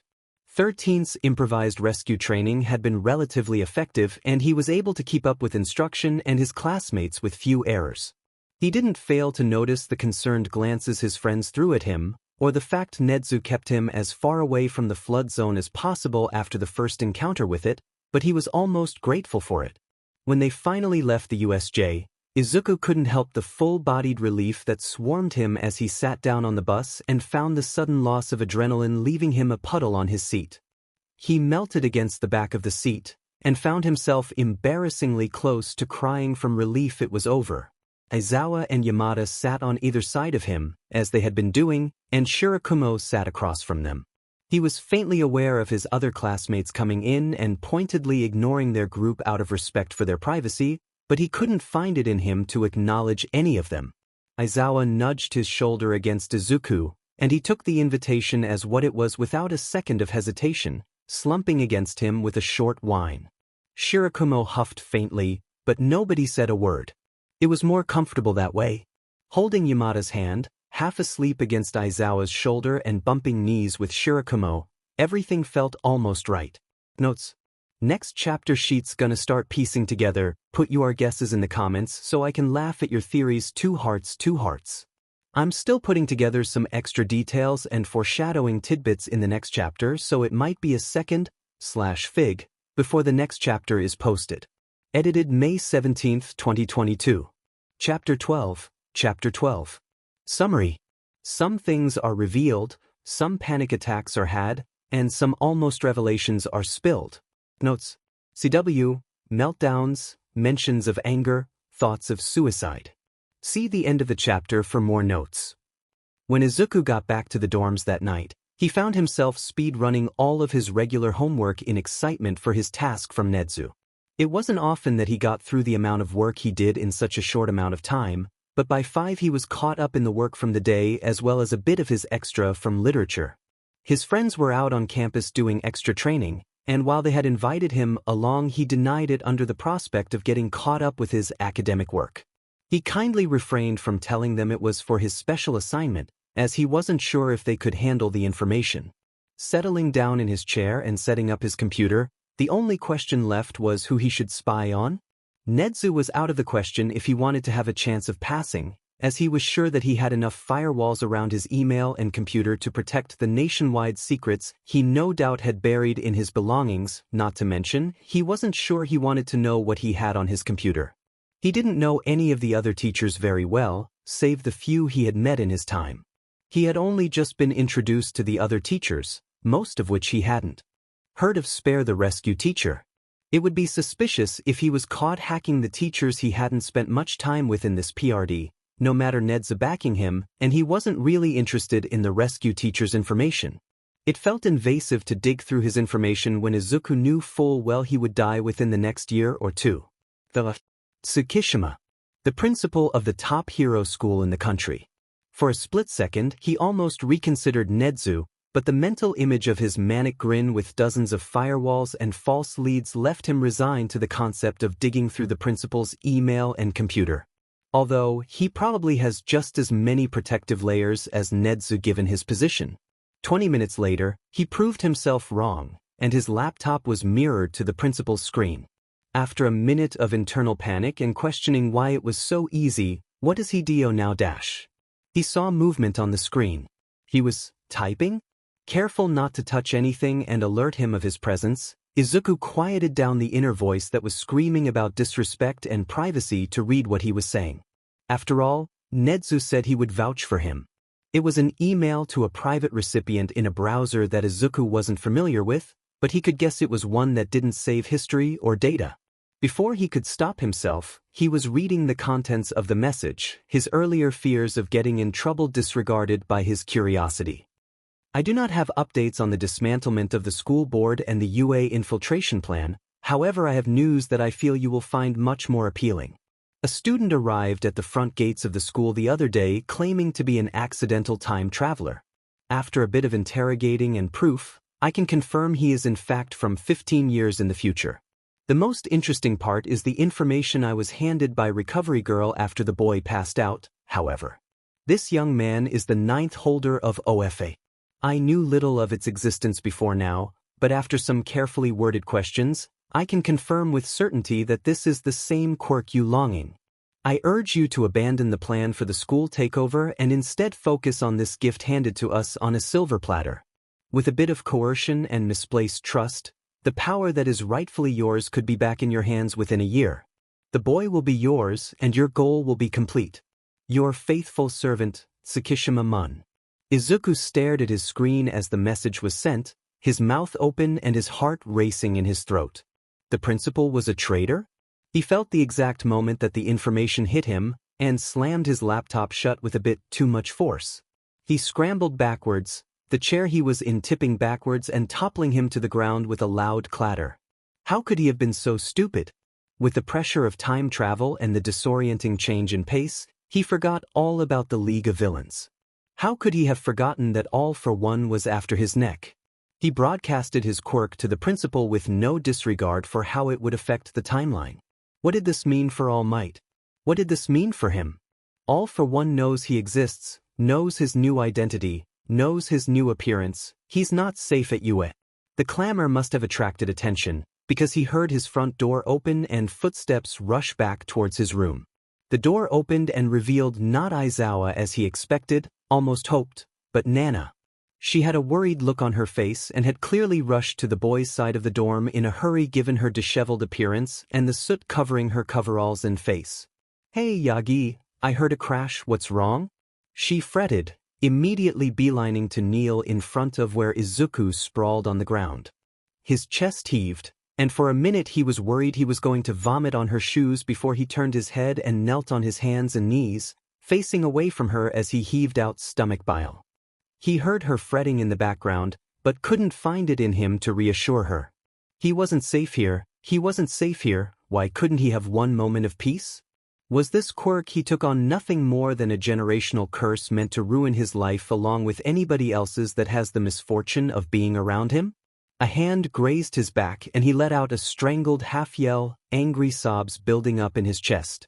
13th's improvised rescue training had been relatively effective and he was able to keep up with instruction and his classmates with few errors. He didn't fail to notice the concerned glances his friends threw at him, or the fact Nedzu kept him as far away from the flood zone as possible after the first encounter with it, but he was almost grateful for it. When they finally left the USJ, Izuku couldn't help the full-bodied relief that swarmed him as he sat down on the bus and found the sudden loss of adrenaline leaving him a puddle on his seat. He melted against the back of the seat and found himself embarrassingly close to crying from relief it was over. Aizawa and Yamada sat on either side of him, as they had been doing, and Shirakumo sat across from them. He was faintly aware of his other classmates coming in and pointedly ignoring their group out of respect for their privacy, but he couldn't find it in him to acknowledge any of them. Aizawa nudged his shoulder against Izuku, and he took the invitation as what it was without a second of hesitation, slumping against him with a short whine. Shirakumo huffed faintly, but nobody said a word. It was more comfortable that way. Holding Yamada's hand, half asleep against Aizawa's shoulder and bumping knees with Shirakumo, everything felt almost right. Notes. Next chapter sheet's gonna start piecing together, put your guesses in the comments so I can laugh at your theories. 2 hearts 2 hearts. I'm still putting together some extra details and foreshadowing tidbits in the next chapter, so it might be a second/fig before the next chapter is posted. Edited May 17, 2022. Chapter 12. Chapter 12. Summary. Some things are revealed, some panic attacks are had, and some almost revelations are spilled. Notes. CW, meltdowns, mentions of anger, thoughts of suicide. See the end of the chapter for more notes. When Izuku got back to the dorms that night, he found himself speed-running all of his regular homework in excitement for his task from Nedzu. It wasn't often that he got through the amount of work he did in such a short amount of time, but by 5 he was caught up in the work from the day as well as a bit of his extra from literature. His friends were out on campus doing extra training, and while they had invited him along, he denied it under the prospect of getting caught up with his academic work. He kindly refrained from telling them it was for his special assignment, as he wasn't sure if they could handle the information. Settling down in his chair and setting up his computer, the only question left was who he should spy on. Nedzu was out of the question if he wanted to have a chance of passing, as he was sure that he had enough firewalls around his email and computer to protect the nationwide secrets he no doubt had buried in his belongings, not to mention, he wasn't sure he wanted to know what he had on his computer. He didn't know any of the other teachers very well, save the few he had met in his time. He had only just been introduced to the other teachers, most of which he hadn't heard of. Spare the rescue teacher. It would be suspicious if he was caught hacking the teachers he hadn't spent much time with in this PRD, no matter Ned's backing him, and he wasn't really interested in the rescue teacher's information. It felt invasive to dig through his information when Izuku knew full well he would die within the next year or two. Tsukishima, the principal of the top hero school in the country. For a split second, he almost reconsidered Nedzu, but the mental image of his manic grin with dozens of firewalls and false leads left him resigned to the concept of digging through the principal's email and computer. Although, he probably has just as many protective layers as Nedzu given his position. 20 minutes later, he proved himself wrong, and his laptop was mirrored to the principal's screen. After a minute of internal panic and questioning why it was so easy, what does he do now? He saw movement on the screen. He was typing? Careful not to touch anything and alert him of his presence, Izuku quieted down the inner voice that was screaming about disrespect and privacy to read what he was saying. After all, Nedzu said he would vouch for him. It was an email to a private recipient in a browser that Izuku wasn't familiar with, but he could guess it was one that didn't save history or data. Before he could stop himself, he was reading the contents of the message, his earlier fears of getting in trouble disregarded by his curiosity. I do not have updates on the dismantlement of the school board and the UA infiltration plan, however I have news that I feel you will find much more appealing. A student arrived at the front gates of the school the other day claiming to be an accidental time traveler. After a bit of interrogating and proof, I can confirm he is in fact from 15 years in the future. The most interesting part is the information I was handed by Recovery Girl after the boy passed out, however. This young man is the 9th holder of OFA. I knew little of its existence before now, but after some carefully worded questions, I can confirm with certainty that this is the same quirk you longing. I urge you to abandon the plan for the school takeover and instead focus on this gift handed to us on a silver platter. With a bit of coercion and misplaced trust, the power that is rightfully yours could be back in your hands within a year. The boy will be yours and your goal will be complete. Your faithful servant, Tsukishima Mun. Izuku stared at his screen as the message was sent, his mouth open and his heart racing in his throat. The principal was a traitor? He felt the exact moment that the information hit him, and slammed his laptop shut with a bit too much force. He scrambled backwards, the chair he was in tipping backwards and toppling him to the ground with a loud clatter. How could he have been so stupid? With the pressure of time travel and the disorienting change in pace, he forgot all about the League of Villains. How could he have forgotten that All for One was after his neck? He broadcasted his quirk to the principal with no disregard for how it would affect the timeline. What did this mean for All Might? What did this mean for him? All for One knows he exists, knows his new identity, knows his new appearance. He's not safe at UA. The clamor must have attracted attention, because he heard his front door open and footsteps rush back towards his room. The door opened and revealed not Aizawa as he expected, almost hoped, but Nana. She had a worried look on her face and had clearly rushed to the boys' side of the dorm in a hurry given her disheveled appearance and the soot covering her coveralls and face. "Hey Yagi, I heard a crash, what's wrong?" She fretted, immediately beelining to kneel in front of where Izuku sprawled on the ground. His chest heaved, and for a minute he was worried he was going to vomit on her shoes before he turned his head and knelt on his hands and knees, facing away from her as he heaved out stomach bile. He heard her fretting in the background, but couldn't find it in him to reassure her. He wasn't safe here, why couldn't he have one moment of peace? Was this quirk he took on nothing more than a generational curse meant to ruin his life along with anybody else's that has the misfortune of being around him? A hand grazed his back and he let out a strangled half-yell, angry sobs building up in his chest.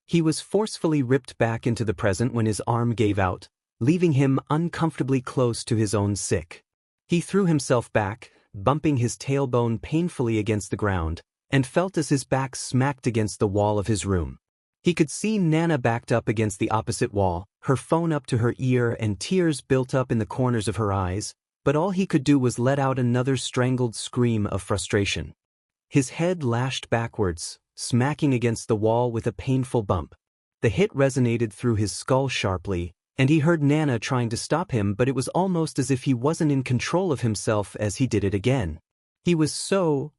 He was forcefully ripped back into the present when his arm gave out, leaving him uncomfortably close to his own sick. He threw himself back, bumping his tailbone painfully against the ground, and felt as his back smacked against the wall of his room. He could see Nana backed up against the opposite wall, her phone up to her ear and tears built up in the corners of her eyes, but all he could do was let out another strangled scream of frustration. His head lashed backwards, smacking against the wall with a painful bump. The hit resonated through his skull sharply, and he heard Nana trying to stop him, but it was almost as if he wasn't in control of himself as he did it again. He was so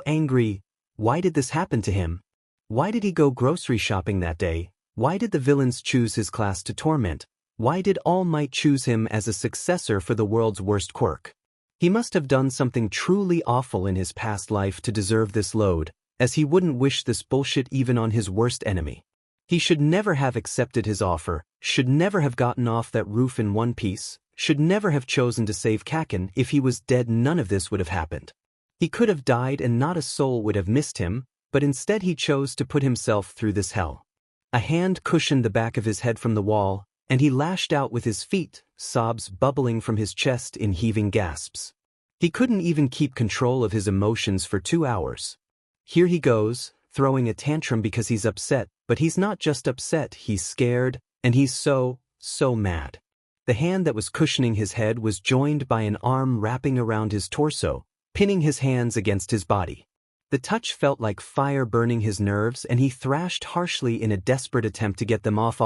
angry. Why did this happen to him? Why did he go grocery shopping that day? Why did the villains choose his class to torment? Why did All Might choose him as a successor for the world's worst quirk? He must have done something truly awful in his past life to deserve this load, as he wouldn't wish this bullshit even on his worst enemy. He should never have accepted his offer, should never have gotten off that roof in one piece, should never have chosen to save Kacchan. If he was dead, none of this would have happened. He could have died and not a soul would have missed him, but instead he chose to put himself through this hell. A hand cushioned the back of his head from the wall, and he lashed out with his feet, sobs bubbling from his chest in heaving gasps. He couldn't even keep control of his emotions for 2 hours. Here he goes, throwing a tantrum because he's upset, but he's not just upset, he's scared, and he's so mad. The hand that was cushioning his head was joined by an arm wrapping around his torso, pinning his hands against his body. The touch felt like fire burning his nerves, and he thrashed harshly in a desperate attempt to get them off.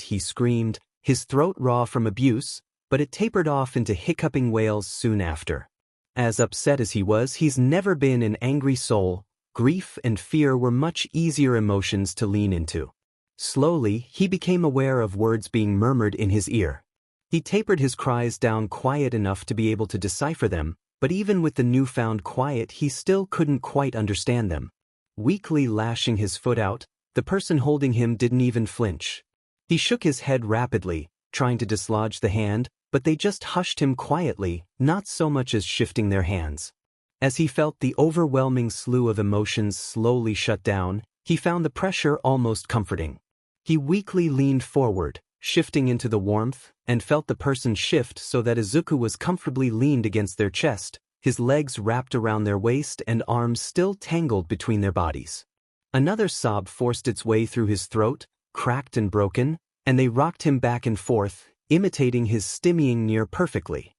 He screamed, his throat raw from abuse, but it tapered off into hiccuping wails soon after. As upset as he was, he's never been an angry soul. Grief and fear were much easier emotions to lean into. Slowly, he became aware of words being murmured in his ear. He tapered his cries down quiet enough to be able to decipher them, but even with the newfound quiet he still couldn't quite understand them. Weakly lashing his foot out, the person holding him didn't even flinch. He shook his head rapidly, trying to dislodge the hand, but they just hushed him quietly, not so much as shifting their hands. As he felt the overwhelming slew of emotions slowly shut down, he found the pressure almost comforting. He weakly leaned forward, shifting into the warmth, and felt the person shift so that Izuku was comfortably leaned against their chest, his legs wrapped around their waist and arms still tangled between their bodies. Another sob forced its way through his throat, cracked and broken, and they rocked him back and forth, imitating his stimming near perfectly.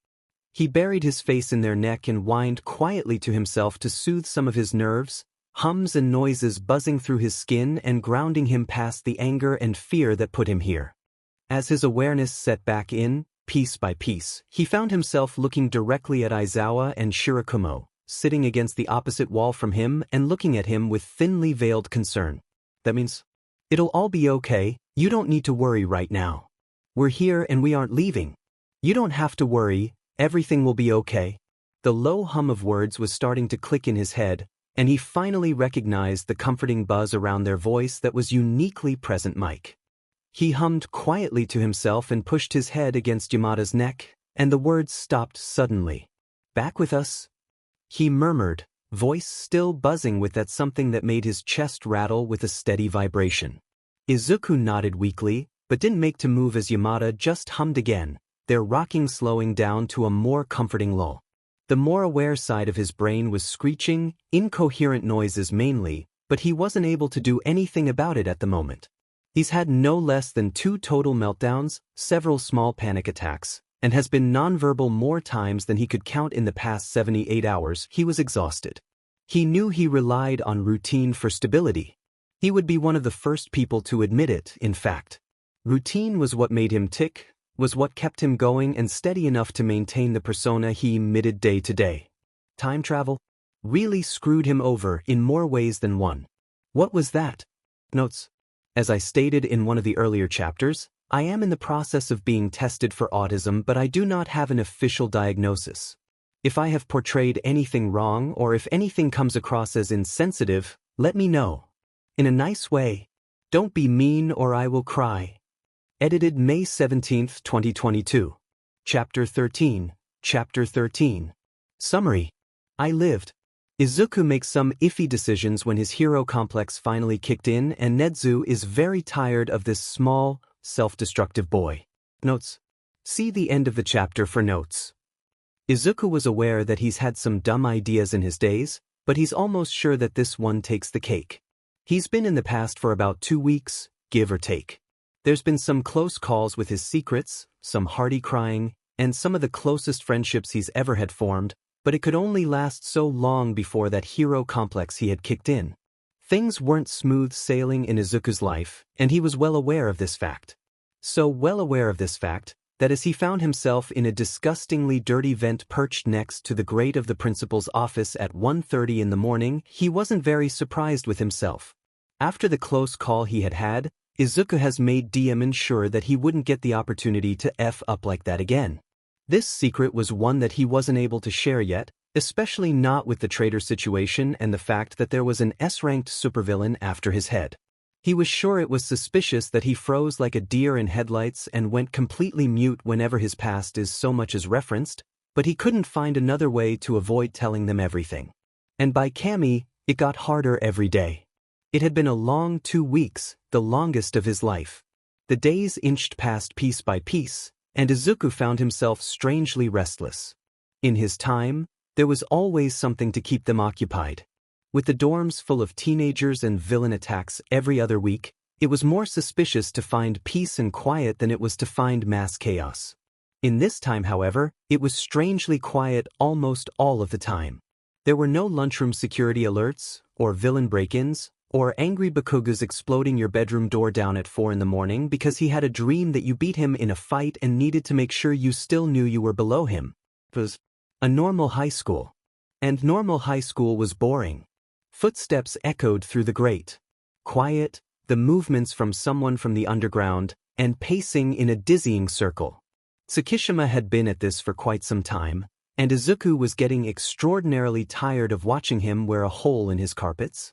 He buried his face in their neck and whined quietly to himself to soothe some of his nerves, hums and noises buzzing through his skin and grounding him past the anger and fear that put him here. As his awareness set back in, piece by piece, he found himself looking directly at Aizawa and Shirakumo, sitting against the opposite wall from him and looking at him with thinly veiled concern. That means, it'll all be okay, you don't need to worry right now. We're here and we aren't leaving. You don't have to worry, everything will be okay. The low hum of words was starting to click in his head, and he finally recognized the comforting buzz around their voice that was uniquely present Mike. He hummed quietly to himself and pushed his head against Yamada's neck, and the words stopped suddenly. Back with us? He murmured, voice still buzzing with that something that made his chest rattle with a steady vibration. Izuku nodded weakly, but didn't make to move as Yamada just hummed again, their rocking slowing down to a more comforting lull. The more aware side of his brain was screeching, incoherent noises mainly, but he wasn't able to do anything about it at the moment. He's had no less than 2 total meltdowns, several small panic attacks, and has been nonverbal more times than he could count in the past 78 hours. He was exhausted. He knew he relied on routine for stability. He would be one of the first people to admit it, in fact. Routine was what made him tick, was what kept him going and steady enough to maintain the persona he emitted day to day. Time travel really screwed him over in more ways than one. What was that? Notes. As I stated in one of the earlier chapters, I am in the process of being tested for autism, but I do not have an official diagnosis. If I have portrayed anything wrong or if anything comes across as insensitive, let me know. In a nice way. Don't be mean or I will cry. Edited May 17, 2022. Chapter 13. Chapter 13. Summary. I lived. Izuku makes some iffy decisions when his hero complex finally kicked in, and Nedzu is very tired of this small, self-destructive boy. Notes. See the end of the chapter for notes. Izuku was aware that he's had some dumb ideas in his days, but he's almost sure that this one takes the cake. He's been in the past for about 2 weeks, give or take. There's been some close calls with his secrets, some hearty crying, and some of the closest friendships he's ever had formed, but it could only last so long before that hero complex he had kicked in. Things weren't smooth sailing in Izuku's life, and he was well aware of this fact. So well aware of this fact, that as he found himself in a disgustingly dirty vent perched next to the grate of the principal's office at 1:30 in the morning, he wasn't very surprised with himself. After the close call he had had, Izuku has made DM sure that he wouldn't get the opportunity to F up like that again. This secret was one that he wasn't able to share yet, especially not with the traitor situation and the fact that there was an S-ranked supervillain after his head. He was sure it was suspicious that he froze like a deer in headlights and went completely mute whenever his past is so much as referenced, but he couldn't find another way to avoid telling them everything. And by Kami, it got harder every day. It had been a long 2 weeks, the longest of his life. The days inched past piece by piece, and Izuku found himself strangely restless. In his time, there was always something to keep them occupied. With the dorms full of teenagers and villain attacks every other week, it was more suspicious to find peace and quiet than it was to find mass chaos. In this time, however, it was strangely quiet almost all of the time. There were no lunchroom security alerts, or villain break-ins, or angry Bakugas exploding your bedroom door down at 4 in the morning because he had a dream that you beat him in a fight and needed to make sure you still knew you were below him. It was a normal high school. And normal high school was boring. Footsteps echoed through the grate. Quiet, the movements from someone from the underground, and pacing in a dizzying circle. Tsukishima had been at this for quite some time, and Izuku was getting extraordinarily tired of watching him wear a hole in his carpets.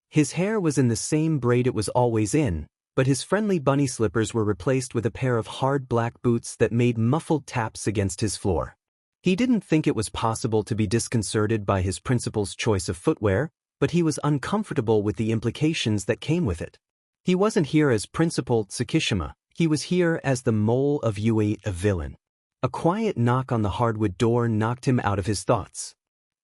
His hair was in the same braid it was always in, but his friendly bunny slippers were replaced with a pair of hard black boots that made muffled taps against his floor. He didn't think it was possible to be disconcerted by his principal's choice of footwear, but he was uncomfortable with the implications that came with it. He wasn't here as Principal Tsukishima, he was here as the mole of Yui, a villain. A quiet knock on the hardwood door knocked him out of his thoughts.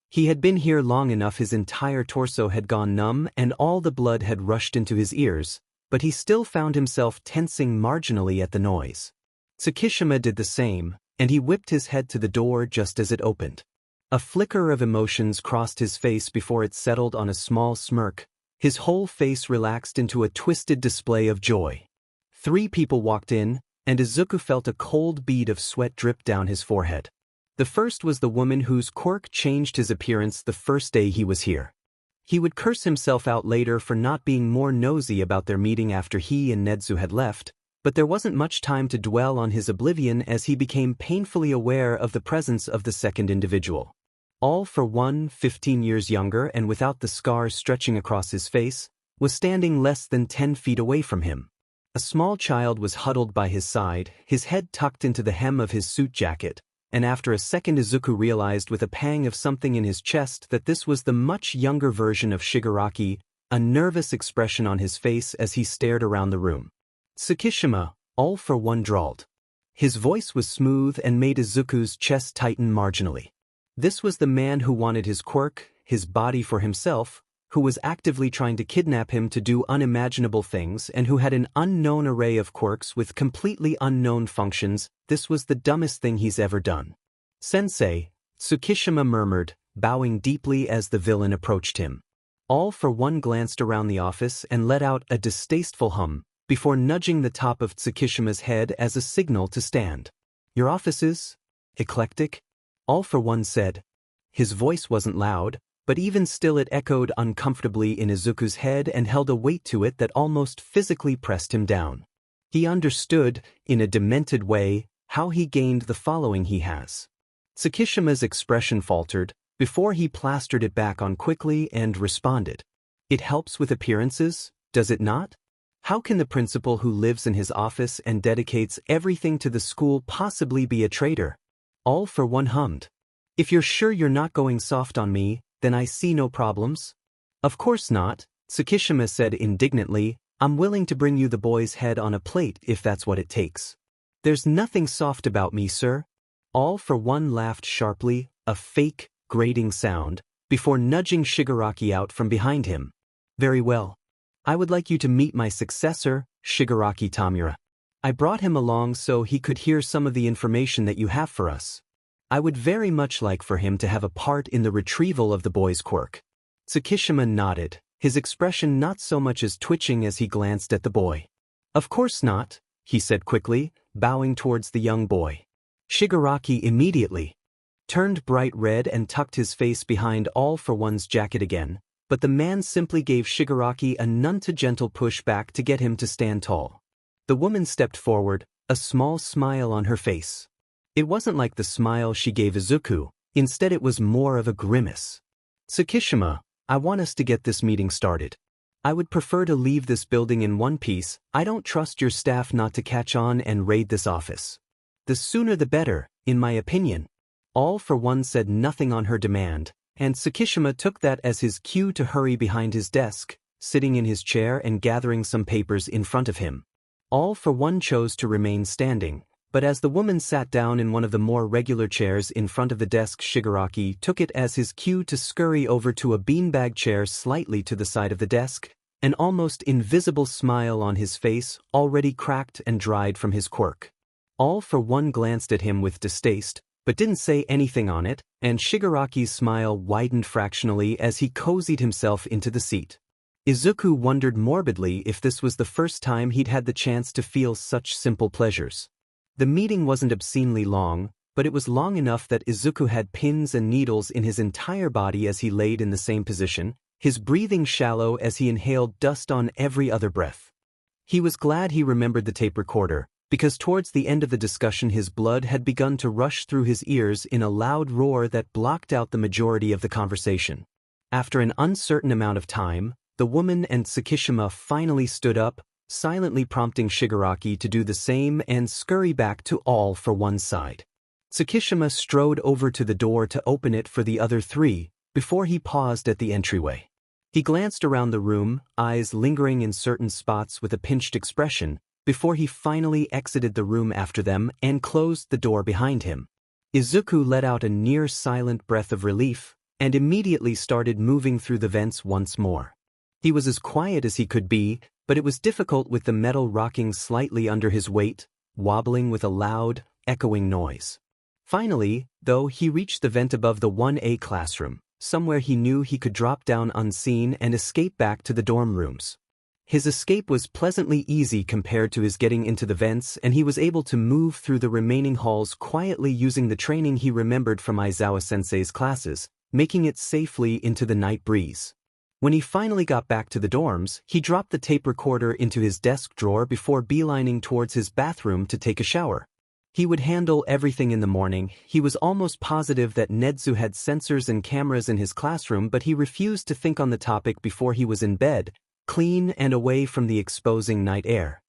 He had been here long enough his entire torso had gone numb and all the blood had rushed into his ears, but he still found himself tensing marginally at the noise. Tsukishima did the same, and he whipped his head to the door just as it opened. A flicker of emotions crossed his face before it settled on a small smirk. His whole face relaxed into a twisted display of joy. 3 people walked in, and Izuku felt a cold bead of sweat drip down his forehead. The first was the woman whose quirk changed his appearance the first day he was here. He would curse himself out later for not being more nosy about their meeting after he and Nedzu had left, but there wasn't much time to dwell on his oblivion as he became painfully aware of the presence of the second individual. All for one, 15 years younger and without the scars stretching across his face, was standing less than 10 feet away from him. A small child was huddled by his side, his head tucked into the hem of his suit jacket, and after a second Izuku realized with a pang of something in his chest that this was the much younger version of Shigaraki, a nervous expression on his face as he stared around the room. Tsukishima, all for one, drawled. His voice was smooth and made Izuku's chest tighten marginally. This was the man who wanted his quirk, his body for himself, who was actively trying to kidnap him to do unimaginable things and who had an unknown array of quirks with completely unknown functions. This was the dumbest thing he's ever done. Sensei, Tsukishima murmured, bowing deeply as the villain approached him. All for one glanced around the office and let out a distasteful hum, before nudging the top of Tsukishima's head as a signal to stand. Your office is eclectic? All for one said. His voice wasn't loud, but even still it echoed uncomfortably in Izuku's head and held a weight to it that almost physically pressed him down. He understood, in a demented way, how he gained the following he has. Tsukishima's expression faltered, before he plastered it back on quickly and responded. It helps with appearances, does it not? How can the principal who lives in his office and dedicates everything to the school possibly be a traitor? All for one hummed. If you're sure you're not going soft on me, then I see no problems. Of course not, Tsukishima said indignantly. I'm willing to bring you the boy's head on a plate if that's what it takes. There's nothing soft about me, sir. All for one laughed sharply, a fake, grating sound, before nudging Shigaraki out from behind him. Very well. I would like you to meet my successor, Shigaraki Tamura. I brought him along so he could hear some of the information that you have for us. I would very much like for him to have a part in the retrieval of the boy's quirk. Tsukishima nodded, his expression not so much as twitching as he glanced at the boy. "Of course not," he said quickly, bowing towards the young boy. Shigaraki immediately turned bright red and tucked his face behind All for One's jacket again, but the man simply gave Shigaraki a none-too-gentle push back to get him to stand tall. The woman stepped forward, a small smile on her face. It wasn't like the smile she gave Izuku, instead it was more of a grimace. "Tsukishima, I want us to get this meeting started. I would prefer to leave this building in one piece. I don't trust your staff not to catch on and raid this office. The sooner the better, in my opinion." All for One said nothing on her demand, and Tsukishima took that as his cue to hurry behind his desk, sitting in his chair and gathering some papers in front of him. All for One chose to remain standing, but as the woman sat down in one of the more regular chairs in front of the desk, Shigaraki took it as his cue to scurry over to a beanbag chair slightly to the side of the desk, an almost invisible smile on his face, already cracked and dried from his quirk. All for One glanced at him with distaste, but didn't say anything on it, and Shigaraki's smile widened fractionally as he cozied himself into the seat. Izuku wondered morbidly if this was the first time he'd had the chance to feel such simple pleasures. The meeting wasn't obscenely long, but it was long enough that Izuku had pins and needles in his entire body as he laid in the same position, his breathing shallow as he inhaled dust on every other breath. He was glad he remembered the tape recorder, because towards the end of the discussion his blood had begun to rush through his ears in a loud roar that blocked out the majority of the conversation. After an uncertain amount of time, the woman and Tsukishima finally stood up, silently prompting Shigaraki to do the same and scurry back to All for One's side. Tsukishima strode over to the door to open it for the other three, before he paused at the entryway. He glanced around the room, eyes lingering in certain spots with a pinched expression, before he finally exited the room after them and closed the door behind him. Izuku let out a near-silent breath of relief, and immediately started moving through the vents once more. He was as quiet as he could be, but it was difficult with the metal rocking slightly under his weight, wobbling with a loud, echoing noise. Finally, though, he reached the vent above the 1A classroom, somewhere he knew he could drop down unseen and escape back to the dorm rooms. His escape was pleasantly easy compared to his getting into the vents, and he was able to move through the remaining halls quietly using the training he remembered from Aizawa-sensei's classes, making it safely into the night breeze. When he finally got back to the dorms, he dropped the tape recorder into his desk drawer before beelining towards his bathroom to take a shower. He would handle everything in the morning. He was almost positive that Nedzu had sensors and cameras in his classroom, but he refused to think on the topic before he was in bed, clean and away from the exposing night air.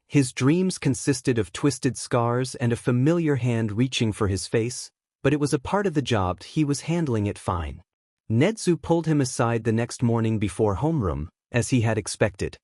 His dreams consisted of twisted scars and a familiar hand reaching for his face, but it was a part of the job. He was handling it fine. Nedzu pulled him aside the next morning before homeroom, as he had expected.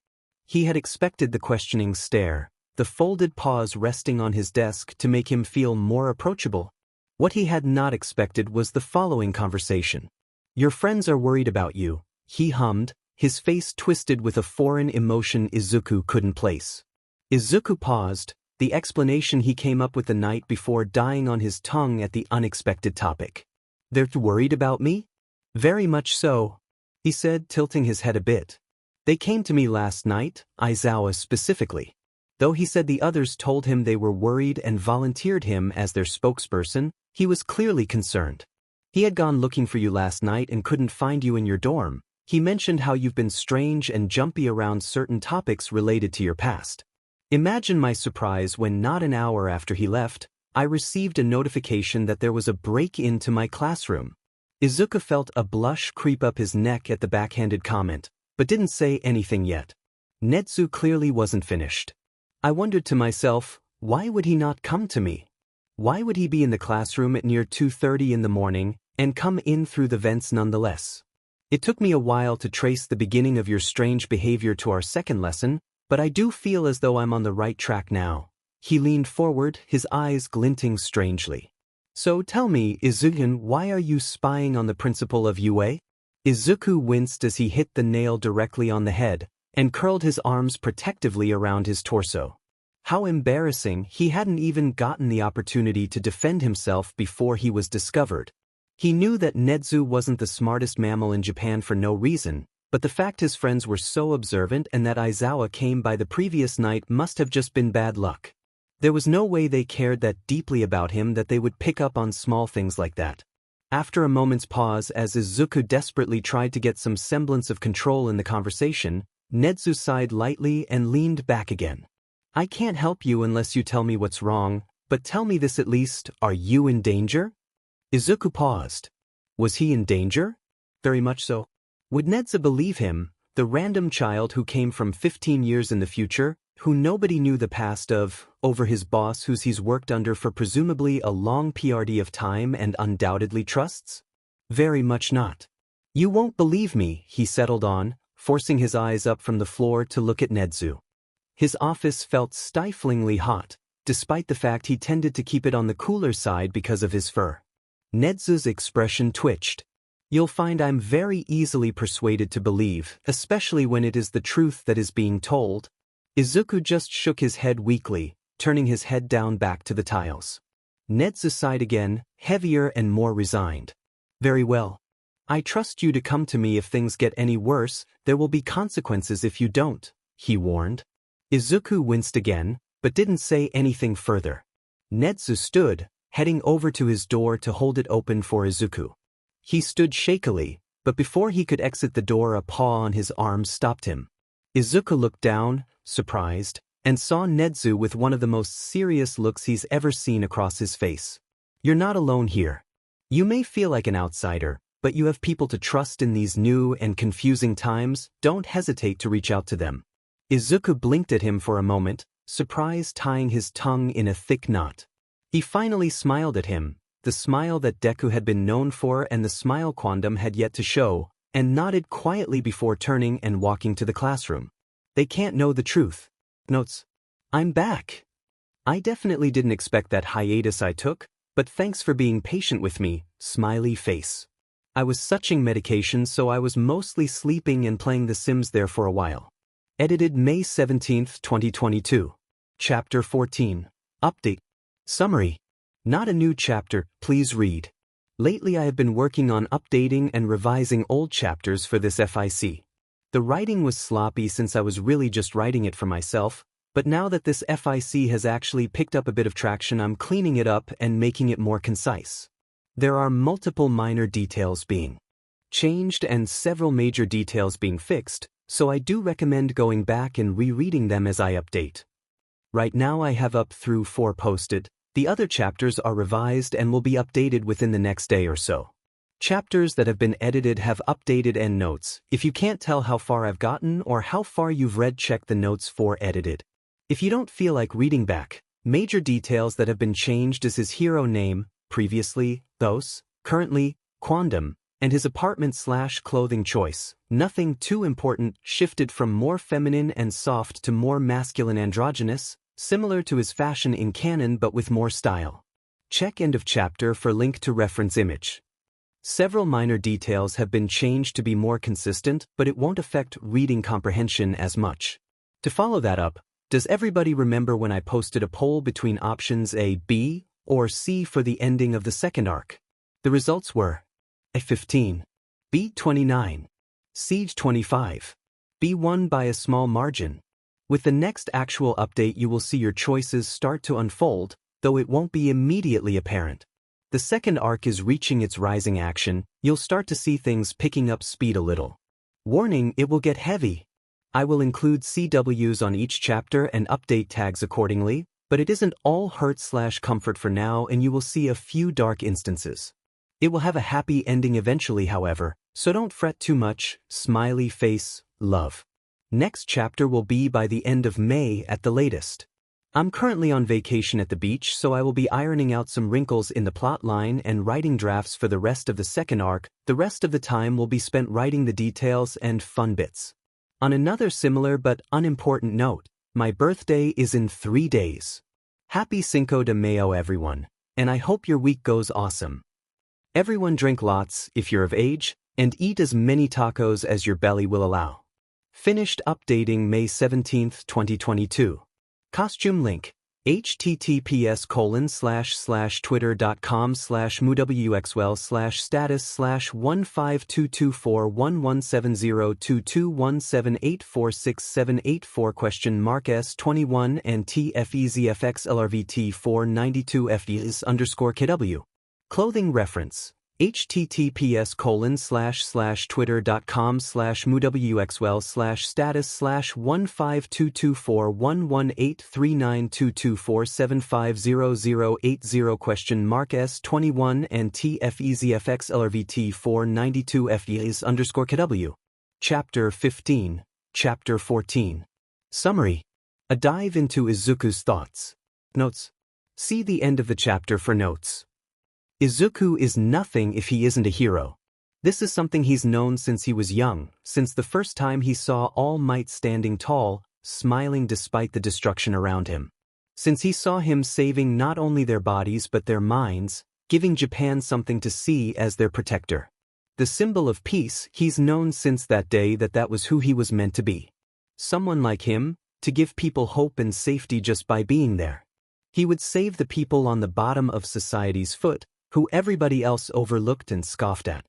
He had expected the questioning stare, the folded paws resting on his desk to make him feel more approachable. What he had not expected was the following conversation. "Your friends are worried about you," he hummed, his face twisted with a foreign emotion Izuku couldn't place. Izuku paused, the explanation he came up with the night before dying on his tongue at the unexpected topic. "They're worried about me?" "Very much so," he said, tilting his head a bit. "They came to me last night, Aizawa specifically. Though he said the others told him they were worried and volunteered him as their spokesperson, he was clearly concerned. He had gone looking for you last night and couldn't find you in your dorm. He mentioned how you've been strange and jumpy around certain topics related to your past. Imagine my surprise when not an hour after he left, I received a notification that there was a break-in to my classroom." Izuku felt a blush creep up his neck at the backhanded comment, but didn't say anything yet. Nedzu clearly wasn't finished. "I wondered to myself, why would he not come to me? Why would he be in the classroom at near 2:30 in the morning and come in through the vents nonetheless? It took me a while to trace the beginning of your strange behavior to our second lesson, but I do feel as though I'm on the right track now." He leaned forward, his eyes glinting strangely. "So tell me, Izuku, why are you spying on the principal of UA?" Izuku winced as he hit the nail directly on the head, and curled his arms protectively around his torso. How embarrassing, he hadn't even gotten the opportunity to defend himself before he was discovered. He knew that Nedzu wasn't the smartest mammal in Japan for no reason, But the fact his friends were so observant and that Aizawa came by the previous night must have just been bad luck. There was no way they cared that deeply about him that they would pick up on small things like that. After a moment's pause as Izuku desperately tried to get some semblance of control in the conversation, Nezu sighed lightly and leaned back again. I can't help you unless you tell me what's wrong, but tell me this at least, are you in danger? Izuku paused. Was he in danger? Very much so. Would Nezu believe him, the random child who came from 15 years in the future, who nobody knew the past of, over his boss whose he's worked under for presumably a long period of time and undoubtedly trusts? Very much not. You won't believe me, he settled on, forcing his eyes up from the floor to look at Nezu. His office felt stiflingly hot, despite the fact he tended to keep it on the cooler side because of his fur. Nezu's expression twitched. You'll find I'm very easily persuaded to believe, especially when it is the truth that is being told. Izuku just shook his head weakly, turning his head down back to the tiles. Nezu sighed again, heavier and more resigned. Very well. I trust you to come to me if things get any worse, there will be consequences if you don't, he warned. Izuku winced again, but didn't say anything further. Nezu stood, heading over to his door to hold it open for Izuku. He stood shakily, but before he could exit the door a paw on his arm stopped him. Izuku looked down, surprised, and saw Nezu with one of the most serious looks he's ever seen across his face. You're not alone here. You may feel like an outsider, but you have people to trust in these new and confusing times, don't hesitate to reach out to them. Izuku blinked at him for a moment, surprise tying his tongue in a thick knot. He finally smiled at him, the smile that Deku had been known for and the smile Quandam had yet to show, and nodded quietly before turning and walking to the classroom. They can't know the truth. Notes. I'm back. I definitely didn't expect that hiatus I took, but thanks for being patient with me, smiley face. I was suching medication so I was mostly sleeping and playing The Sims there for a while. Edited May 17, 2022. Chapter 14. Update. Summary. Not a new chapter, please read. Lately I have been working on updating and revising old chapters for this FIC. The writing was sloppy since I was really just writing it for myself, but now that this FIC has actually picked up a bit of traction I'm cleaning it up and making it more concise. There are multiple minor details being changed and several major details being fixed, so I do recommend going back and rereading them as I update. Right now I have up through 4 posted. The other chapters are revised and will be updated within the next day or so. Chapters that have been edited have updated endnotes. If you can't tell how far I've gotten or how far you've read, check the notes for edited. If you don't feel like reading back, major details that have been changed is his hero name, previously, Thos, currently, Quandam, and his apartment/clothing choice. Nothing too important, shifted from more feminine and soft to more masculine androgynous, similar to his fashion in canon but with more style. Check end of chapter for link to reference image. Several minor details have been changed to be more consistent, but it won't affect reading comprehension as much. To follow that up, does everybody remember when I posted a poll between options A, B, or C for the ending of the second arc? The results were A 15, B 29, C 25. B won by a small margin. With the next actual update you will see your choices start to unfold, though it won't be immediately apparent. The second arc is reaching its rising action, you'll start to see things picking up speed a little. Warning, it will get heavy. I will include CWs on each chapter and update tags accordingly, but it isn't all hurt/comfort for now and you will see a few dark instances. It will have a happy ending eventually however, so don't fret too much, smiley face, love. Next chapter will be by the end of May at the latest. I'm currently on vacation at the beach so I will be ironing out some wrinkles in the plot line and writing drafts for the rest of the second arc. The rest of the time will be spent writing the details and fun bits. On another similar but unimportant note, my birthday is in 3 days. Happy Cinco de Mayo everyone, and I hope your week goes awesome. Everyone drink lots if you're of age, and eat as many tacos as your belly will allow. Finished updating May 17, 2022. Costume link. https://twitter.com/MudowXL/status/1522411702217846784 and TFEZFXLRVT492FDs_KW. Clothing reference. https://twitter.com/MudowXL/status/1522411839224750080 and TFEZFXLRVT492FDs_KW. Chapter 15. Chapter 14. Summary. A dive into Izuku's thoughts. Notes. See the end of the chapter for notes. Izuku is nothing if he isn't a hero. This is something he's known since he was young, since the first time he saw All Might standing tall, smiling despite the destruction around him. Since he saw him saving not only their bodies but their minds, giving Japan something to see as their protector. The symbol of peace, he's known since that day that was who he was meant to be. Someone like him, to give people hope and safety just by being there. He would save the people on the bottom of society's foot, who everybody else overlooked and scoffed at.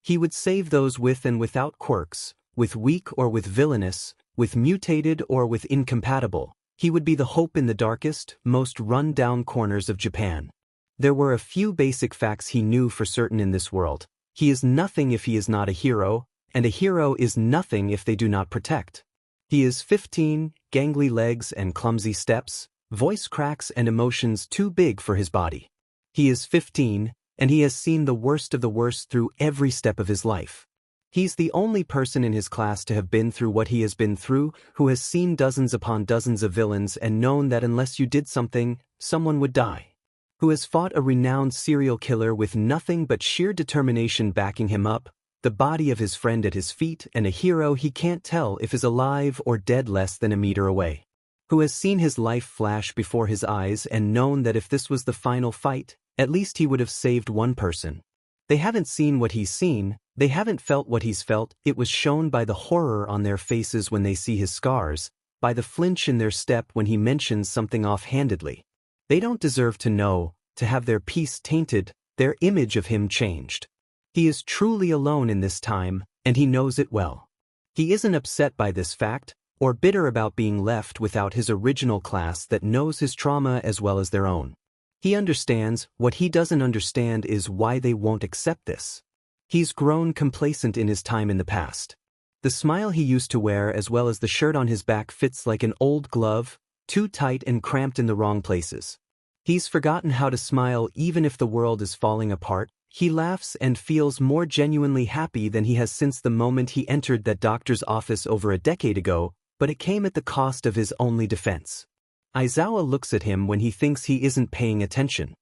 He would save those with and without quirks, with weak or with villainous, with mutated or with incompatible. He would be the hope in the darkest, most run-down corners of Japan. There were a few basic facts he knew for certain in this world. He is nothing if he is not a hero, and a hero is nothing if they do not protect. He is 15, gangly legs and clumsy steps, voice cracks and emotions too big for his body. He is 15, and he has seen the worst of the worst through every step of his life. He's the only person in his class to have been through what he has been through, who has seen dozens upon dozens of villains and known that unless you did something, someone would die. Who has fought a renowned serial killer with nothing but sheer determination backing him up, the body of his friend at his feet, and a hero he can't tell if is alive or dead less than a meter away. Who has seen his life flash before his eyes and known that if this was the final fight, at least he would have saved one person. They haven't seen what he's seen, they haven't felt what he's felt. It was shown by the horror on their faces when they see his scars, by the flinch in their step when he mentions something offhandedly. They don't deserve to know, to have their peace tainted, their image of him changed. He is truly alone in this time, and he knows it well. He isn't upset by this fact, or bitter about being left without his original class that knows his trauma as well as their own. He understands. What he doesn't understand is why they won't accept this. He's grown complacent in his time in the past. The smile he used to wear as well as the shirt on his back fits like an old glove, too tight and cramped in the wrong places. He's forgotten how to smile even if the world is falling apart. He laughs and feels more genuinely happy than he has since the moment he entered that doctor's office over a decade ago, but it came at the cost of his only defense. Aizawa looks at him when he thinks he isn't paying attention.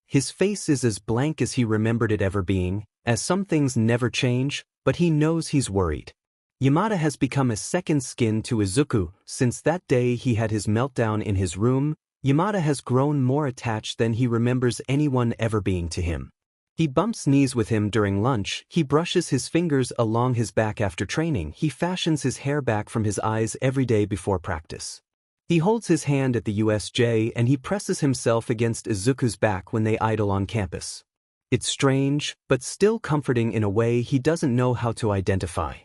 His face is as blank as he remembered it ever being, as some things never change, but he knows he's worried. Yamada has become a second skin to Izuku. Since that day he had his meltdown in his room, Yamada has grown more attached than he remembers anyone ever being to him. He bumps knees with him during lunch, he brushes his fingers along his back after training, he fashions his hair back from his eyes every day before practice. He holds his hand at the USJ and he presses himself against Izuku's back when they idle on campus. It's strange, but still comforting in a way he doesn't know how to identify.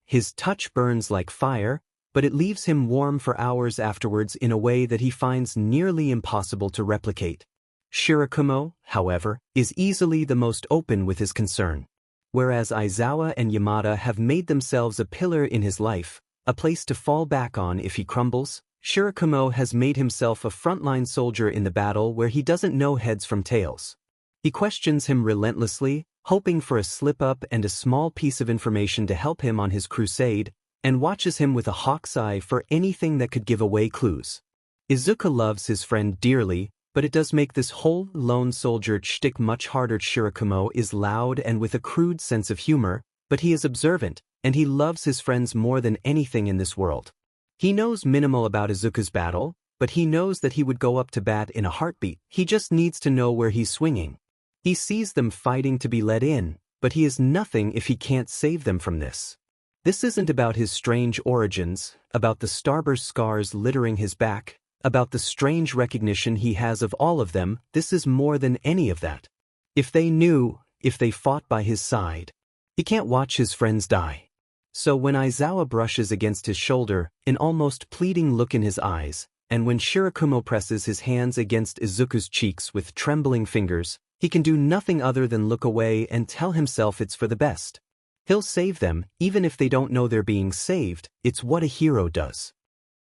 His touch burns like fire, but it leaves him warm for hours afterwards in a way that he finds nearly impossible to replicate. Shirakumo, however, is easily the most open with his concern. Whereas Aizawa and Yamada have made themselves a pillar in his life, a place to fall back on if he crumbles, Shirakumo has made himself a frontline soldier in the battle where he doesn't know heads from tails. He questions him relentlessly, hoping for a slip-up and a small piece of information to help him on his crusade, and watches him with a hawk's eye for anything that could give away clues. Izuku loves his friend dearly, but it does make this whole lone soldier shtick much harder. Shirakumo is loud and with a crude sense of humor, but he is observant, and he loves his friends more than anything in this world. He knows minimal about Izuku's battle, but he knows that he would go up to bat in a heartbeat. He just needs to know where he's swinging. He sees them fighting to be let in, but he is nothing if he can't save them from this. This isn't about his strange origins, about the starburst scars littering his back, about the strange recognition he has of all of them. This is more than any of that. If they knew, if they fought by his side. He can't watch his friends die. So when Aizawa brushes against his shoulder, an almost pleading look in his eyes, and when Shirakumo presses his hands against Izuku's cheeks with trembling fingers, he can do nothing other than look away and tell himself it's for the best. He'll save them, even if they don't know they're being saved. It's what a hero does.